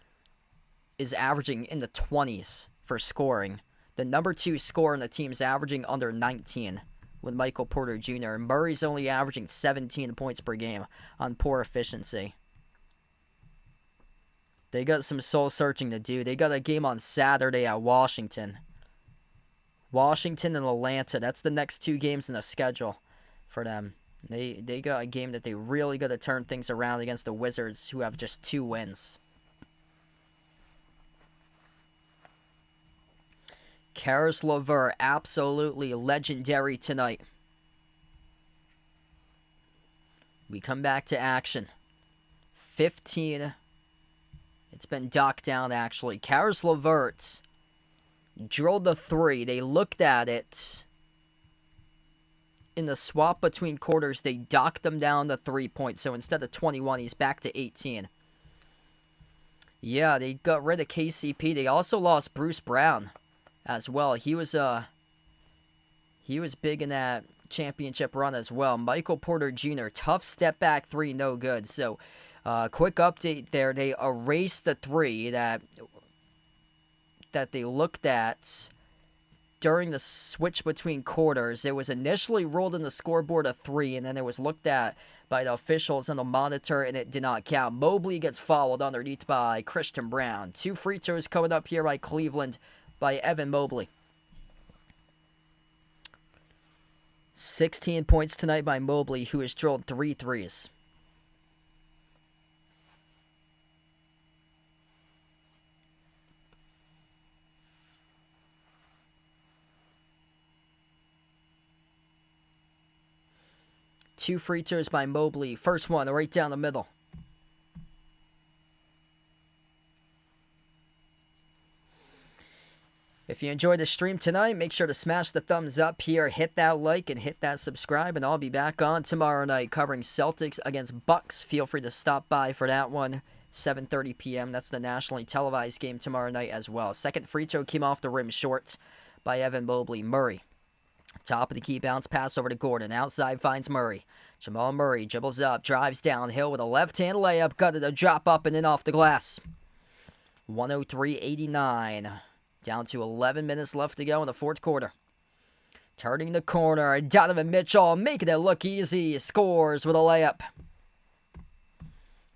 is averaging in the 20s for scoring. The number 2 scorer in the team is averaging under 19. With Michael Porter Jr. Murray's only averaging 17 points per game on poor efficiency. They got some soul searching to do. They got a game on Saturday at Washington. Washington and Atlanta. That's the next 2 games in the schedule for them. They got a game that they really got to turn things around against the Wizards, who have just 2 wins. Caris Levert, absolutely legendary tonight. We come back to action. 15. It's been docked down, actually. Caris Levert drilled the 3. They looked at it. In the swap between quarters, they docked him down to 3 points. So instead of 21, he's back to 18. Yeah, they got rid of KCP. They also lost Bruce Brown as well. He was big in that championship run as well. Michael Porter Jr., tough step back 3, no good. So, quick update there. They erased the 3 that they looked at during the switch between quarters. It was initially ruled in the scoreboard a 3, and then it was looked at by the officials on the monitor, and it did not count. Mobley gets fouled underneath by Christian Brown. 2 free throws coming up here by Cleveland by Evan Mobley. 16 points tonight by Mobley, who has drilled 3 threes. Two free throws by Mobley. First one right down the middle. If you enjoyed the stream tonight, make sure to smash the thumbs up here, hit that like, and hit that subscribe, and I'll be back on tomorrow night covering Celtics against Bucks. Feel free to stop by for that one, 7:30 p.m. That's the nationally televised game tomorrow night as well. Second free throw came off the rim short by Evan Mobley. Murray, top of the key, bounce pass over to Gordon. Outside finds Murray. Jamal Murray dribbles up, drives downhill with a left-hand layup, got it a drop up and in off the glass. 103-89. Down to 11 minutes left to go in the fourth quarter. Turning the corner, Donovan Mitchell making it look easy. Scores with a layup.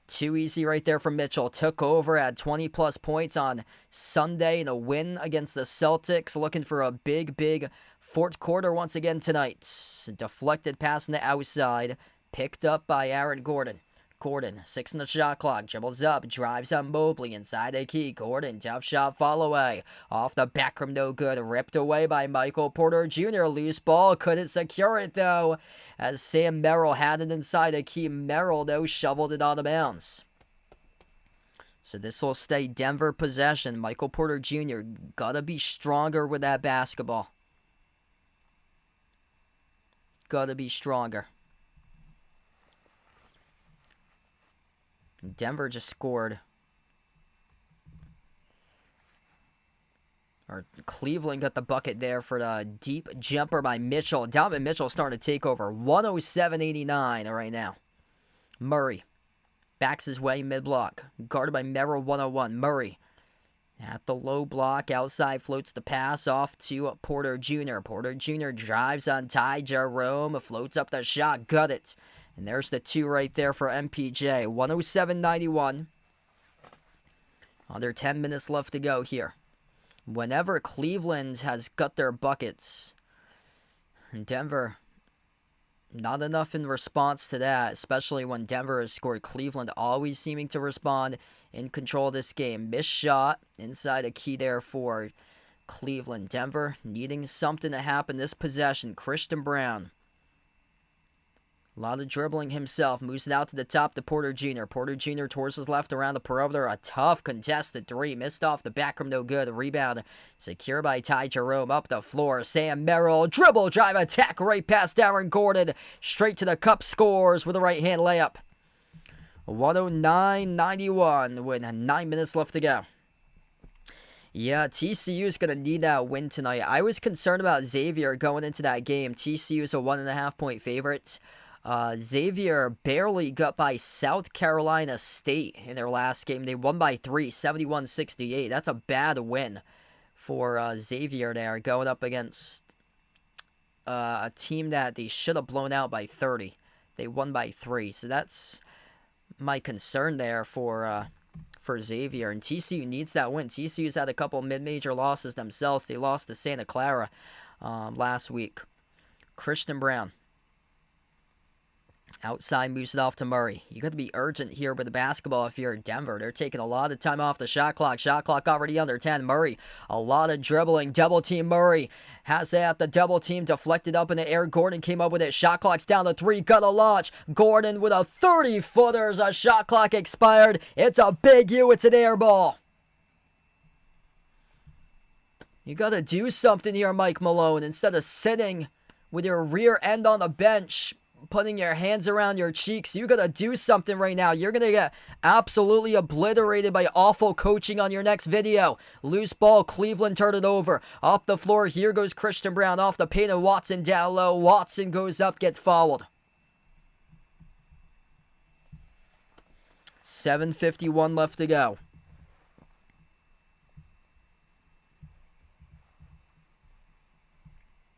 Too easy right there for Mitchell. Took over at 20-plus points on Sunday in a win against the Celtics. Looking for a big fourth quarter once again tonight. Deflected pass on the outside. Picked up by Aaron Gordon. Gordon, 6 in the shot clock, dribbles up, drives on Mobley, inside the key. Gordon, tough shot, fall away. Off the back rim, no good. Ripped away by Michael Porter Jr. Loose ball, couldn't secure it, though. As Sam Merrill had it inside the key. Merrill, though, shoveled it out of bounds. So this will stay Denver possession. Michael Porter Jr. gotta be stronger with that basketball. Gotta be stronger. Denver just scored. Or Cleveland got the bucket there for the deep jumper by Mitchell. Donovan Mitchell starting to take over. 107-89 right now. Murray backs his way mid-block. Guarded by Merrill, 101. Murray at the low block. Outside floats the pass off to Porter Jr. Porter Jr. drives on Ty Jerome. Floats up the shot. Got it. And there's the 2 right there for MPJ. 107-91. Under 10 minutes left to go here. Whenever Cleveland has got their buckets, Denver, not enough in response to that, especially when Denver has scored. Cleveland always seeming to respond in control of this game. Missed shot inside a key there for Cleveland. Denver needing something to happen this possession. Christian Brown. A lot of dribbling himself. Moves it out to the top to Porter Jr. Porter Jr. towards his left around the perimeter. A tough contested 3. Missed off the back rim, no good. Rebound secure by Ty Jerome. Up the floor. Sam Merrill. Dribble, drive, attack. Right past Aaron Gordon. Straight to the cup. Scores with a right-hand layup. 109-91 with 9 minutes left to go. Yeah, TCU is going to need that win tonight. I was concerned about Xavier going into that game. TCU is a 1.5-point favorite. Xavier barely got by South Carolina State in their last game. They won by 3, 71-68. That's a bad win for Xavier there, going up against a team that they should have blown out by 30. They won by 3, so that's my concern there for Xavier. And TCU needs that win. TCU's had a couple mid-major losses themselves. They lost to Santa Clara last week. Christian Brown. Outside moves it off to Murray. You got to be urgent here with the basketball if you're Denver. They're taking a lot of time off the shot clock. Shot clock already under 10. Murray, a lot of dribbling. Double team Murray. Has it at the double team. Deflected up in the air. Gordon came up with it. Shot clock's down to 3. Got a launch. Gordon with a 30-footer. A shot clock expired. It's a big U. It's an air ball. You got to do something here, Mike Malone. Instead of sitting with your rear end on the bench, putting your hands around your cheeks, you gotta do something right now. You're gonna get absolutely obliterated by awful coaching on your next video. Loose ball, Cleveland turned it over. Up the floor, here goes Christian Brown off the paint and Watson down low. Watson goes up, gets fouled. 7:51 left to go.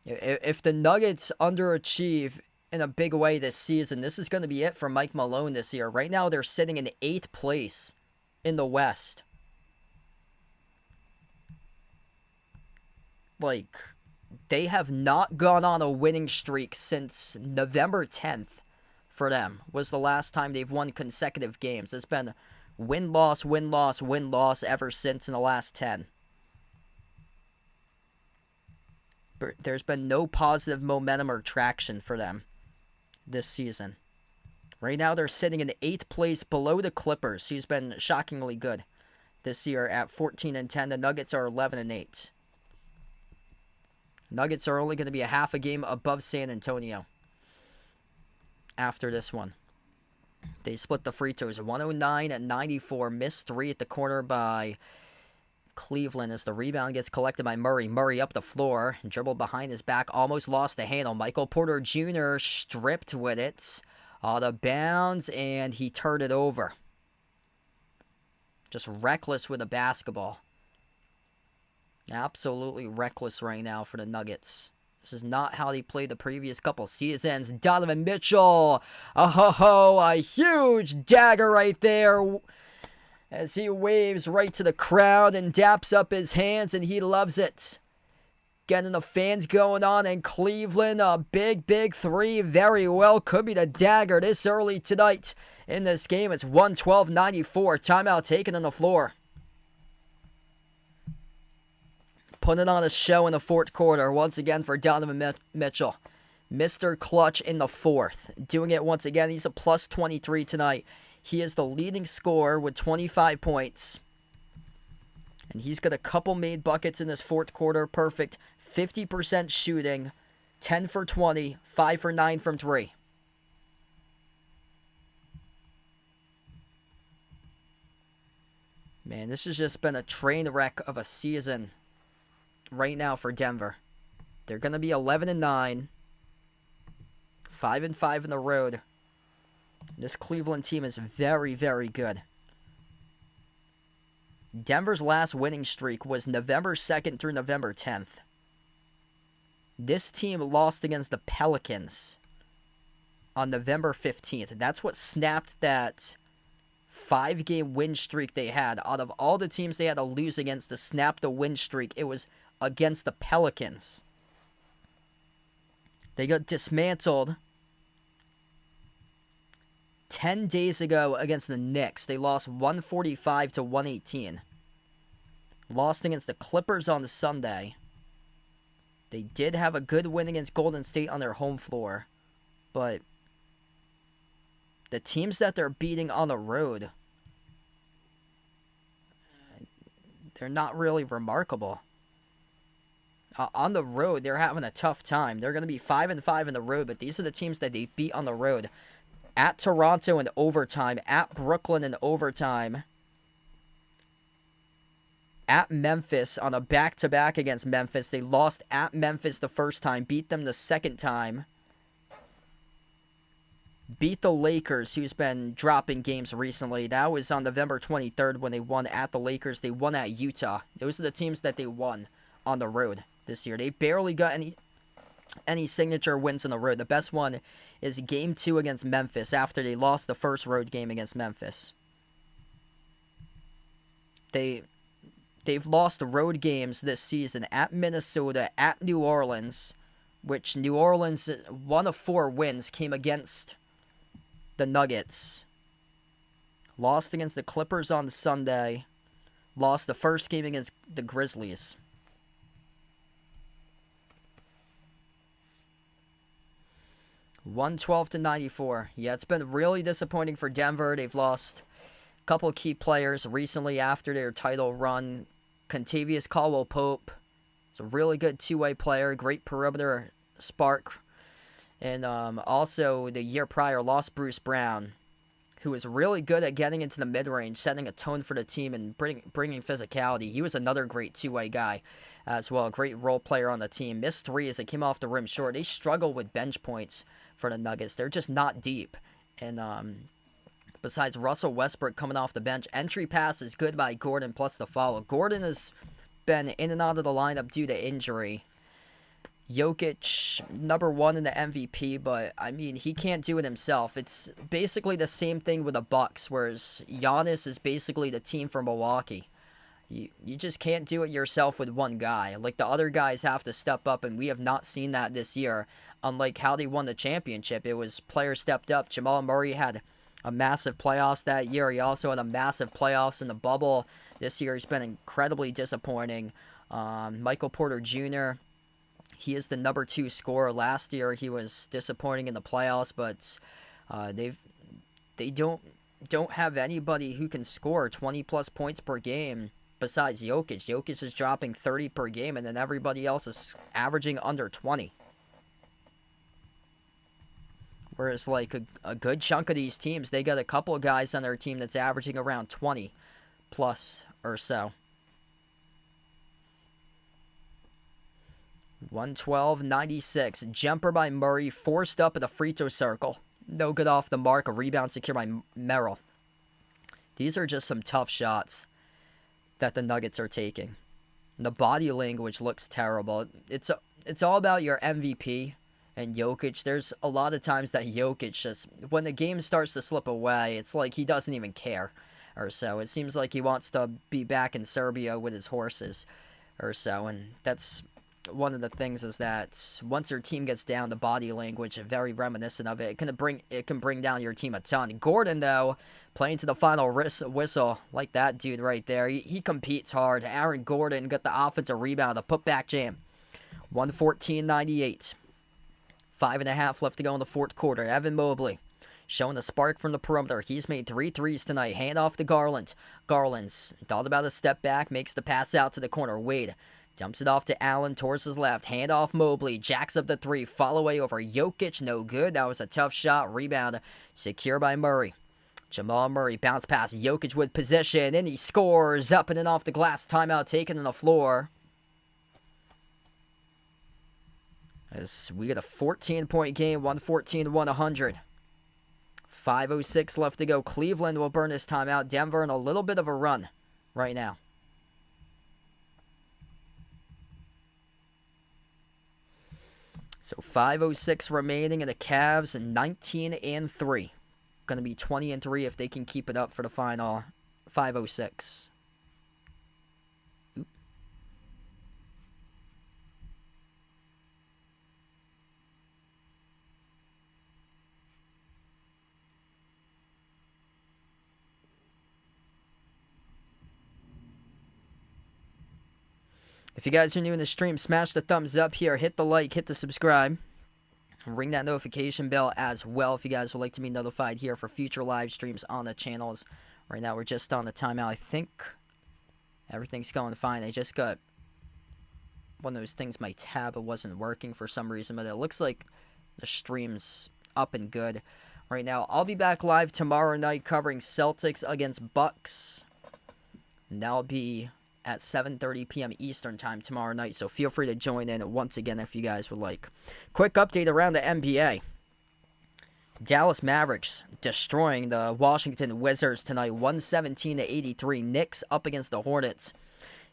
If the Nuggets underachieve in a big way this season, this is going to be it for Mike Malone this year. Right now, they're sitting in 8th place in the West. Like, they have not gone on a winning streak since November 10th for them. Was the last time they've won consecutive games. It's been win-loss, win-loss, win-loss ever since in the last 10. But there's been no positive momentum or traction for them this season. Right now, they're sitting in 8th place below the Clippers, who's been shockingly good this year at 14-10. The Nuggets are 11-8. Nuggets are only going to be a half a game above San Antonio after this one. They split the free throws. 109-94. Missed 3 at the corner by Cleveland as the rebound gets collected by Murray. Murray up the floor, dribbled behind his back, almost lost the handle. Michael Porter Jr. stripped with it, out of bounds, and he turned it over. Just reckless with the basketball. Absolutely reckless right now for the Nuggets. This is not how they played the previous couple seasons. Donovan Mitchell, a huge dagger right there, as he waves right to the crowd and daps up his hands, and he loves it. Getting the fans going on in Cleveland. A big 3. Very well could be the dagger this early tonight in this game. It's 112-94. Timeout taken on the floor. Putting on a show in the 4th quarter once again for Donovan Mitchell. Mr. Clutch in the 4th. Doing it once again. He's a plus 23 tonight. He is the leading scorer with 25 points. And he's got a couple made buckets in this 4th quarter. Perfect. 50% shooting. 10 for 20. 5 for 9 from 3. Man, this has just been a train wreck of a season right now for Denver. They're going to be 11-9, 5-5 in the road. This Cleveland team is very, very good. Denver's last winning streak was November 2nd through November 10th. This team lost against the Pelicans on November 15th. That's what snapped that 5-game win streak they had. Out of all the teams they had to lose against to snap the win streak, it was against the Pelicans. They got dismantled 10 days ago against the Knicks. They lost 145-118. Lost against the Clippers on the Sunday. They did have a good win against Golden State on their home floor. But the teams that they're beating on the road, they're not really remarkable. On the road, they're having a tough time. They're going to be 5-5 in the road, but these are the teams that they beat on the road. At Toronto in overtime, at Brooklyn in overtime, at Memphis on a back-to-back against Memphis. They lost at Memphis the first time, beat them the second time. Beat the Lakers, who's been dropping games recently. That was on November 23rd when they won at the Lakers. They won at Utah. Those are the teams that they won on the road this year. They barely got any signature wins on the road. The best one is Game 2 against Memphis after they lost the first road game against Memphis. They've lost road games this season at Minnesota, at New Orleans, which New Orleans, 1 of 4 wins came against the Nuggets. Lost against the Clippers on Sunday. Lost the first game against the Grizzlies. $112-94. Yeah, it's been really disappointing for Denver. They've lost a couple key players recently after their title run. Contavious Caldwell-Pope is a really good two-way player, great perimeter spark. And also, the year prior, lost Bruce Brown, who was really good at getting into the mid-range, setting a tone for the team and bringing physicality. He was another great two-way guy as well, a great role player on the team. Missed threes that came off the rim short. They struggle with bench points for the Nuggets. They're just not deep. And besides Russell Westbrook coming off the bench, entry pass is good by Gordon plus the follow. Gordon has been in and out of the lineup due to injury. Jokic, number 1 in the MVP, but, I mean, he can't do it himself. It's basically the same thing with the Bucks, whereas Giannis is basically the team from Milwaukee. You just can't do it yourself with one guy. Like, the other guys have to step up, and we have not seen that this year. Unlike how they won the championship, it was players stepped up. Jamal Murray had a massive playoffs that year. He also had a massive playoffs in the bubble. This year, he's been incredibly disappointing. Michael Porter Jr., he is the number 2 scorer. Last year, he was disappointing in the playoffs, but they don't have anybody who can score 20-plus points per game besides Jokic. Jokic is dropping 30 per game, and then everybody else is averaging under 20. Whereas, like, a good chunk of these teams, they got a couple of guys on their team that's averaging around 20-plus or so. 112-96. Jumper by Murray, forced up at the free throw circle. No good off the mark. A rebound secured by Merrill. These are just some tough shots that the Nuggets are taking. The body language looks terrible. It's all about your MVP and Jokic. There's a lot of times that Jokic just, when the game starts to slip away, it's like he doesn't even care or so. It seems like he wants to be back in Serbia with his horses or so, and that's one of the things is that once your team gets down, the body language is very reminiscent of it. It can bring down your team a ton. Gordon, though, playing to the final whistle like that dude right there. He competes hard. Aaron Gordon got the offensive rebound, the putback jam. 114-98. 5.5 left to go in the fourth quarter. Evan Mobley showing a spark from the perimeter. He's made 3 threes tonight. Hand off to Garland. Garland's thought about a step back, makes the pass out to the corner. Wade dumps it off to Allen towards his left. Hand off Mobley. Jacks up the 3. Fall away over Jokic. No good. That was a tough shot. Rebound secure by Murray. Jamal Murray bounce pass. Jokic with position, and he scores up and in off the glass. Timeout taken on the floor. As we get a 14-point game, 114-100. 5:06 left to go. Cleveland will burn this timeout. Denver in a little bit of a run right now. So 5:06 remaining, and the Cavs 19-3. Going to be 20-3 if they can keep it up for the final 5:06. If you guys are new in the stream, smash the thumbs up here, hit the like, hit the subscribe. Ring that notification bell as well if you guys would like to be notified here for future live streams on the channels. Right now we're just on the timeout. I think everything's going fine. I just got one of those things, my tab wasn't working for some reason, but it looks like the stream's up and good right now. I'll be back live tomorrow night covering Celtics against Bucks. And that'll be at 7:30 p.m. Eastern time tomorrow night, so feel free to join in once again if you guys would like. Quick update around the NBA. Dallas Mavericks destroying the Washington Wizards tonight, 117-83. Knicks up against the Hornets,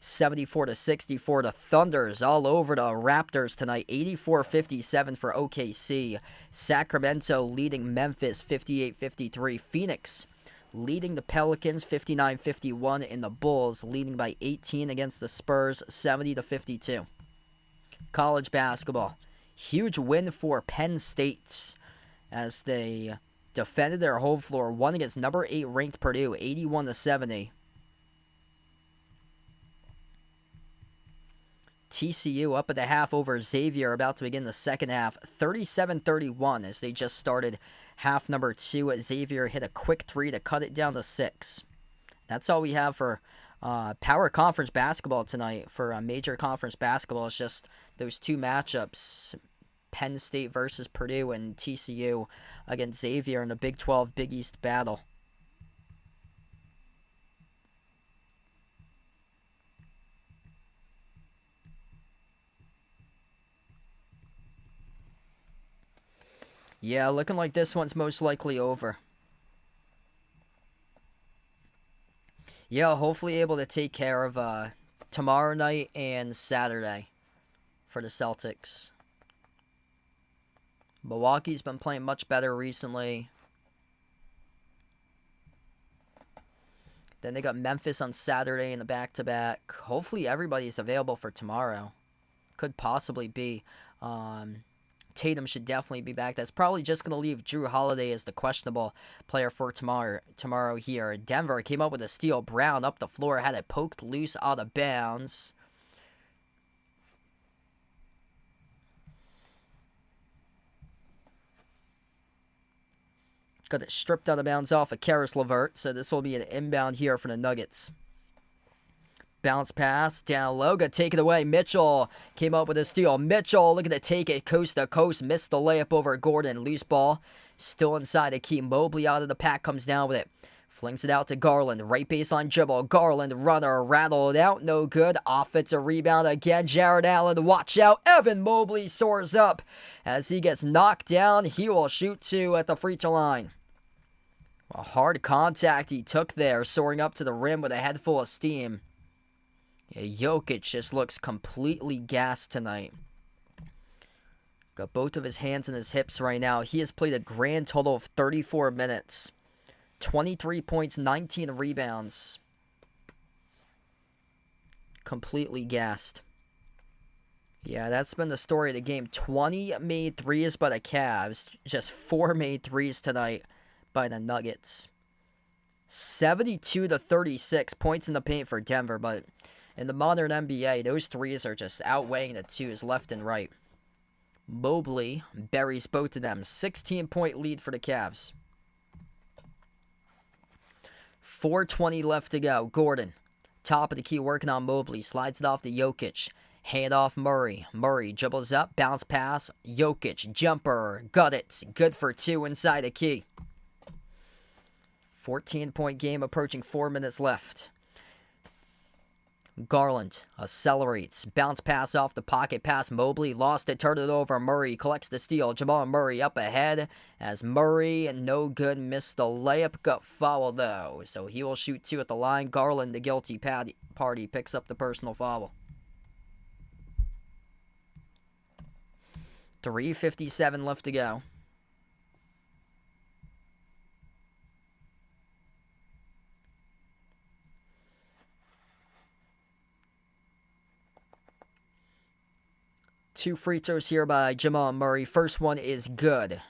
74-64. The Thunders all over the Raptors tonight, 84-57 for OKC. Sacramento leading Memphis, 58-53. Phoenix leading the Pelicans 59-51, and the Bulls leading by 18 against the Spurs 70-52. College basketball. Huge win for Penn State as they defended their home floor, won against number 8 ranked Purdue 81-70. TCU up at the half over Xavier, about to begin the second half, 37-31 as they just started half number 2. Xavier hit a quick 3 to cut it down to 6. That's all we have for Power Conference basketball tonight. For major conference basketball, it's just those two matchups, Penn State versus Purdue and TCU against Xavier in the Big 12 Big East battle. Yeah, looking like this one's most likely over. Yeah, hopefully able to take care of tomorrow night and Saturday for the Celtics. Milwaukee's been playing much better recently. Then they got Memphis on Saturday in the back-to-back. Hopefully everybody's available for tomorrow. Could possibly be. Tatum should definitely be back. That's probably just going to leave Drew Holiday as the questionable player for tomorrow here. Denver came up with a steal. Brown up the floor, had it poked loose out of bounds. Got it stripped out of bounds off of Karis Levert, so this will be an inbound here for the Nuggets. Bounce pass, down low, got taken away. Mitchell came up with a steal. Mitchell looking to take it coast to coast. Missed the layup over Gordon. Loose ball. Still inside the key. Mobley out of the pack, comes down with it. Flings it out to Garland. Right baseline dribble. Garland, runner, rattled out. No good. Offensive rebound again. Jared Allen, watch out. Evan Mobley soars up. As he gets knocked down, he will shoot 2 at the free throw line. A hard contact he took there, soaring up to the rim with a head full of steam. Yeah, Jokic just looks completely gassed tonight. Got both of his hands in his hips right now. He has played a grand total of 34 minutes. 23 points, 19 rebounds. Completely gassed. Yeah, that's been the story of the game. 20 made threes by the Cavs. Just 4 made threes tonight by the Nuggets. 72-36 points in the paint for Denver, but in the modern NBA, those threes are just outweighing the twos left and right. Mobley buries both of them. 16-point lead for the Cavs. 4:20 left to go. Gordon, top of the key, working on Mobley. Slides it off to Jokic. Hand off Murray. Murray dribbles up. Bounce pass. Jokic. Jumper. Got it. Good for 2 inside the key. 14-point game approaching 4 minutes left. Garland accelerates. Bounce pass off the pocket pass. Mobley lost it, turned it over. Murray collects the steal. Jamal Murray up ahead as Murray, no good, missed the layup. Got fouled though, so he will shoot 2 at the line. Garland, the guilty party, picks up the personal foul. 3:57 left to go. Two free throws here by Jamal Murray. First one is good.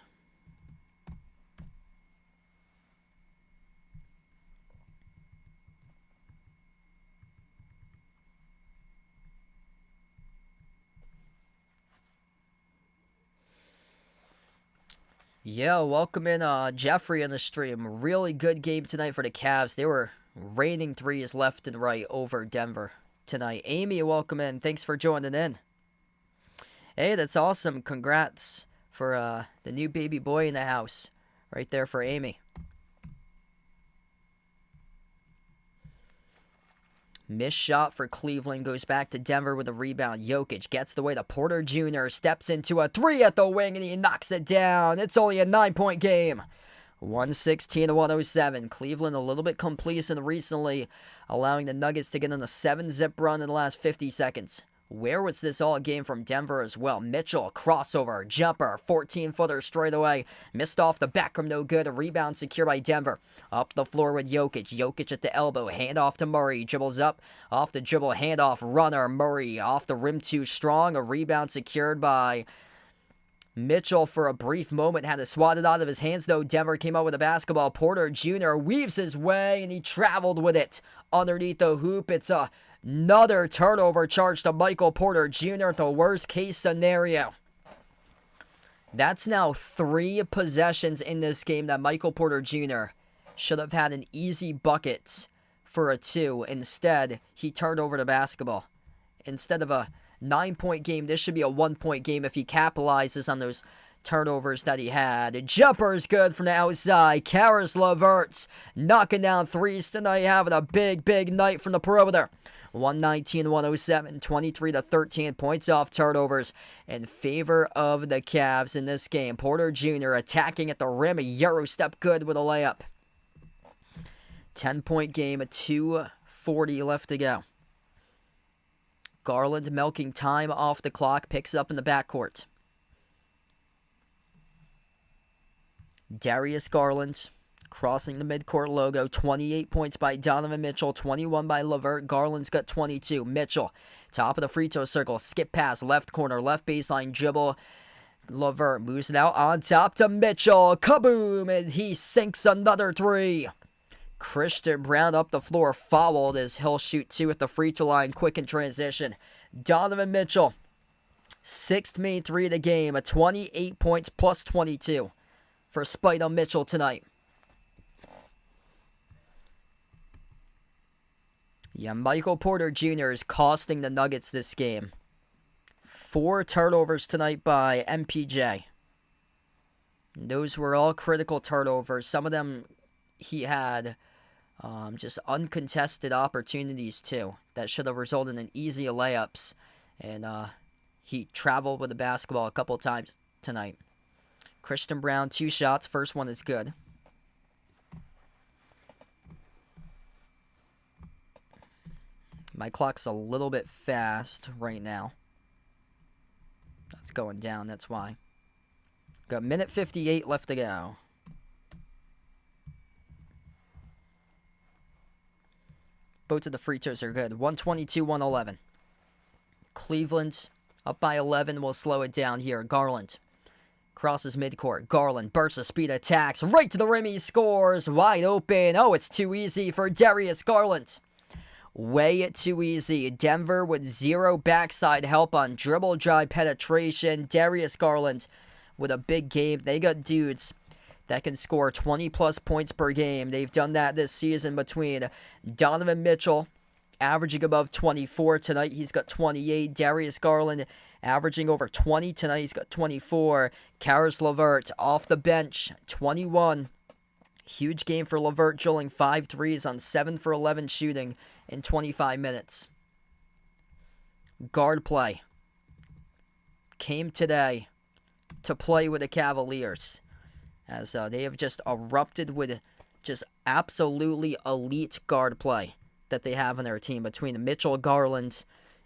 Yeah, welcome in Jeffrey on the stream. Really good game tonight for the Cavs. They were raining threes left and right over Denver tonight. Amy, welcome in. Thanks for joining in. Hey, that's awesome. Congrats for the new baby boy in the house. Right there for Amy. Missed shot for Cleveland. Goes back to Denver with a rebound. Jokic gets the way to Porter Jr. Steps into a 3 at the wing and he knocks it down. It's only a 9-point game. 116-107. Cleveland a little bit complacent recently, allowing the Nuggets to get on a 7-zip run in the last 50 seconds. Where was this all game from Denver as well? Mitchell, crossover, jumper, 14-footer straight away. Missed off the back rim, no good. A rebound secured by Denver. Up the floor with Jokic. Jokic at the elbow. Hand off to Murray. Dribbles up. Off the dribble. Hand off. Runner. Murray off the rim too strong. A rebound secured by Mitchell for a brief moment. Had to swat it out of his hands though. Denver came out with a basketball. Porter Jr. weaves his way and he traveled with it underneath the hoop. It's another turnover charge to Michael Porter Jr. The worst case scenario. That's now 3 possessions in this game that Michael Porter Jr. should have had an easy bucket for a 2. Instead, he turned over the basketball. Instead of a 9-point game, this should be a 1-point game if he capitalizes on those turnovers that he had. Jumper's good from the outside. Karis Levert knocking down threes tonight, having a big night from the perimeter. 119-107, 23-13 points off turnovers in favor of the Cavs in this game. Porter Jr. attacking at the rim, a Euro step good with a layup. 10-point game, 2:40 left to go. Garland milking time off the clock, picks up in the backcourt. Darius Garland crossing the midcourt logo. 28 points by Donovan Mitchell, 21 by Levert. Garland's got 22. Mitchell, top of the free throw circle, skip pass, left corner, left baseline dribble. Levert moves it out on top to Mitchell. Kaboom! And he sinks another 3. Christian Brown up the floor, fouled as he'll shoot 2 at the free throw line. Quick in transition. Donovan Mitchell, 6th made 3 of the game. 28 points plus 22 for Spida Mitchell tonight. Yeah, Michael Porter Jr. is costing the Nuggets this game. 4 turnovers tonight by MPJ. Those were all critical turnovers. Some of them he had just uncontested opportunities too that should have resulted in easy layups. And he traveled with the basketball a couple times tonight. Christian Brown, 2 shots. First one is good. My clock's a little bit fast right now. That's going down, that's why. Got 1:58 left to go. Both of the free throws are good. 122-111. Cleveland's up by 11. We'll slow it down here. Garland crosses midcourt. Garland bursts of speed, attacks right to the rim. He scores wide open. Oh, it's too easy for Darius Garland. Way too easy. Denver with 0 backside help on dribble drive penetration. Darius Garland with a big game. They got dudes that can score 20-plus points per game. They've done that this season between Donovan Mitchell, averaging above 24. Tonight, he's got 28. Darius Garland averaging over 20. Tonight, he's got 24. Karis Levert off the bench, 21. Huge game for Levert, drilling 5 threes on 7 for 11 shooting in 25 minutes. Guard play came today to play with the Cavaliers, as they have just erupted with just absolutely elite guard play that they have on their team between Mitchell, Garland,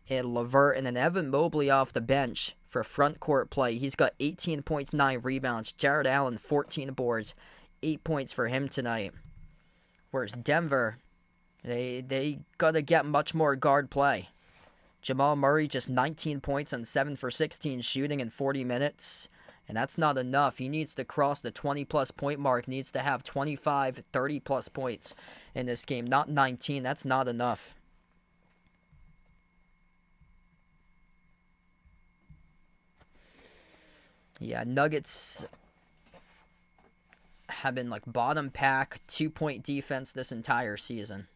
and Levert, and then Evan Mobley off the bench for front court play. He's got 18 points, 9 rebounds. Jared Allen, 14 boards, 8 points for him tonight. Whereas Denver, they got to get much more guard play. Jamal Murray just 19 points on 7 for 16 shooting in 40 minutes. And that's not enough. He needs to cross the 20-plus point mark. Needs to have 25, 30-plus points in this game. Not 19. That's not enough. Yeah, Nuggets have been like bottom pack, 2-point defense this entire season.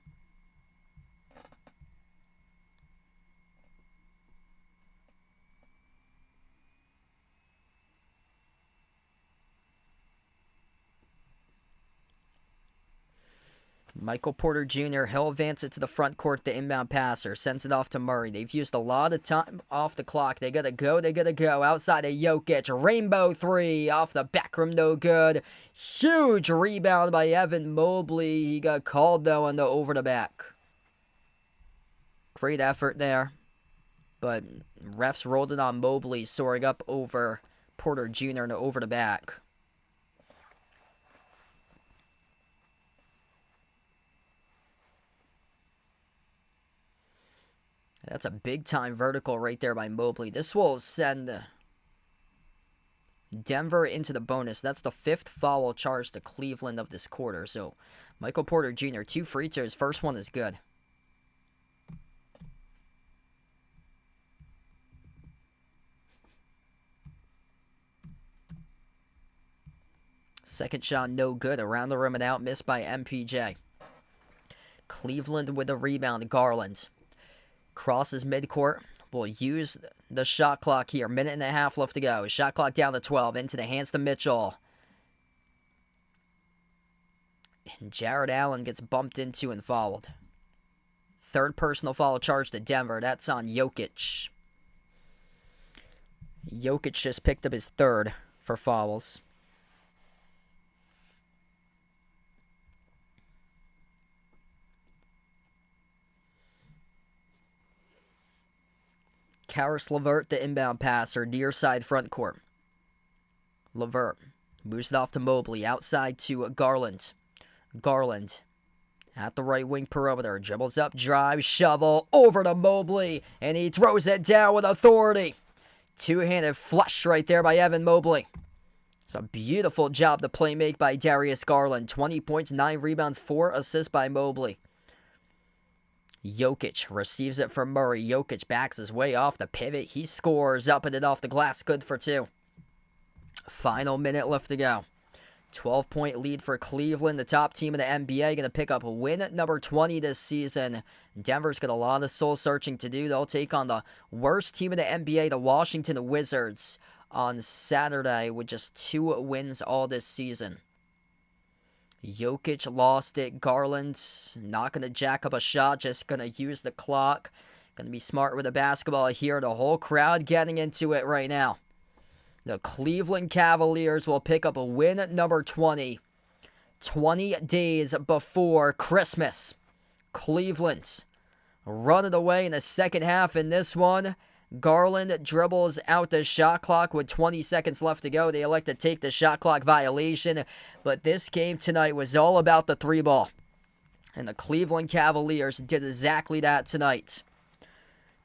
Michael Porter Jr., he'll advance it to the front court, the inbound passer, sends it off to Murray. They've used a lot of time off the clock. They gotta go. Outside of Jokic, rainbow three, off the back rim, no good. Huge rebound by Evan Mobley. He got called, though, on the over the back. Great effort there. But refs rolled it on Mobley, soaring up over Porter Jr. and over the back. That's a big-time vertical right there by Mobley. This will send Denver into the bonus. That's the 5th foul charged to Cleveland of this quarter. So, Michael Porter Jr., 2 free throws. First one is good. Second shot, no good. Around the rim and out, missed by MPJ. Cleveland with the rebound, Garland. Crosses midcourt. Will use the shot clock here. Minute and a half left to go. Shot clock down to 12. Into the hands to Mitchell. And Jared Allen gets bumped into and fouled. Third personal foul charge to Denver. That's on Jokic. Jokic just picked up his 3rd for fouls. Caris Levert, the inbound passer, near side front court. Levert moves it off to Mobley, outside to Garland. Garland at the right wing perimeter, dribbles up, drive, shovel, over to Mobley, and he throws it down with authority. Two-handed flush right there by Evan Mobley. It's a beautiful job to play make by Darius Garland. 20 points, 9 rebounds, 4 assists by Mobley. Jokic receives it from Murray. Jokic backs his way off the pivot. He scores up and it off the glass. Good for 2. Final minute left to go. 12-point lead for Cleveland, the top team in the NBA. Going to pick up win number 20 this season. Denver's got a lot of soul-searching to do. They'll take on the worst team in the NBA, the Washington Wizards, on Saturday with just 2 wins all this season. Jokic lost it. Garland not going to jack up a shot, just going to use the clock. Going to be smart with the basketball here. The whole crowd getting into it right now. The Cleveland Cavaliers will pick up a win number 20. 20 days before Christmas. Cleveland run it away in the second half in this one. Garland dribbles out the shot clock with 20 seconds left to go. They elect to take the shot clock violation. But this game tonight was all about the 3-ball. And the Cleveland Cavaliers did exactly that tonight.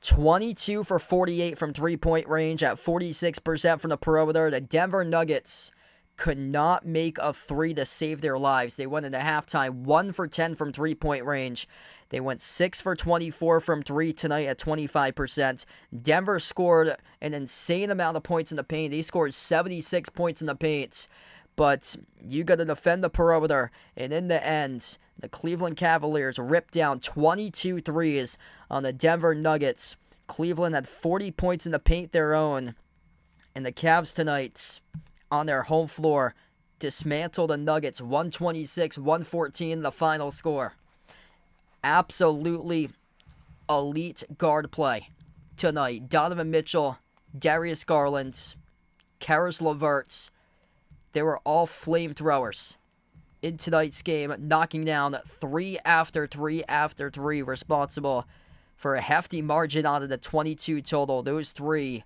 22 for 48 from three-point range at 46% from the perimeter. The Denver Nuggets could not make a 3 to save their lives. They went into halftime 1 for 10 from three-point range. They went 6 for 24 from 3 tonight at 25%. Denver scored an insane amount of points in the paint. They scored 76 points in the paint. But you got to defend the perimeter. And in the end, the Cleveland Cavaliers ripped down 22 threes on the Denver Nuggets. Cleveland had 40 points in the paint their own. And the Cavs tonight, on their home floor, dismantle the Nuggets 126-114, the final score. Absolutely elite guard play tonight. Donovan Mitchell, Darius Garland, Karis Levert, they were all flamethrowers in tonight's game, knocking down 3 after 3 after 3, responsible for a hefty margin out of the 22 total. Those 3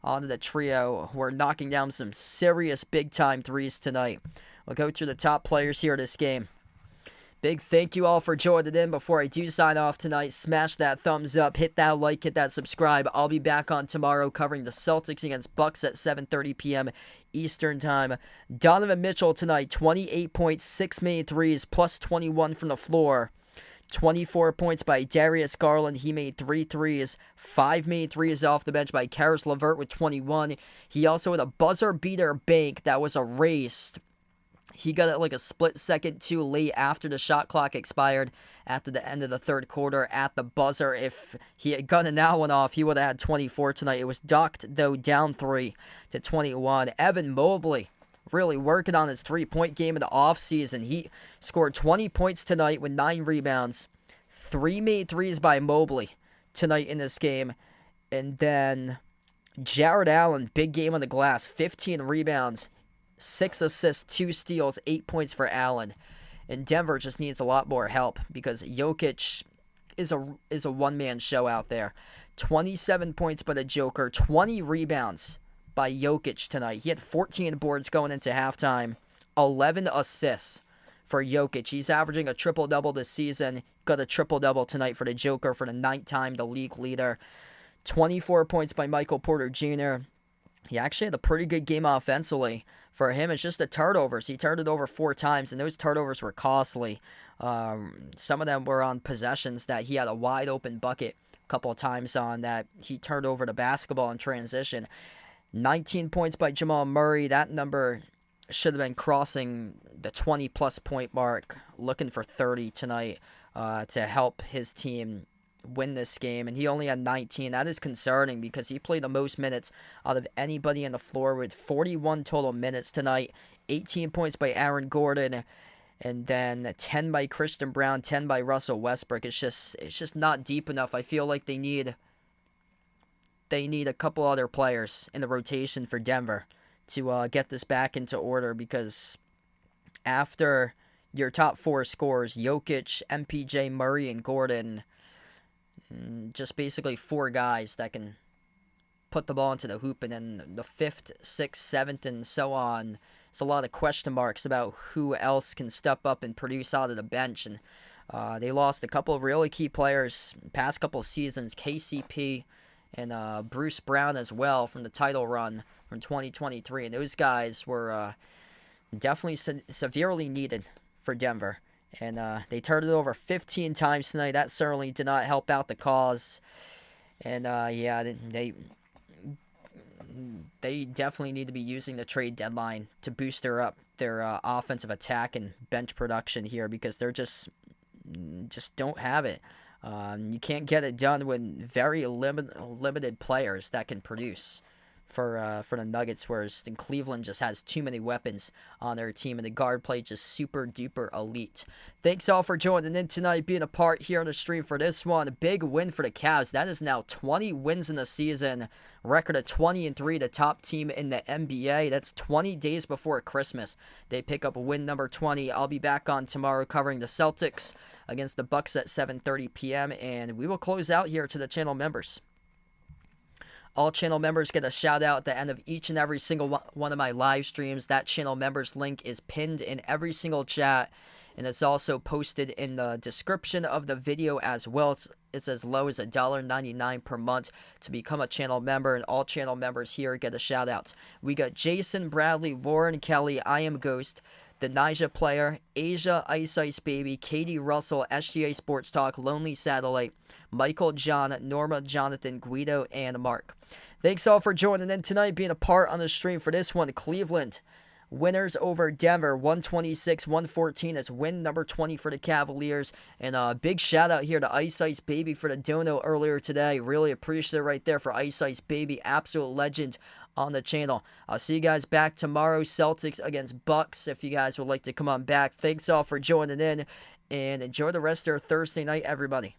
onto the trio were knocking down some serious big-time threes tonight. We'll go to the top players here this game. Big thank you all for joining in. Before I do sign off tonight, smash that thumbs up, hit that like, hit that subscribe. I'll be back on tomorrow covering the Celtics against Bucks at 7:30 p.m. Eastern Time. Donovan Mitchell tonight, 28 points, 6 made threes, plus 21 from the floor. 24 points by Darius Garland. He made 3 threes. 5 made threes off the bench by Karis Levert with 21. He also had a buzzer beater bank that was erased. He got it like a split second too late after the shot clock expired after the end of the third quarter at the buzzer. If he had gotten that one off, he would have had 24 tonight. It was docked, though, down 3 to 21. Evan Mobley really working on his three-point game in the offseason. He scored 20 points tonight with 9 rebounds. 3 made threes by Mobley tonight in this game. And then Jared Allen, big game on the glass, 15 rebounds. 6 assists, 2 steals, 8 points for Allen. And Denver just needs a lot more help because Jokic is a one-man show out there. 27 points by the Joker, 20 rebounds by Jokic tonight. He had 14 boards going into halftime, 11 assists for Jokic. He's averaging a triple-double this season. Got a triple-double tonight for the Joker for the 9th time, the league leader. 24 points by Michael Porter Jr. He actually had a pretty good game offensively. For him, it's just the turnovers. He turned it over 4 times, and those turnovers were costly. Some of them were on possessions that he had a wide-open bucket a couple of times on that he turned over the basketball in transition. 19 points by Jamal Murray. That number should have been crossing the 20-plus point mark, looking for 30 tonight to help his team win this game, and he only had 19. That is concerning because he played the most minutes out of anybody on the floor with 41 total minutes tonight. 18 points by Aaron Gordon, and then 10 by Christian Brown, 10 by Russell Westbrook. It's just not deep enough. I feel like they need a couple other players in the rotation for Denver to get this back into order, because after your top 4 scorers, Jokic, MPJ, Murray, and Gordon, just basically 4 guys that can put the ball into the hoop, and then the 5th, 6th, 7th, and so on. It's a lot of question marks about who else can step up and produce out of the bench, and they lost a couple of really key players past couple of seasons, KCP and Bruce Brown as well from the title run from 2023, and those guys were definitely severely needed for Denver. And they turned it over 15 times tonight. That certainly did not help out the cause. And, they definitely need to be using the trade deadline to boost their offensive attack and bench production here, because they're just don't have it. You can't get it done with very limited players that can produce for the Nuggets, whereas Cleveland just has too many weapons on their team, and the guard play just super duper elite. Thanks all for joining in tonight, being a part here on the stream for this one. A big win for the Cavs. That is now 20 wins in the season, record of 20-3, the top team in the NBA. That's 20 days before Christmas. They pick up win number 20. I'll be back on tomorrow covering the Celtics against the Bucks at 7:30 p.m., and we will close out here to the channel members. All channel members get a shout out at the end of each and every single one of my live streams. That channel members link is pinned in every single chat, and it's also posted in the description of the video as well. It's as low as $1.99 per month to become a channel member, and all channel members here get a shout out. We got Jason, Bradley, Warren, Kelly, I Am Ghost, the Nija Player, Asia, Ice Baby, Katie Russell, SGA Sports Talk, Lonely Satellite, Michael, John, Norma, Jonathan, Guido, and Mark. Thanks all for joining in tonight, being a part on the stream for this one. Cleveland winners over Denver, 126-114. That's win number 20 for the Cavaliers. And a big shout out here to Ice Baby for the dono earlier today. Really appreciate it right there for Ice Baby. Absolute legend on the channel. I'll see you guys back tomorrow. Celtics against Bucks. If you guys would like to come on back. Thanks all for joining in, and enjoy the rest of your Thursday night, everybody.